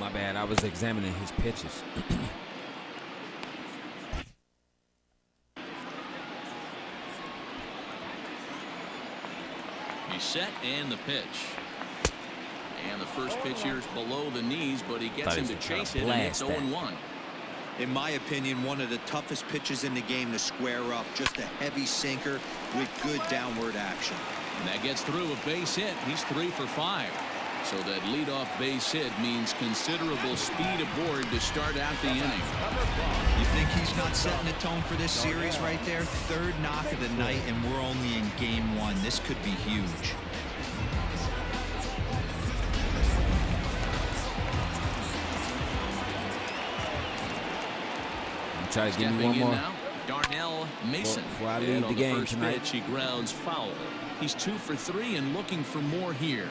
Speaker 1: My bad, I was examining his pitches.
Speaker 4: He's set, and the pitch. And the first pitch here is below the knees, but he gets him to chase it, and it's 0-1.
Speaker 6: In my opinion, one of the toughest pitches in the game to square up. Just a heavy sinker with good downward action.
Speaker 4: And that gets through a base hit. He's 3 for 5. So that leadoff base hit means considerable speed aboard to start out the inning.
Speaker 6: You think he's not setting the tone for this series right there? 3rd knock of the night, and we're only in game 1. This could be huge.
Speaker 1: Try to give me
Speaker 4: Stepping
Speaker 1: one
Speaker 4: in
Speaker 1: more.
Speaker 4: now, Darnell Mason.
Speaker 1: Before I
Speaker 4: And
Speaker 1: leave
Speaker 4: on
Speaker 1: the game
Speaker 4: first
Speaker 1: tonight.
Speaker 4: pitch, he grounds foul. He's 2 for 3 and looking for more here.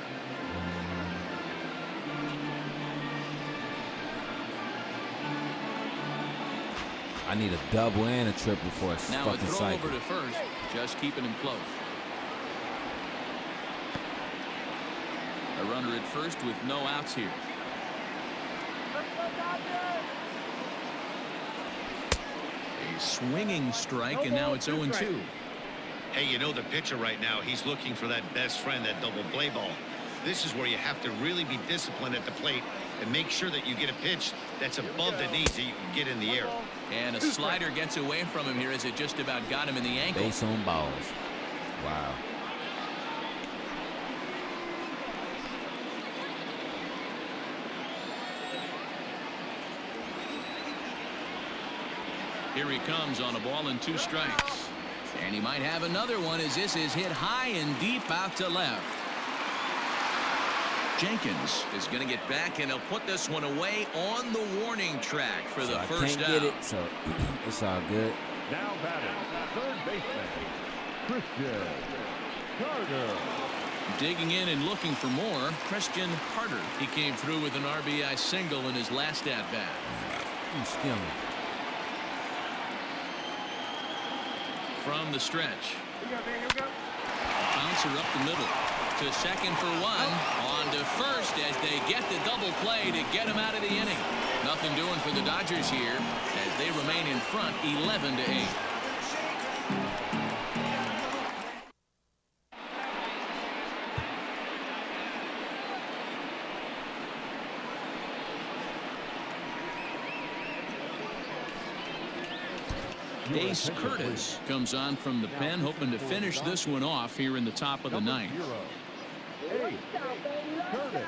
Speaker 1: I need a double and a triple for a
Speaker 4: Now a
Speaker 1: fucking
Speaker 4: throw
Speaker 1: cycle.
Speaker 4: over to first, just keeping him close. A runner at first with no outs here. A swinging strike, and now it's 0-2.
Speaker 5: Hey, you know the pitcher right now, he's looking for that best friend, that double play ball. This is where you have to really be disciplined at the plate and make sure that you get a pitch that's above the knees that you can get in the air.
Speaker 4: And a slider gets away from him here as it just about got him in the ankle.
Speaker 1: Base on balls. Wow.
Speaker 4: Here he comes on a ball and 2 strikes. And he might have another one as this is hit high and deep out to left. Jenkins is going to get back, and he'll put this one away on the warning track for the first
Speaker 1: I can't
Speaker 4: out.
Speaker 1: get it, so it's all good.
Speaker 2: Now batting, third baseman, Christian Carter.
Speaker 4: Digging in and looking for more, Christian Carter. He came through with an RBI single in his last at-bat.
Speaker 1: Excuse me.
Speaker 4: From the stretch. Bouncer up the middle. To second for 1. On to first as they get the double play to get him out of the inning. Nothing doing for the Dodgers here as they remain in front 11-8. Ace Curtis comes on from the pen, hoping to finish this one off here in the top of the ninth.
Speaker 2: Ace Curtis.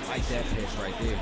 Speaker 1: I like that pitch right there.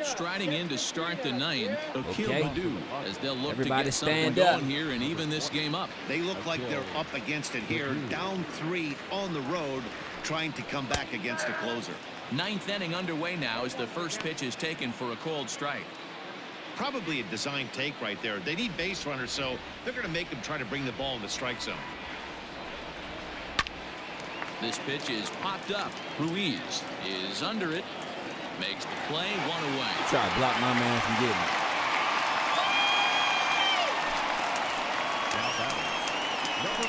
Speaker 4: Striding in to start the ninth, Akil
Speaker 1: Okay.
Speaker 4: Baddoo, as they'll look
Speaker 1: Everybody
Speaker 4: to get something
Speaker 1: stand
Speaker 4: going
Speaker 1: up.
Speaker 4: here and even this game up.
Speaker 5: They look like they're up against it here, down 3 on the road, trying to come back against a closer.
Speaker 4: Ninth inning underway now as the first pitch is taken for a called strike.
Speaker 5: Probably a design take right there. They need base runners, so they're going to make them try to bring the ball in the strike zone.
Speaker 4: This pitch is popped up. Ruiz is under it. Makes the play, 1 away.
Speaker 1: Try to block my man from getting it.
Speaker 2: Now batting, number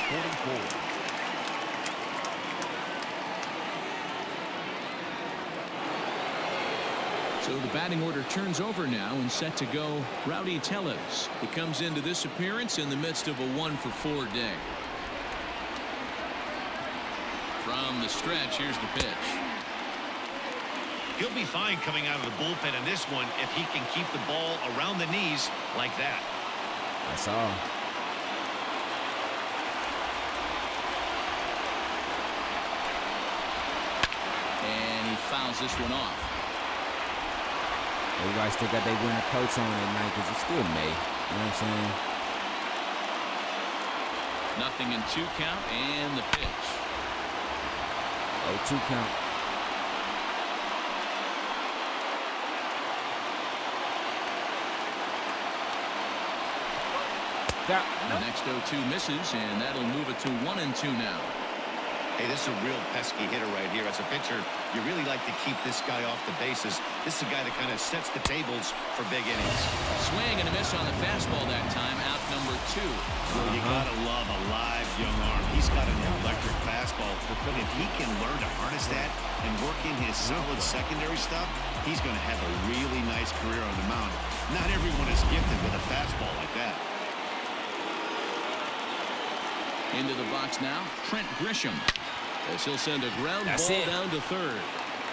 Speaker 2: 44.
Speaker 4: So the batting order turns over now and set to go Rowdy Tellez. He comes into this appearance in the midst of a 1-for-4 day. From the stretch, here's the pitch.
Speaker 5: He'll be fine coming out of the bullpen in this one if he can keep the ball around the knees like that.
Speaker 1: That's all.
Speaker 4: And he fouls this one off.
Speaker 1: Everybody still got their winter coats on at night because it's still May. You know what I'm saying?
Speaker 4: Nothing in 2 count and the pitch.
Speaker 1: 0-2 count.
Speaker 4: The next 0-2 misses, and that'll move it to 1-2 now.
Speaker 5: Hey, this is a real pesky hitter right here. As a pitcher, you really like to keep this guy off the bases. This is a guy that kind of sets the tables for big innings.
Speaker 4: Swing and a miss on the fastball that time, out number 2.
Speaker 5: Well, you gotta love a live young arm. He's got an electric fastball. If he can learn to harness that and work in his solid secondary stuff, he's going to have a really nice career on the mound. Not everyone is gifted with a fastball like that.
Speaker 4: Into the box now, Trent Grisham. As he'll send a ground ball down to third.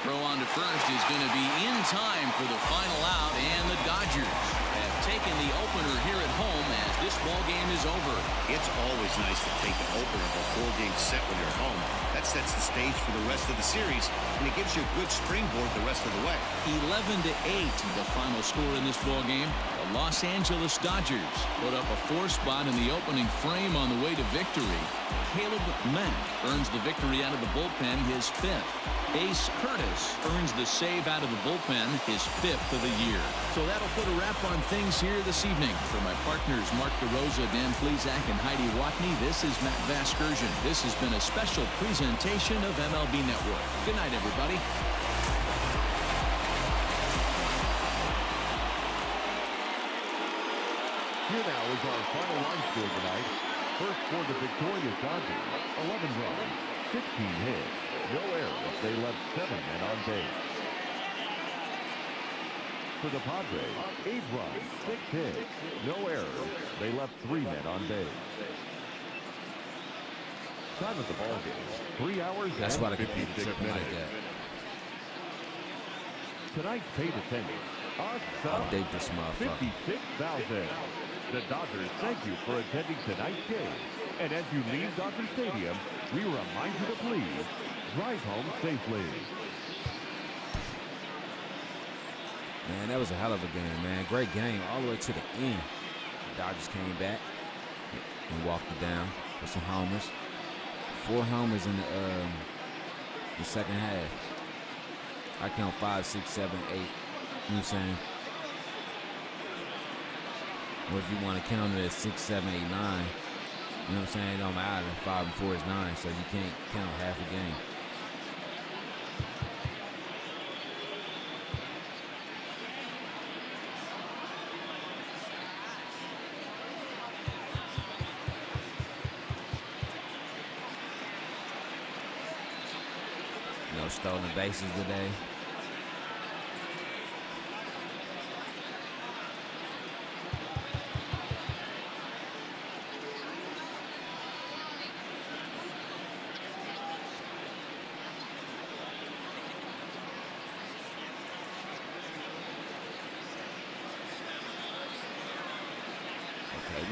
Speaker 4: Throw on to first is going to be in time for the final out, and the Dodgers have taken the opener here at home as this ball game is over.
Speaker 5: It's always nice to take the opener of a 4-game set when you're at home. That sets the stage for the rest of the series, and it gives you a good springboard the rest of the way.
Speaker 4: 11-8, the final score in this ball game. The Los Angeles Dodgers put up a 4 spot in the opening frame on the way to victory. Caleb Mack earns the victory out of the bullpen, his 5th. Ace Curtis earns the save out of the bullpen, his 5th of the year. So that'll put a wrap on things here this evening. For my partners, Mark DeRosa, Dan Plesac, and Heidi Watney, this is Matt Vasgersian. This has been a special presentation of MLB Network. Good night, everybody.
Speaker 2: Here now is our final line score tonight. First for the victorious Dodgers, 11 runs, 16 hits, no errors. They left 7 men on base. For the Padres, 8 runs, 6 hits, no errors. They left 3 men on base. Time of the ball game, 3 hours
Speaker 1: That's why
Speaker 2: and
Speaker 1: the computer
Speaker 2: 56
Speaker 1: tripping
Speaker 2: minutes.
Speaker 1: like that.
Speaker 2: Tonight's paid attendance,
Speaker 1: Update this motherfucker.
Speaker 2: 56,000. The Dodgers thank you for attending tonight's game. And as you leave Dodger Stadium, we remind you to please drive home safely.
Speaker 1: Man, that was a hell of a game, man. Great game all the way to the end. The Dodgers came back and walked it down with some homers. 4 homers in the second half. I count 5, 6, 7, 8. You know what I'm saying? Or if you want to count it as 6, 7, 8, 9, you know what I'm saying? It don't matter. 5 and 4 is 9, so you can't count half a game. No stolen bases today.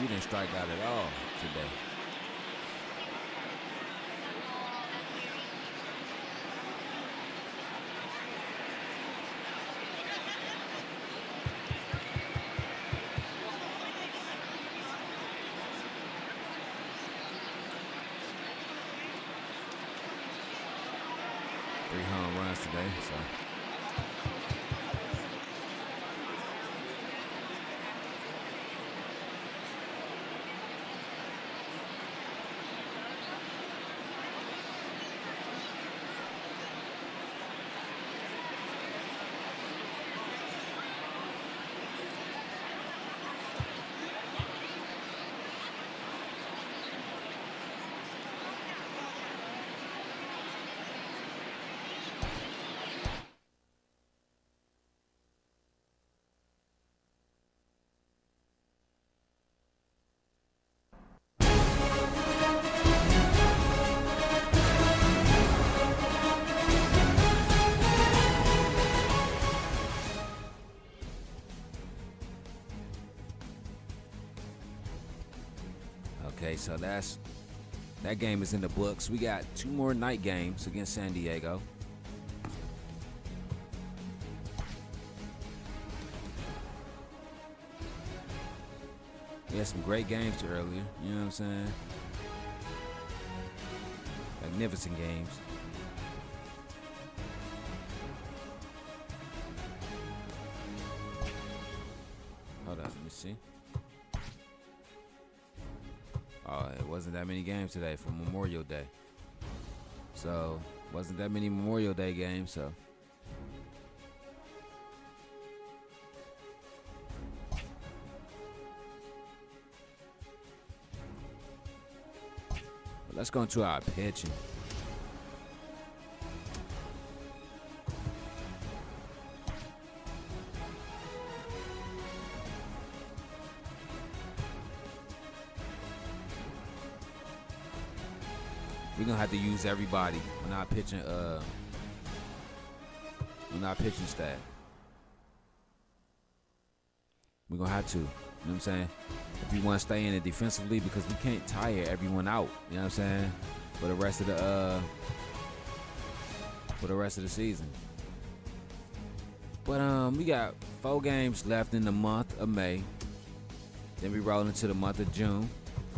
Speaker 1: We didn't strike out at all today. Three home runs today, so. Okay, so that game is in the books. We got 2 more night games against San Diego. We had some great games earlier. You know what I'm saying? Magnificent games. Hold on, let me see. Oh, it wasn't that many games today for Memorial Day. So, wasn't that many Memorial Day games, so. But let's go into our pitching. We're gonna have to use everybody on our pitching staff. We're gonna have to. You know what I'm saying? If we want to stay in it defensively, because we can't tire everyone out. You know what I'm saying? For the rest of the season. But we got 4 games left in the month of May. Then we roll into the month of June,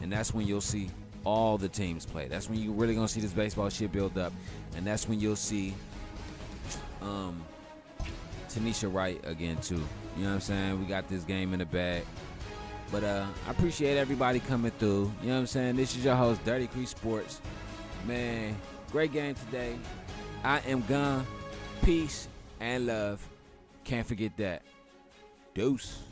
Speaker 1: and that's when you'll see all the teams play. That's when you really gonna see this baseball shit build up, and that's when you'll see Tanisha Wright again too. You know what I'm saying? We got this game in the bag. But I appreciate everybody coming through. You know what I'm saying? This is your host, Dirty Creek Sports. Man, great game today. I am gone. Peace and love. Can't forget that. Deuce.